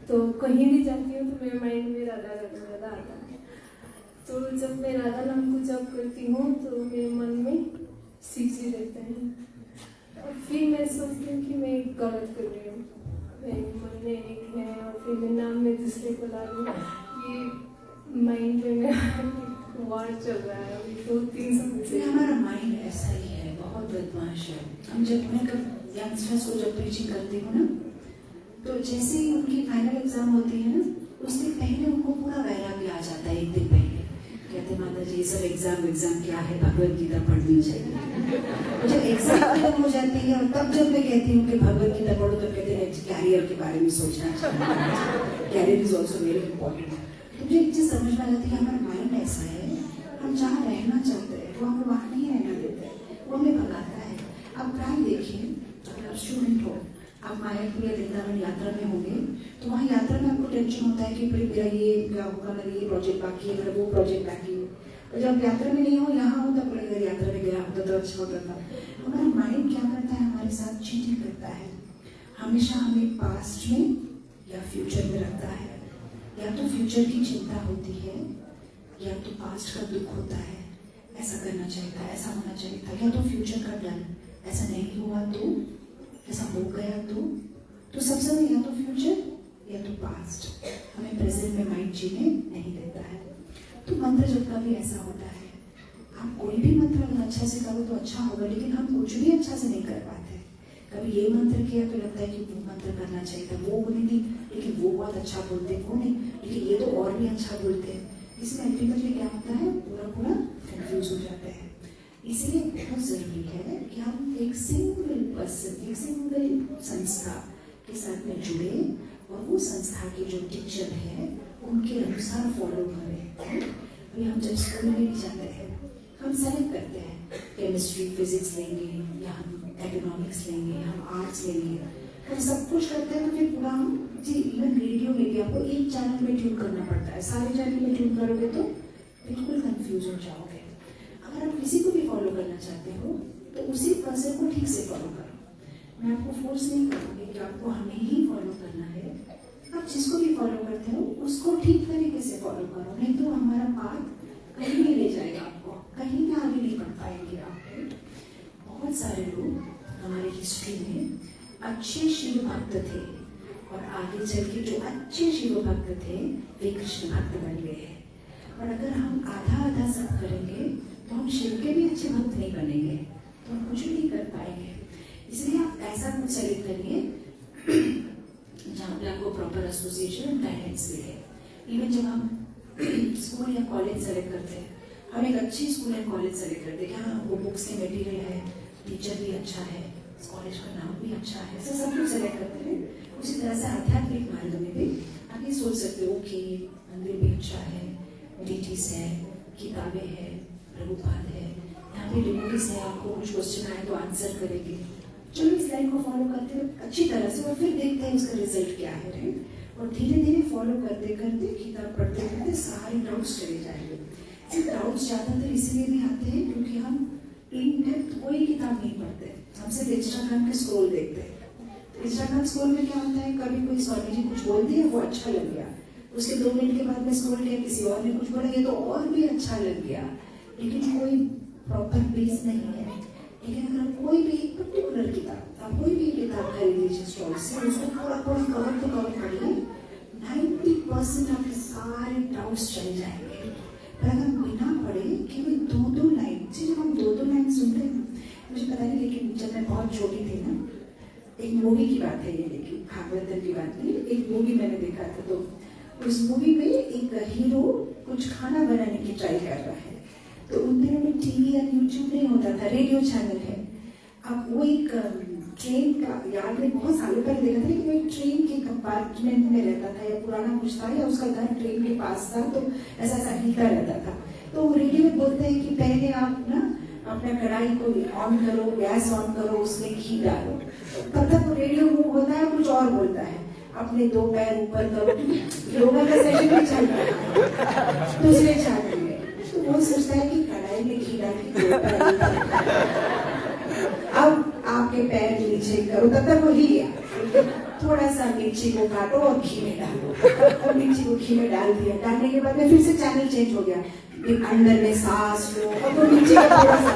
तो कहीं भी जाती हूँ तो मेरे माइंड में राधा राधा राधा आता है। तो जब मैं राधा नाम को जप करती हूँ तो मेरे मन में शिव जी रहते हैं, और फिर मैं सोचती हूँ कि मैं गलत कर रही हूँ, मेरे मन में एक है और फिर मैं नाम में दूसरे को ला लूँ। ये माइंड में मेरा वार चल रहा है अभी 2-3 साल से। हमारा माइंड ऐसा ही है, बहुत बदमाश है। हम जब मैं यंगस्टर्स को जब प्रीचिंग करती हूँ ना, तो जैसे ही उनकी फाइनल एग्जाम होती है ना, उसके पहले उनको पूरा वैराग्य आ जाता है। एक दिन पहले कहते माता जी सब एग्जाम क्या है, भगवत गीता पढ़नी चाहिए। तो जब एग्जाम खत्म हो जाती है और तब जब मैं कहती हूँ कि भगवत गीता पढ़ो, तो कहते हैं कैरियर के बारे में सोचना चाहिए, career is also very important. मुझे एक चीज समझ में आ जाती है, हमारा माइंड ऐसा है, हम जहाँ रहना चाहते हैं वो हमें वहाँ नहीं रहना देते, वो हमें भगाता है। अब प्राय देखिए, अगर आप स्टूडेंट हो, आप मायापुर या वृंदावन यात्रा में होंगे, तो वहाँ यात्रा में आपको टेंशन होता है कि भाई मेरा ये क्या होगा, मेरा ये प्रोजेक्ट बाकी है, मेरा वो प्रोजेक्ट बाकी है। और जब यात्रा में नहीं हो, यहाँ हो, तब अगर यात्रा में गया होता तो अच्छा होता था। हमारा माइंड क्या करता है, हमारे साथ चीटिंग करता है, हमेशा हमें पास्ट में या फ्यूचर में रखता है। या तो फ्यूचर की चिंता होती है, या तो पास्ट का दुख होता है, ऐसा करना चाहिए था, ऐसा होना चाहिए था, या तो फ्यूचर का डर, ऐसा नहीं हुआ तो, ऐसा हो गया तो सबसे पहले या तो फ्यूचर या तो पास्ट, हमें प्रेजेंट में माइंड जीने नहीं देता है। तो मंत्र जब का भी ऐसा होता है, आप कोई भी मंत्र अगर अच्छा से करो तो अच्छा होगा, लेकिन हम कुछ भी अच्छा से नहीं कर पाते। कभी ये मंत्र किया तो लगता है कि वो मंत्र करना चाहिए था, वो नहीं, लेकिन वो बहुत अच्छा बोलते हैं, वो नहीं, लेकिन ये तो और भी अच्छा बोलते हैं। इसमें अल्टीमेटली क्या होता है, पूरा कंफ्यूज हो जाते हैं। इसलिए बहुत जरूरी है कि हम एक सिंगल पर्सन, एक सिंगल संस्था के साथ में जुड़े और वो संस्था के जो टीचर है उनके अनुसार फॉलो करें। अभी हम जब स्कूल में भी जाते हैं, हम सेलेक्ट करते हैं केमिस्ट्री फिजिक्स लेंगे, या हम इकोनॉमिक्स लेंगे, हम आर्ट्स लेंगे, हम सब कुछ करते हैं। तो फिर पूरा हम जी इवन रेडियो में भी आपको एक चैनल में ट्यून करना पड़ता है, सारे चैनल में ट्यून करोगे तो बिल्कुल कंफ्यूज हो जाओगे। अगर आप किसी को भी फॉलो करना चाहते हो तो उसी पर्सन को ठीक से फॉलो करो। मैं आपको फोर्स नहीं करूँगी कि आपको हमें ही फॉलो करना है, आप जिसको भी फॉलो करते हो उसको ठीक तरीके से फॉलो करो, नहीं तो हमारा पाथ कहीं नहीं ले जाएगा, आपको कहीं भी आगे नहीं बढ़ पाएंगे आप। बहुत सारे लोग हमारे हिस्ट्री में अच्छे शिव भक्त थे और आगे चल के जो अच्छे शिव भक्त थे वे कृष्ण भक्त बन गए हैं। और अगर हम आधा आधा सब करेंगे तो हम शिव के भी अच्छे भक्त नहीं बनेंगे, तो हम कुछ भी नहीं कर पाएंगे। इसलिए आप ऐसा कुछ सेलेक्ट करिए जहाँ पे आपको को प्रॉपर एसोसिएशन और गाइडेंस मिले। इवन जब हम स्कूल या कॉलेज सेलेक्ट करते हैं, हम एक अच्छी स्कूल या कॉलेज सेलेक्ट करते हैं कि हाँ वो बुक्स के मटेरियल है, टीचर भी अच्छा है, कॉलेज का नाम भी अच्छा है, ऐसा सब कुछ सेलेक्ट करते हैं। उसी तरह से आध्यात्मिक मार्ग में भी आप ये सोच सकते हो कि मंदिर भी अच्छा है, डीटीज है, किताबें हैं, प्रभुपाद है, यहाँ पे डिवोटीज है, आपको कुछ क्वेश्चन आए तो आंसर करेंगे। चलो इस लाइन को फॉलो करते हैं अच्छी तरह से और फिर देखते हैं उसका रिजल्ट क्या है, राइट। और धीरे धीरे फॉलो करते करते किताब पढ़ते करते सारे डाउट्स चले जाएंगे। सिर्फ डाउट्स ज़्यादातर इसलिए भी आते हैं क्योंकि हम इन डेप्थ कोई किताब नहीं पढ़ते, हम सिर्फ इंस्टाग्राम के स्क्रॉल देखते हैं। इंस्टाग्राम स्क्रॉल में क्या होता है, कभी कोई स्वामी जी कुछ बोल दिया, वो अच्छा लग गया, उसके 2 मिनट के बाद में स्क्रॉल किया, किसी और ने कुछ बोला, ये तो और भी अच्छा लग गया, लेकिन कोई प्रॉपर बेस नहीं है। लेकिन अगर आप कोई भी पर्टिकुलर किताब, आप कोई भी किताब खरीद लीजिए स्टॉल से, उसको थोड़ा थोड़ा कवर टू कवर पढ़िए, 90% आपके सारे डाउट्स चले जाएंगे। पर अगर बिना पढ़े केवल 2-2 लाइन, जब हम 2-2 लाइन सुनते हैं, मुझे पता नहीं, लेकिन जब मैं बहुत छोटी थी ना, एक मूवी की बात है ये, लेकिन भागवतम की बात नहीं, एक मूवी मैंने देखा था, तो उस मूवी में एक हीरो कुछ खाना बनाने की ट्राई कर रहा है। तो उन दिनों में टीवी या यूट्यूब नहीं होता था, रेडियो चैनल है। अब वो एक ट्रेन का, याद नहीं बहुत सालों पहले देखा था, लेकिन वो एक ट्रेन के कंपार्टमेंट में रहता था, या पुराना कुछ था, या उसका घर ट्रेन के पास था, तो ऐसा ऐसा हिलता रहता था। तो वो रेडियो में बोलते हैं कि पहले आप ना अपना कढ़ाई को ऑन करो, गैस ऑन करो, उसमें घी डालो। तब तक वो रेडियो मूव होता है, कुछ और बोलता है, अपने 2 पैर ऊपर करो, योगा का सेशन भी चल रहा है दूसरे चैनल में। तो वो सोचता है कि कढ़ाई में घी डाल के अब आपके पैर नीचे करो, तब तक वो ही गया, थोड़ा सा मिर्ची को काटो और घी में डालो, और मिर्ची को घी में डाल दिया, डालने के बाद में फिर से चैनल चेंज हो गया, अंदर में सांस लो, और वो नीचे का थोड़ा सा,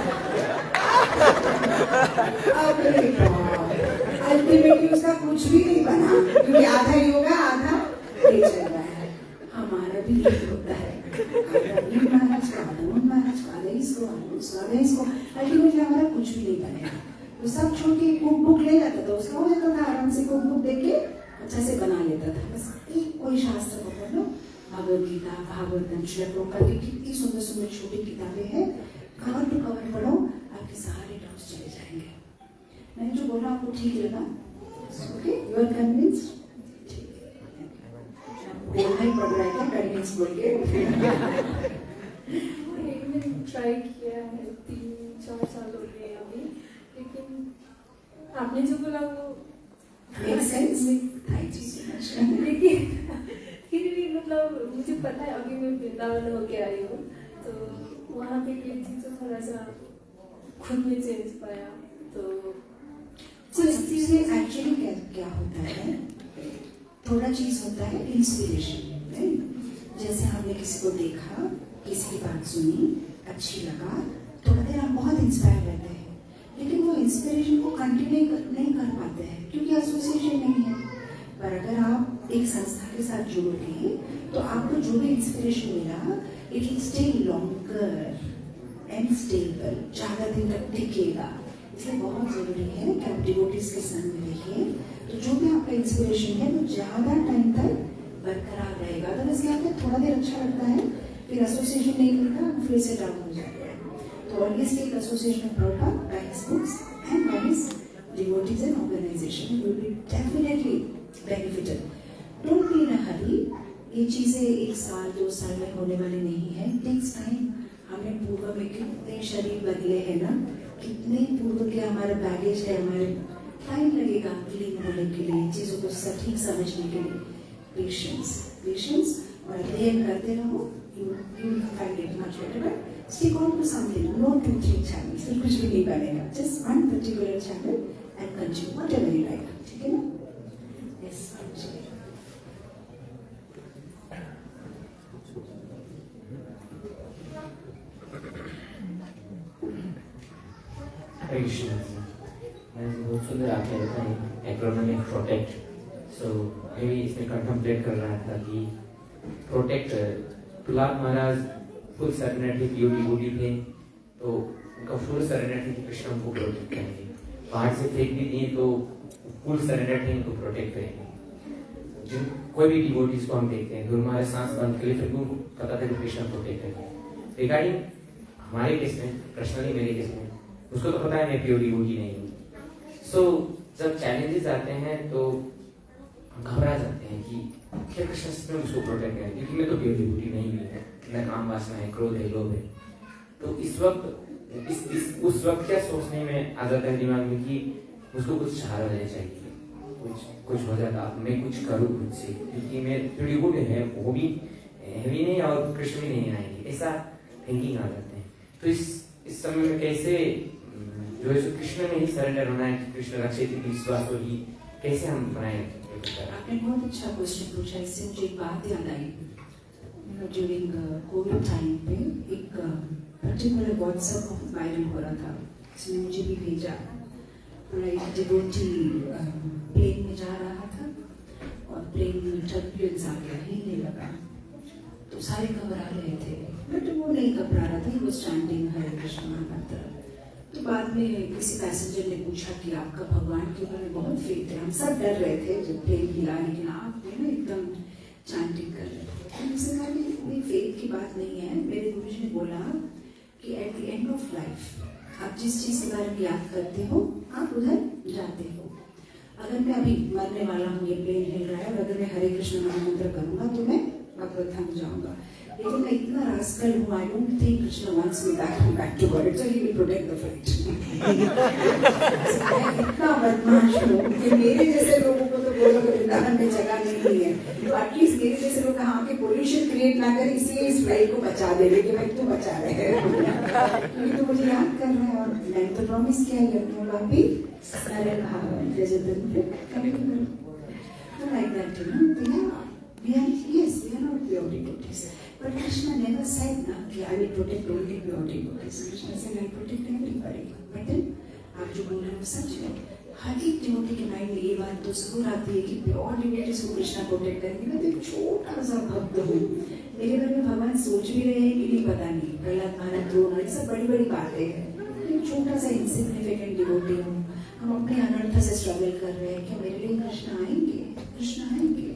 अल्टीमेटली उसका कुछ भी नहीं बना, क्योंकि आधा योगा आधा ये चल रहा है। हमारा भी यही होता है, महाराज का आधा इसको, अल्टीमेटली हमारा कुछ भी नहीं बनेगा। तो सब छोड़ के कुक बुक ले जाता था, उसका हो जाता था, आराम से कुक बुक देख के अच्छा से बना लेता था। बस एक कोई शास्त्र को पढ़ लो, भगवद गीता, भागवतम, श्री प्रभुपाद की कितनी सुंदर सुंदर छोटी किताबें हैं, कवर टू कवर पढ़ो, आपके सारे डाउट्स चले जाएंगे। मैंने जो बोला आपको ठीक लगा? Okay, you are convinced? बोलना ही पड़ रहा है क्या कन्विंस बोल के? मैंने ट्राई किया है 3-4 साल हो गए अभी, लेकिन आपने जो बोला वो make sense, thank you so much. लेकिन फिर भी मतलब मुझे पता है, अभी मैं वृंदावन होके आई हूँ, तो वहाँ पे ये चीज़ तो थोड़ा सा खुद में चेंज पाया। तो इस चीज़ से एक्चुअली क्या होता है, थोड़ा चीज़ होता है इंस्पिरेशन। जैसे हमने किसी को देखा, किसी की बात सुनी, अच्छी लगा, थोड़ा देर हम बहुत इंस्पायर रहते हैं, लेकिन वो इंस्पिरेशन को कंटिन्यू नहीं कर पाते हैं क्योंकि एसोसिएशन नहीं है। पर अगर आप एक संस्था के साथ जुड़ोगे तो आपको जो भी इंस्पिरेशन मिला, it will stay longer and stable, ज़्यादा दिन तक टिकेगा। इसलिए बहुत ज़रूरी है कि आप डिवोटीज के संग में रहिए, तो जो भी आपका इंस्पिरेशन है वो ज़्यादा टाइम तक बरकरार रहेगा। तो वैसे आपको थोड़ा देर अच्छा लगता है, फिर एसोसिएशन नहीं करता, फिर से डाउन हो जाता है। तो always take association of Prabhupada by his books and by his devotees and organization. You will be definitely benefited. Don't be in a hurry. ये चीज़ें 1 साल 2 साल में होने वाली नहीं है, टेक्स टाइम। हमने पूर्व में कितने शरीर बदले हैं ना, कितने पूर्व के हमारे बैगेज है, हमारे टाइम लगेगा क्लीन होने के लिए, चीज़ों को सटीक समझने के लिए। पेशेंस और अध्ययन करते रहो, you will find it much better. But stick on to something, no 2-3 channels, फिर कुछ भी नहीं बनेगा, just one particular channel and continue whatever you like, ठीक है ना? Yes, मैंने बहुत सुंदर आपने बताया एक्रोनिम प्रोटेक्ट, सो मैं भी इसमें कंtemplate कर रहा था कि प्रोटेक्ट प्रहलाद महाराज फुल सरेंडर डिवोटी थे, तो उनका फुल सरेंडर थी कि कृष्ण उनको प्रोटेक्ट करेंगे, बाहर से फेंक भी दिए तो फुल सरेंडर थे, उनको प्रोटेक्ट करेंगे। जिन कोई भी डिवोटीज को हम देखते हैं, गुरु महाराज सांस बंद के लिए फिर उनको पता था कि कृष्ण प्रोटेक्ट है। रिगार्डिंग हमारे केस में, पर्सनली मेरे केस में, उसको तो पता है मैं प्योर डिवोटी नहीं हूँ। सो जब चैलेंजेस आते हैं तो हम घबरा जाते हैं कि क्या कृष्ण सच में मुझको प्रोटेक्ट करें, क्योंकि मैं तो प्योर डिवोटी नहीं हूँ, मैं काम वासना है, क्रोध है, लोभ है। तो इस वक्त उस वक्त क्या सोचने में आ जाता है दिमाग में कि मुझको कुछ सहारा लेना चाहिए, कुछ हो जाता, मैं कुछ करूँ खुद से, क्योंकि मैं जो डिवोटी है वो भी नहीं और कृष्ण भी नहीं आएंगे, ऐसा थिंकिंग आ जाते हैं। तो इस समय में कैसे जो है कृष्ण में ही सरेंडर होना है कि कृष्ण रक्षित विश्वास को ही कैसे हम बनाए। आपने बहुत अच्छा क्वेश्चन पूछा, इससे मुझे एक बात याद आई। ड्यूरिंग कोविड टाइम पे एक पर्टिकुलर व्हाट्सएप बहुत वायरल हो रहा था, इसने मुझे भी भेजा। एक डिवोटी प्लेन में जा रहा था और प्लेन में टर्बुलेंस आ गया, हिलने लगा, तो सारे घबरा रहे थे, बट वो नहीं घबरा रहा था, वो स्टैंडिंग हरे कृष्ण मंत्र। तो बाद में किसी पैसेंजर ने पूछा कि आपका भगवान के ऊपर में बहुत फेथ है। हम सब डर रहे थे जब प्लेन हिला, लेकिन आप ना एकदम चैंटिंग कर रहे थे। तो मुझसे कहा कि फेथ की बात नहीं है, मेरे गुरुजी ने बोला कि at the end of life आप जिस चीज के बारे में याद करते हो आप उधर जाते हो। अगर मैं अभी मरने वाला हूँ, ये प्लेन हिल रहा है, और अगर मैं हरे कृष्ण महामंत्र करूंगा तो मैं भगवत धाम जाऊंगा। लेकिन मैं इतना रास्कल हूँ, I don't think Krishna wants me back to God, so he will protect the flight. इतना बदमाश हूँ कि मेरे जैसे लोगों को तो बोलो वृंदावन में जगह नहीं है, तो एटलीस्ट मेरे जैसे लोग कहाँ के पोल्यूशन क्रिएट ना करे, इसलिए इस फ्लाइट को बचा दे रहे कि भाई तू बचा रहे हैं। तो मुझे याद कर रहे हैं, और मैंने तो प्रॉमिस किया है अपने बाप भी सारे like that, you know, we are not pure devotees. But Krishna never said na कि I will protect only pure devotees. Krishna said I protect everybody. But then आप जो बोल रहे हो सच है, हर एक डिवोटी के माइंड में ये बात तो जरूर आती है कि प्योर डिवोटीज को कृष्णा प्रोटेक्ट करेंगे। मैं तो एक छोटा सा भक्त हूँ, मेरे बारे में भगवान सोच भी रहे हैं कि नहीं पता नहीं, प्रहलाद महाराज द्रोण, ये सब बड़ी बड़ी बातें हैं। एक छोटा सा इंसिग्निफिकेंट डिवोटी हूँ, हम अपने अनर्थ से स्ट्रगल कर रहे हैं कि मेरे लिए कृष्ण आएंगे, कृष्ण आएंगे।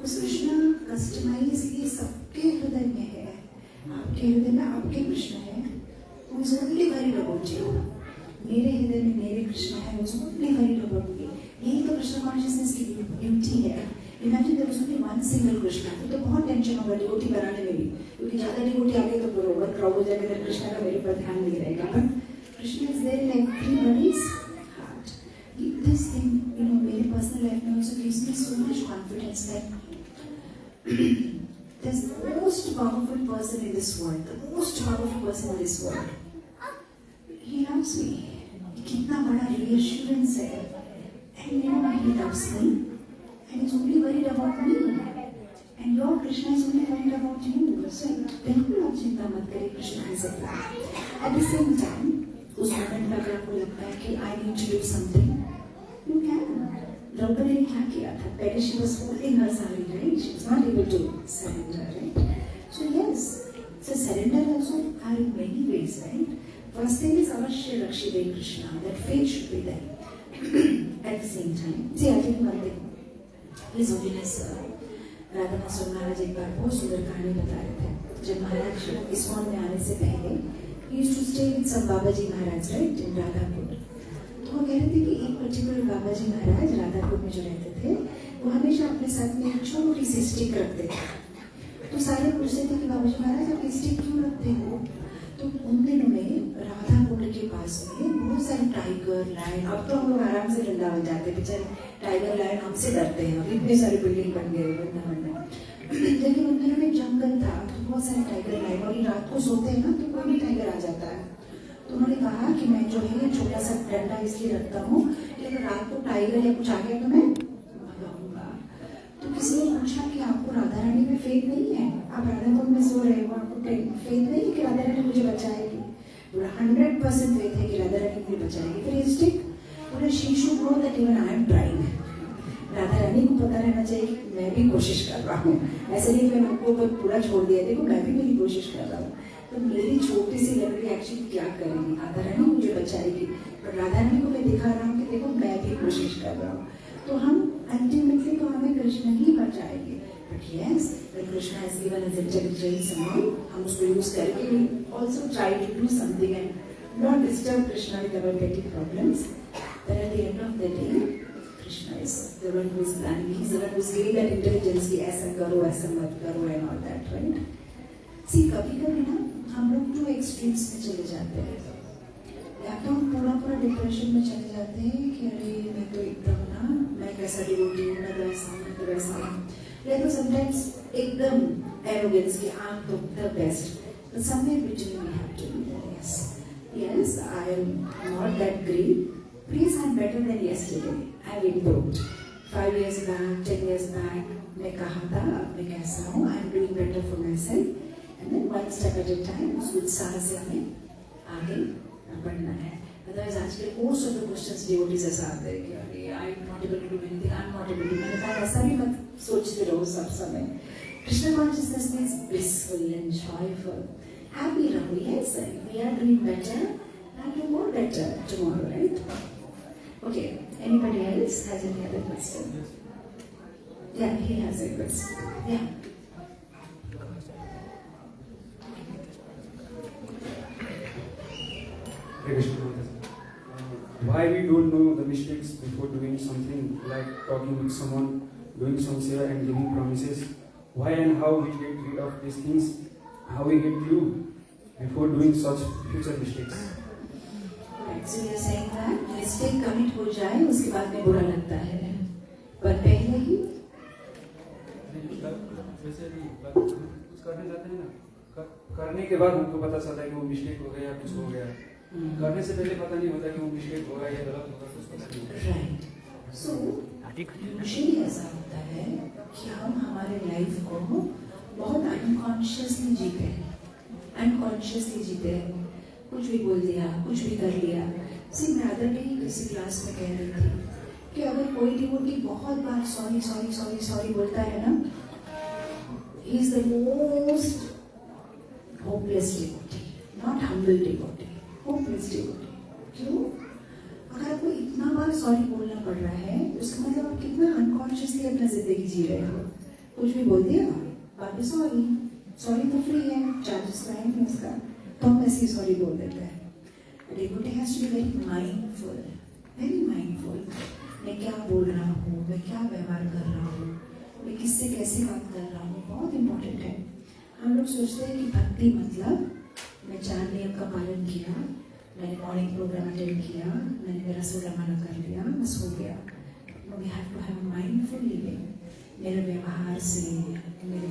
उस कृष्ण कस्टमाइज ये सबके हृदय में है, आपके हृदय में आपके कृष्ण है, वो इज ओनली वेरी डिवोटी। मेरे हृदय में मेरे कृष्ण है, वो इज ओनली वेरी डिवोटी। यही तो कृष्ण कॉन्शियसनेस की ब्यूटी है। Imagine there was only one single Krishna, तो बहुत टेंशन होगा डिवोटी बनाने में भी, क्योंकि ज्यादा डिवोटी आ गए तो पूरा ओवर क्राउड हो जाएगा, तो कृष्ण का मेरे पर ध्यान नहीं रहेगा। But Krishna is there in everybody's heart. This thing, you know, मेरे personal life में also gives me so much confidence that there's the most powerful person in this world, the most powerful person in this world. He loves me. कितना बड़ा reassurance है, and you know he loves me, and he's only worried about me, and your Krishna is only worried about you. So बिल्कुल आप चिंता मत करिए, Krishna is a plan. At the same time, उस मोमेंट में अगर आपको लगता है कि I need to do something, you can. Draupadi ने क्या किया था? पहले she was holding her sari, right? She was not able to surrender, right? So yes, so surrender also are in many ways, right? First thing is avashya rakshite Krishna, that faith should be there. At the same time, see, I think one thing, His Holiness Radha master Maharaj एक बार बहुत सुंदर कहानी बता रहे थे। जब महाराज इस्कॉन में आने से पहले he used to stay with some Babaji Maharaj, right, in Radhapur. तो वो कह रहे थे कि एक पर्टिकुलर बाबाजी महाराज राधापुर में जो रहते थे, वो हमेशा अपने साथ में एक छोटी सी स्टिक रखते थे। तो सारे पूछते थे कि बाबाजी महाराज आप स्टिक क्यों रखते हो? तो उन दिनों में राधापुर के पास में बहुत सारे टाइगर, लायन, अब तो हम लोग आराम से वृंदावन जाते, बेचारे टाइगर लायन हमसे डरते हैं, अब इतने सारे बिल्डिंग बन गए वृंदावन में। लेकिन उन दिनों में जंगल था, तो बहुत सारे टाइगर लायन, और ये रात को सोते हैं ना तो कोई भी टाइगर आ जाता है। तो उन्होंने कहा कि मैं जो है छोटा सा डंडा इसलिए रखता हूँ कि अगर रात को टाइगर या कुछ आ गया तो मैं भगाऊंगा। तो किसी ने पूछा कि आपको राधा रानी में फेथ नहीं है, आप राधाकुंड में सो रहे हो, आपको फेथ नहीं है कि राधा रानी मुझे बचाएगी? 100% फेथ है कि राधा रानी मुझे बचाएगी। फिर ये स्टिक बोले she should know that even I am trying. Radha Rani को पता रहना चाहिए कि मैं भी कोशिश कर रहा हूँ, ऐसे नहीं मैंने उनको तो पूरा छोड़ दिया, देखो मैं भी मेरी कोशिश कर रहा हूँ। तो मेरी छोटी सी लड़की एक्चुअली क्या करेगी? राधा रानी मुझे बचाएगी, पर राधा रानी को मैं दिखा रहा हूँ कि देखो मैं भी कोशिश कर रहा हूँ। तो हम अल्टीमेटली तो हमें कृष्ण ही But yes, when Krishna has given us intelligence and all, हम उसको use करके we also try to do something and not disturb Krishna with our petty problems. But at the end of the day, Krishna is the one who is planning. He's the one who is giving that intelligence कि ऐसा करो, ऐसा मत करो and all that, right? See, कभी-कभी ना हम लोग टू एक्सट्रीम्स में चले जाते हैं। या तो हम पूरा डिप्रेशन में चले जाते हैं कि अरे मैं तो एकदम ना, मैं कैसा डिवोटी हूँ, मैं तो ऐसा हूँ, मैं तो वैसा हूँ। या तो समटाइम्स एकदम एरोगेंस कि I'm the best. But somewhere between we have to be there. Yes, I am not that great. Please, I'm better than yesterday. I've improved. 5 years back, 10 years back, मैं कहाँ था, अब मैं कैसा हूँ, I'm doing better for myself. And then one step at a time, उस उत्साह से हमें आगे बढ़ना है। Otherwise, आजकल most of the questions devotees ऐसा आते हैं कि अरे I'm not able to do anything, I'm not able to do anything। ऐसा भी मत सोचते रहो सब समय। Krishna consciousness means blissful and joyful, happy रहो। Yes, we are doing better, and do more better tomorrow, right? Okay. Anybody else has any other question? Yeah, he has a question. Yeah. Why we don't know the mistakes before doing something, like talking with someone, doing some seva and giving promises? Why and how we get rid of these things? How we get through before doing such future mistakes? So you're saying that mistake commit हो जाए उसके बाद में बुरा लगता है, पर पहले ही वैसे नहीं, कुछ करने जाते हैं ना, करने के बाद हमको पता चलता है कि वो मिस्टेक हो गया या कुछ हो गया। करने से पहले पता नहीं होता कि वो मिस्टेक होगा या गलत होगा, कुछ पता नहीं होता। राइट। सो यूजुअली ऐसा होता है कि हम हमारे लाइफ को बहुत अनकॉन्शियसली जीते हैं, अनकॉन्शियसली जीते हैं। कुछ भी बोल दिया, कुछ भी कर लिया। सी मैं अदर डे किसी क्लास में कह रही थी कि अगर कोई डिवोटी बहुत बार सॉरी सॉरी सॉरी सॉरी बोलता है ना, he is the most hopeless devotee, not humble devotee, hopeless devotee. क्यों? अगर आपको इतना बार सॉरी बोलना पड़ रहा है, उसका मतलब आप कितना अनकॉन्शियसली अपना जिंदगी जी रहे हो। कुछ भी बोल दिया, बाद में सॉरी, सॉरी तो फ्री है, चार्जेस तो है नहीं उसका, तो हम ऐसे ही सॉरी बोल देते हैं। Devotee has to be very mindful, very mindful. मैं क्या बोल रहा हूँ, मैं क्या व्यवहार कर रहा हूँ, मैं किससे कैसे बात कर रहा हूँ, बहुत इम्पोर्टेंट है। हम लोग सोचते हैं कि भक्ति मतलब मैं 4 नियम का पालन किया, मैंने मॉर्निंग प्रोग्राम अटेंड किया, मैंने मेरा रमाना कर लिया, बस हो गया। We have to have mindful living. मेरे व्यवहार से, मेरे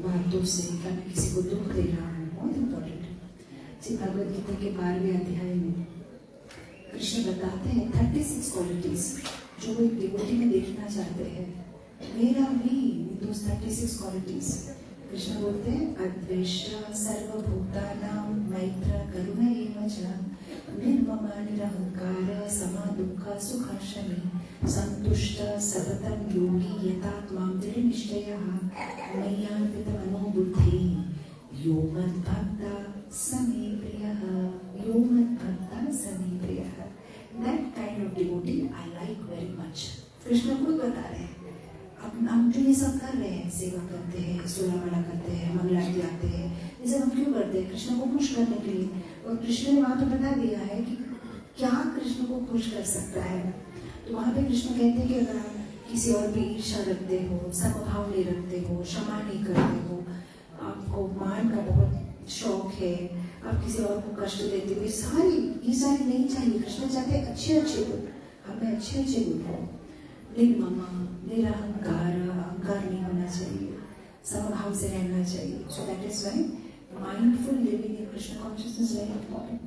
बातों से क्या मैं किसी को दुख दे रहा हूँ, बहुत इम्पोर्टेंट है। भगवद गीता के 12वें अध्याय में कृष्ण बताते हैं 36 क्वालिटीज जो वो एक डिवोटी में देखना चाहते हैं। मेरा भी दोस्त 36 क्वालिटीज कृष्ण बोलते हैं अद्वेष्टा सर्वभूतानां मैत्र करुणा एव च निर्ममा निरहंकार समा दुःख सुखशमी संतुष्ट सततं योगी यतात्मा दृढनिश्चयः मय्यार्पितमनो बुद्धिः यो मद्भक्ता समे प्रियः, यो मद्भक्ता समे प्रियः। That kind of devotee I like very much. Krishna खुद बता रहे हैं, अब हम जो ये सब कर रहे हैं, सेवा करते हैं, सुरामाला करते हैं, मंगलारती आते हैं, ये सब हम क्यों करते हैं? कृष्ण को खुश करने के लिए। और कृष्ण ने वहाँ पे बता दिया है कि क्या कृष्ण को खुश कर सकता है। तो वहाँ पे कृष्ण कहते हैं कि अगर आप किसी और पे ईर्ष्या रखते हो, समभाव नहीं रखते हो, क्षमा नहीं करते हो, आपको मान का बहुत शौक है, आप किसी और को कष्ट देते हो, ये सारी नहीं चाहिए। कृष्ण चाहते हैं अच्छे गुण, हमें अच्छे गुण हो। निर्ममा, निरहंकार, अहंकार नहीं होना चाहिए, समभाव से रहना चाहिए। So that is why mindful living in Krishna consciousness very important.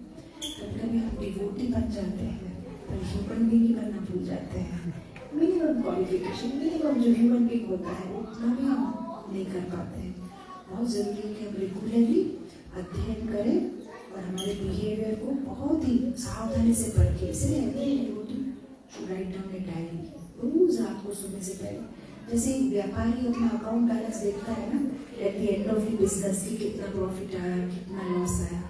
कभी हम डिवोटी बन जाते हैं, पर ह्यूमन बीइंग बनना भूल जाते हैं। मिनिमम क्वालिफिकेशन, मिनिमम जो ह्यूमन बीइंग होता है वो उतना भी हम नहीं कर पाते हैं। बहुत जरूरी है कि हम रेगुलरली अध्ययन करें और हमारे बिहेवियर को बहुत ही सावधानी से पढ़ के, इसलिए every devotee should write down a diary रोज रात को सोने से पहले। जैसे एक व्यापारी अपना अकाउंट बैलेंस देखता है ना at the end of the business की कितना प्रॉफिट आया, कितना लॉस आया,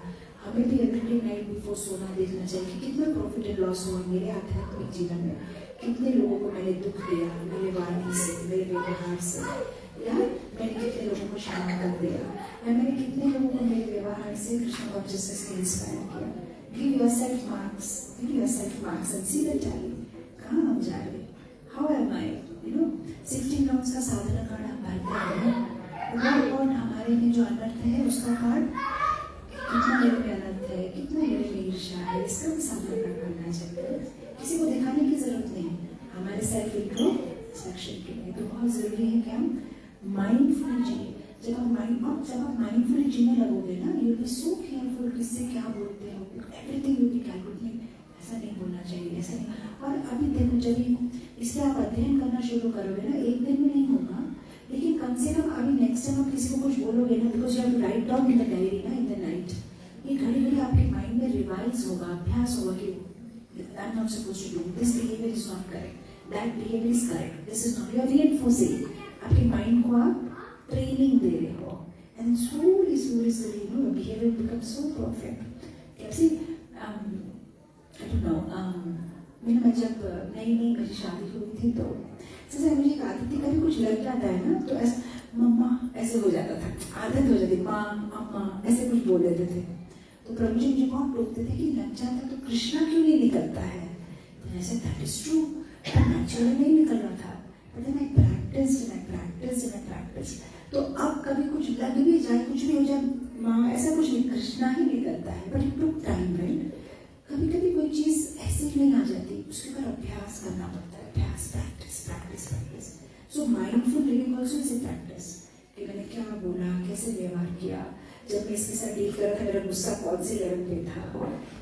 हमें भी एवरी नाइट बिफोर सोना देखना चाहिए कि कितना प्रॉफिट एंड लॉस हुआ मेरे आध्यात्मिक जीवन में, कितने लोगों को मैंने दुख दिया मेरे वाणी से, मेरे व्यवहार से, या मैंने कितने लोगों को क्षमा कर दिया, या मैंने कितने लोगों को मेरे व्यवहार से कृष्ण कॉन्शियसनेस से इंस्पायर किया। Give yourself marks and see the tally, कहाँ हम जा रहे, हाउ एम आई, 16 राउंड्स का साधना कार्ड हम भरते हैं, और हमारे में जो अनर्थ है उसका कार्ड, कितना मेरे में अनर्थ है, कितना मेरे में ईर्ष्या है, इसका भी सामना करना चाहिए। किसी को दिखाने की जरूरत नहीं है, हमारे सेल्फ इंट्रोस्पेक्शन के लिए तो बहुत जरूरी है कि हम माइंडफुल जिए। जब आप माइंडफुल जीने लगोगे ना, you will be so careful किससे क्या बोलते हो, एवरीथिंग विल बी कैलकुलेटेड, ऐसा नहीं बोलना चाहिए, ऐसा नहीं। और अभी देखो, जब इसलिए आप अध्ययन करना शुरू करोगे ना, एक दिन में नहीं होगा, लेकिन कम से कम अभी नेक्स्ट टाइम आप किसी को कुछ बोलोगे ना, because you have to write down in the diary ना, इन द नाइट, ये घड़ी घड़ी आपके माइंड में रिवाइज होगा, अभ्यास होगा कि I am not supposed to do this, behaviour is not correct, that behaviour is correct, this is not, you are reinforcing, आपके माइंड को आप ट्रेनिंग दे रहे हो, and slowly behavior becomes so perfect. See, I don't know, मैं जब नई मेरी शादी हुई थी तो जैसे मुझे एक आदत थी, कभी कुछ लग जाता है ना तो ऐसा मम्मा ऐसे हो जाता था, आदत हो जाती, माँ अम्मा ऐसे कुछ बोल देते थे, तो प्रभु जी मुझे बहुत टोकते थे कि लग जाता तो कृष्णा क्यों नहीं निकलता है, तो ऐसे दैट इज ट्रू, नेचुरली नहीं निकल रहा था, बट देन आई प्रैक्टिस, तो अब कभी कुछ लग भी जाए, कुछ भी हो जाए, माँ ऐसा कुछ नहीं, कृष्णा ही निकलता है, but it took time, right. कभी कभी कोई चीज ऐसे ही नहीं आ जाती, उसके ऊपर अभ्यास करना पड़ता है, अभ्यास, practice. So mindful living also is a practice, कि मैंने क्या बोला, कैसे व्यवहार किया, जब मैं इसके साथ डील कर रहा था मेरा गुस्सा कौन से लेवल पे था,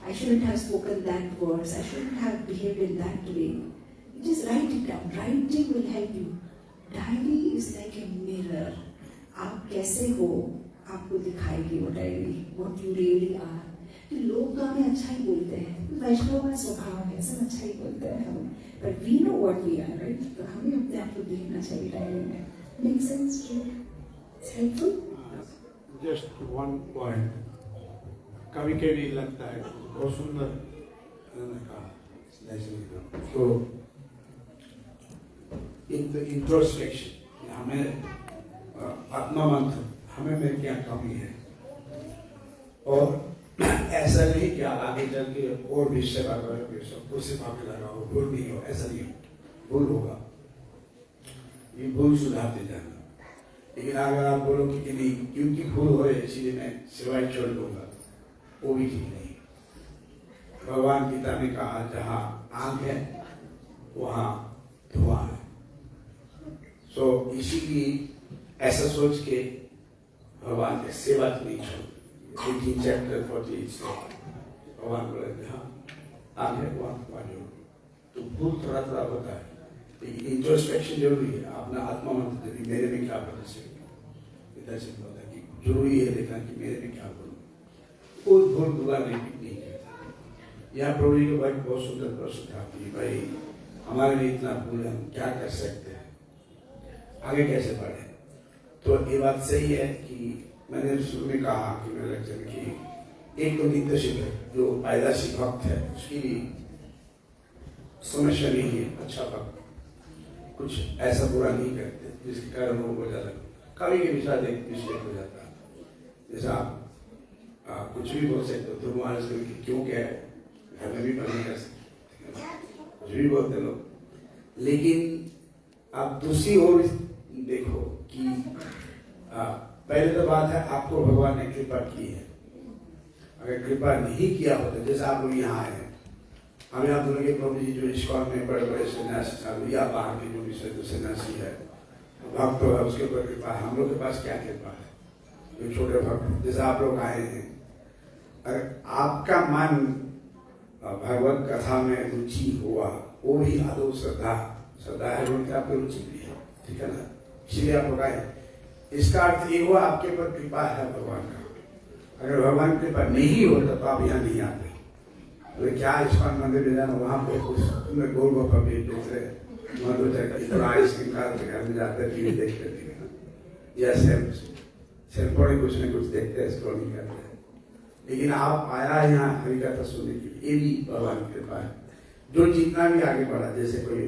I shouldn't have spoken that words, I shouldn't have behaved in that way, just write it down, writing will help you. Diary is like a mirror, आप कैसे हो आपको दिखाएगी वो diary, what you really are. कि लोग तो हमें अच्छा ही बोलते हैं, वैष्णव का स्वभाव है, सब अच्छा ही बोलते हैं हमें, but we know what we are, right. तो हमें अपने आप को देखना चाहिए डायरी में। Make sense? Helpful? Just one point, कभी कभी लगता है बहुत सुंदर तो इंट्रोस्पेक्शन, हमें आत्मा मंत्र, हमें मेरी क्या कमी है, और ऐसा नहीं कि आगे चल के और भी सेवा करोगे, सबको सेवा में लगाओ, भूल नहीं हो, ऐसा नहीं हो, भूल होगा, ये भूल सुधारते जाना। लेकिन अगर आप बोलो कि नहीं क्योंकि भूल हो इसलिए मैं सेवाएं छोड़ दूंगा, वो भी ठीक नहीं। भगवान गीता ने कहा जहाँ आग है वहाँ धुआं है, सो इसीलिए ऐसा सोच के भगवान के सेवा नहीं छोड़, 18 चैप्टर 48 से भगवान बोले हाँ आगे वहाँ तो भूल थोड़ा होता है, लेकिन इंट्रोस्पेक्शन जरूरी है, अपना आत्मा मंत्र जरूरी, मेरे में क्या करना चाहिए, इधर से होता है कि जरूरी है देखना कि मेरे में क्या करूँ, कोई भूल बुरा नहीं करता। यहाँ प्रभु जी के भाई बहुत सुंदर प्रश्न था कि भाई हमारे में इतना भूल, हम क्या कर सकते हैं, आगे कैसे बढ़े। तो ये बात सही है कि मैंने शुरू में कहा कि मेरे लेक्चर की एक तो नित्य शिव जो पैदाशी भक्त है उसकी समस्या नहीं है, अच्छा भक्त कुछ ऐसा बुरा नहीं करते जिसके कारण वो हो जाता, कभी के विचार एक मिस्टेक हो जाता है, जैसा आप कुछ भी बोल सकते हो, तुम्हारे से क्यों क्या है, घर में भी पढ़ने कर सकते, कुछ भी बोलते लोग, लेकिन आप दूसरी ओर देखो कि पहले तो बात है आपको भगवान ने कृपा की है, अगर कृपा नहीं किया होता, जैसे आप लोग यहाँ आए हैं, हमें आप लोगों के प्रभु जी जो इस्कॉन में बड़े बड़े सन्यासी चालू या बाहर के जो भी सन्यासी है, भक्त है, उसके ऊपर कृपा है, हम लोग के पास क्या कृपा है, जो छोटे भक्त जैसे आप लोग आए हैं, अगर आपका मन भगवत कथा में रुचि हुआ, वो भी आदो श्रद्धा है, बोलते आपको रुचि भी है, ठीक है ना, इसलिए आप लोग आए। इसका अर्थ ये हुआ आपके ऊपर कृपा है भगवान का, अगर भगवान कृपा नहीं होता तो आप यहाँ नहीं आते। तो क्या इस्कॉन मंदिर में जाना, वहाँ पे कुछ गोल गोपा भी दूसरे इतना आइसक्रीम खा घर में जाते हैं, टीवी देखते हैं, या सेल्फ कुछ न कुछ देखते हैं, स्क्रॉलिंग करते हैं, लेकिन आप आया यहाँ हरि कथा सुनने के लिए, ये भी भगवान की कृपा है। जो जितना भी आगे बढ़ा, जैसे कोई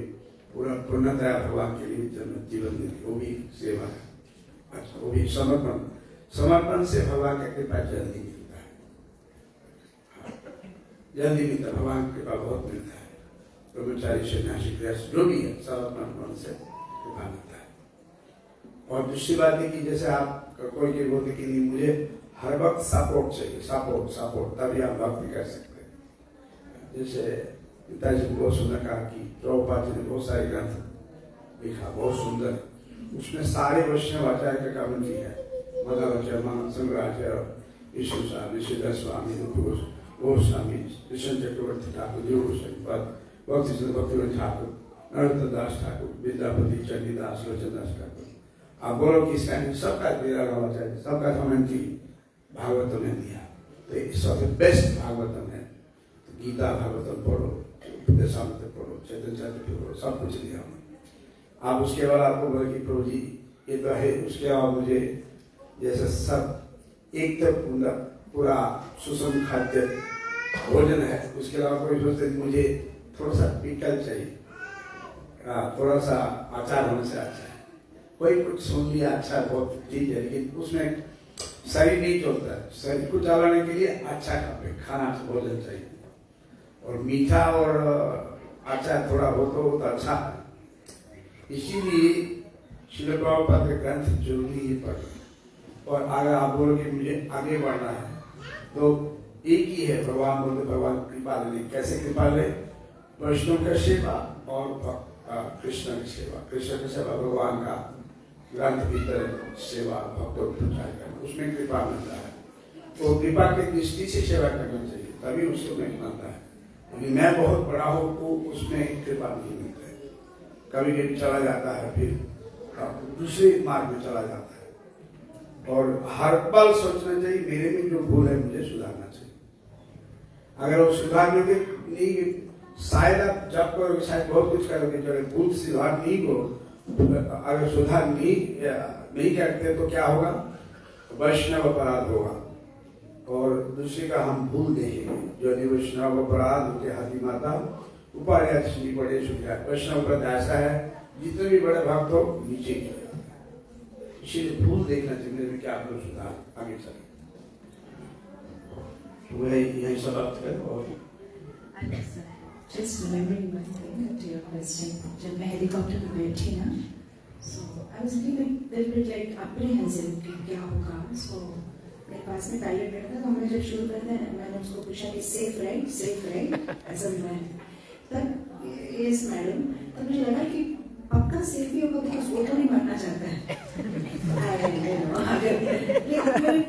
पूरा पूर्णतया भगवान के लिए जीवन देती, वो भी सेवा है, समर्पण, समर्पण से भगवान की कृपा जल्दी मिलता है, जल्दी मिलता है, भगवान की कृपा बहुत मिलता है। ब्रह्मचारी सन्यासी गृहस्थ जो भी है समर्पण से कृपा मिलता है। और दूसरी बात है कि जैसे आप कोई के बोलते कि नहीं मुझे हर वक्त सपोर्ट चाहिए, सपोर्ट सपोर्ट, तभी आप भक्ति कर सकते हैं। जैसे पिताजी ने बहुत सुंदर कहा कि प्रभुपाद जी ने बहुत सारे ग्रंथ लिखा, बहुत सुंदर, उसमें सारे वैष्णव आचार्य का कमेंट्री है, मदाचार्य, शंकराचार्य, विष्णु स्वामी, श्रीधर स्वामी, गोस्वामी, कृष्ण चक्रवर्ती ठाकुर, देव गोस्वामी पद, भक्ति ठाकुर, नरोत्तम दास ठाकुर, विद्यापति, चंडीदास, लोचनदास ठाकुर। आप बोलो कि इसका सबका आचार्य, सबका कमेंट्री भागवतम ने दिया, तो इस सबसे बेस्ट भागवतम है। तो गीता भागवतम पढ़ो, दशामृत पढ़ो, चैतन्य चरित्र पढ़ो, सब कुछ दिया हमने। आप उसके बाद आपको बोले कि प्रभु जी ये तो है, उसके बाद मुझे जैसे सब एक तो पूरा सुषम खाद्य भोजन है, उसके अलावा कोई सोचते मुझे थोड़ा सा पिकल चाहिए, थोड़ा सा अचार होने से अच्छा है। कोई कुछ सुन लिया अच्छा बहुत ठीक है, लेकिन उसमें शरीर नहीं चलता है। शरीर को चलाने के लिए अच्छा खाना भोजन चाहिए, और मीठा और अचार थोड़ा हो तो अच्छा है। इसीलिए श्रील प्रभुपाद के ग्रंथ जरूरी ही पढ़ना। और अगर आप बोलो कि मुझे आगे बढ़ना है तो एक ही है, भगवान बोलते भगवान कृपा ले। कैसे कृपा ले? वैष्णव का सेवा और कृष्ण की सेवा। कृष्ण की सेवा भगवान का ग्रंथ भीतर सेवा, भक्तों को प्रचार करना, उसमें कृपा मिलता है। तो कृपा की दृष्टि से सेवा करना चाहिए, तभी उसको नहीं मिलता है। यदि मैं बहुत बड़ा हूँ तो उसमें कृपा नहीं मिलता है, कभी कभी चला जाता है, फिर दूसरे मार्ग में चला जाता है। और हर पल सोचना चाहिए मेरे में जो भूल है मुझे सुधारना चाहिए। अगर वो सुधारने के नहीं, शायद आप जब करोगे शायद बहुत कुछ करोगे, जब भूल सुधार नहीं को अगर सुधार नहीं करते तो क्या होगा? वैष्णव अपराध होगा। और दूसरे का हम भूल देखेंगे, जो वैष्णव अपराध होते हाथी माता ऊपर बड़े सुधार। वैष्णव अपराध ऐसा है जितने भी बड़े भक्त हो नीचे चले जाते हैं, इसीलिए भूल देखना चाहिए कि आप लोग सुधार आगे चले। वही यही समाप्त करें। और Just remembering one thing to your question. जब मैं हेलीकॉप्टर में बैठी ना, so I was feeling little bit like apprehensive कि क्या होगा। So मेरे पास में पायलट बैठा था, तो हमने जब शुरू करते हैं मैंने उसको पूछा कि सेफ राइट ऐसा मैं तब यस मैडम, तब मुझे लगा कि पक्का सेफ ही होगा बिकॉज वो तो नहीं मरना चाहता है।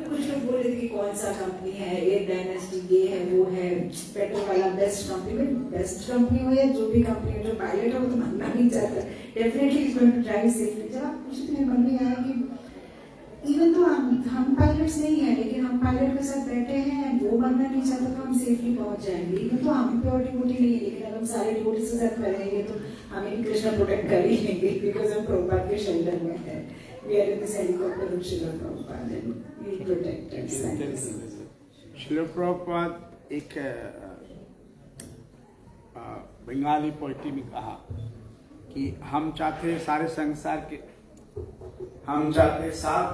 कुछ लोग बोल रहे थे कि कौन सा कंपनी है, एयर डायनेस्टी, ये है वो है, पेट्रोल वाला बेस्ट कंपनी में, बेस्ट कंपनी हो या जो भी कंपनी हो, जो पायलट है वो तो मरना नहीं चाहता, definitely is going to drive safely. जब आप पूछे तो मेरे मन में आया कि इवन तो हम पायलट्स नहीं है, लेकिन हम पायलट के साथ बैठे हैं, वो मरना नहीं चाहता तो हम सेफली पहुंच जाएंगे। इवन तो हम प्योर डिवोटी नहीं है, लेकिन अगर हम सारे डिवोटीज के साथ रहेंगे तो हमें भी कृष्ण प्रोटेक्ट कर ही लेंगे, बिकॉज हम प्रभुपाद के शेल्टर में है। We are in this helicopter with Srila Prabhupada and we protect us. Srila Prabhupada एक बंगाली पोइट्री में कहा कि हम चाहते सारे संसार के, हम चाहते साथ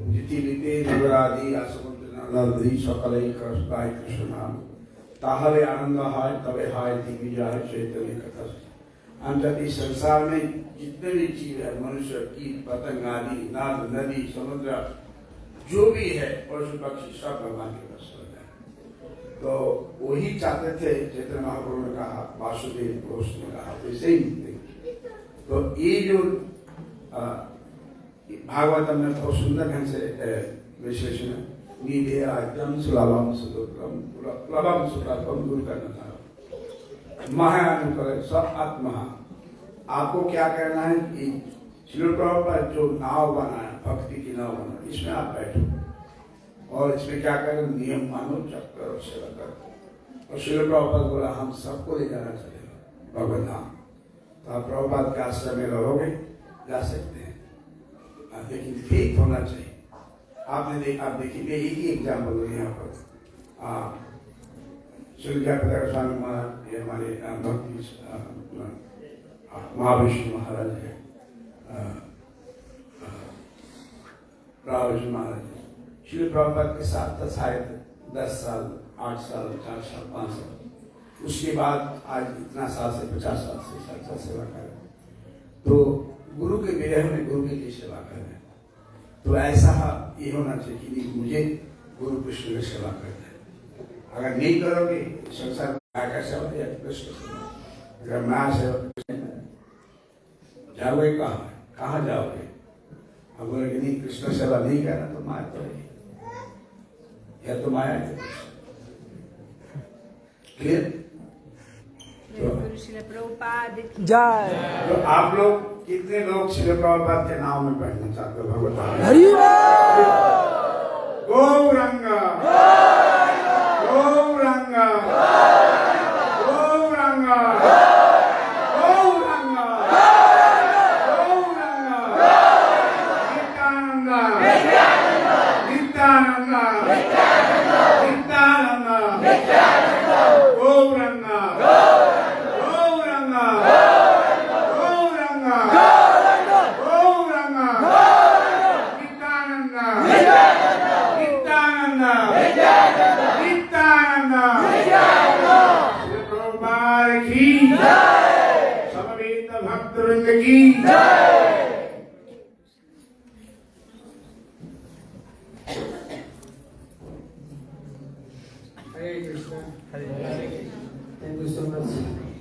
পৃথিবীতে নগরাদি আসমন্ত্রী সকলেই গায় কৃষ্ণ নাম, তাহলে आनंद হয় तबे হয় दिग्विजय चैतन्य कथा। हम चाहते संसार में जितने भी जीव है, मनुष्य, कीट पतंग आदि, नाद नदी समुद्र जो भी है, पशु पक्षी सब भगवान के बस हो जाए। तो वही चाहते थे, चैतन्य महाप्रभु ने कहा, वासुदेव घोष ने कहा, वैसे ही। तो ये जो भागवतम में बहुत सुंदर ढंग से विश्लेषण नीति एकदम सुलभम सुलभम दूर करना था। महानुकर सब आत्मा, आपको क्या करना है कि श्रील प्रभुपाद जो नाव बनाया, भक्ति की नाव बनाया, इसमें आप बैठो और इसमें क्या करो, नियम मानो, जप करो, सेवा करो। और श्रील प्रभुपाद बोला हम सबको ले जाना चलेगा भगवत धाम। तो आप प्रभुपाद के आश्रम में रहोगे, जा सकते हैं, लेकिन फेक होना चाहिए। आपने आप देखिए, मैं एक ही एग्जाम्पल दूँ यहाँ पर। श्री स्वामी महाराज, ये हमारे भक्ति महाविष्णु महाराज है, राहुल जी महाराज श्री प्रभुपाद के साथ था शायद 10 साल, 8 साल, 4 साल, 5 साल। उसके बाद आज इतना साल से 50 साल से सेवा कर रहे हैं। तो गुरु के विरह में गुरु के लिए सेवा कर रहे हैं। तो ऐसा ये होना चाहिए कि मुझे गुरु कृष्ण की सेवा करना है। अगर नहीं करोगे संसार का सेवा या कृष्ण सेवा, अगर मैं सेवा जाओगे कहाँ जाओगे? अब बोले नहीं कृष्ण सेवा नहीं करना तो माया तो है, या तो माया है। क्लियर? तो आप लोग कितने लोग श्री प्रभुपाद के नाम में पढ़ना चाहते हो? भगवत गौरंगा गौरंगा गौरंगा गौरंगा गौरंगा नित्यानंदा नित्यानंदा नित्यानंदा गौरंगा गौरंगा गौरंगा गौरंगा नित्यानंदा नित्यानंदा नित्यानंदा श्री प्रभुपाद की समवेत भक्तवृंद की Hare Krishna. Thank you so much.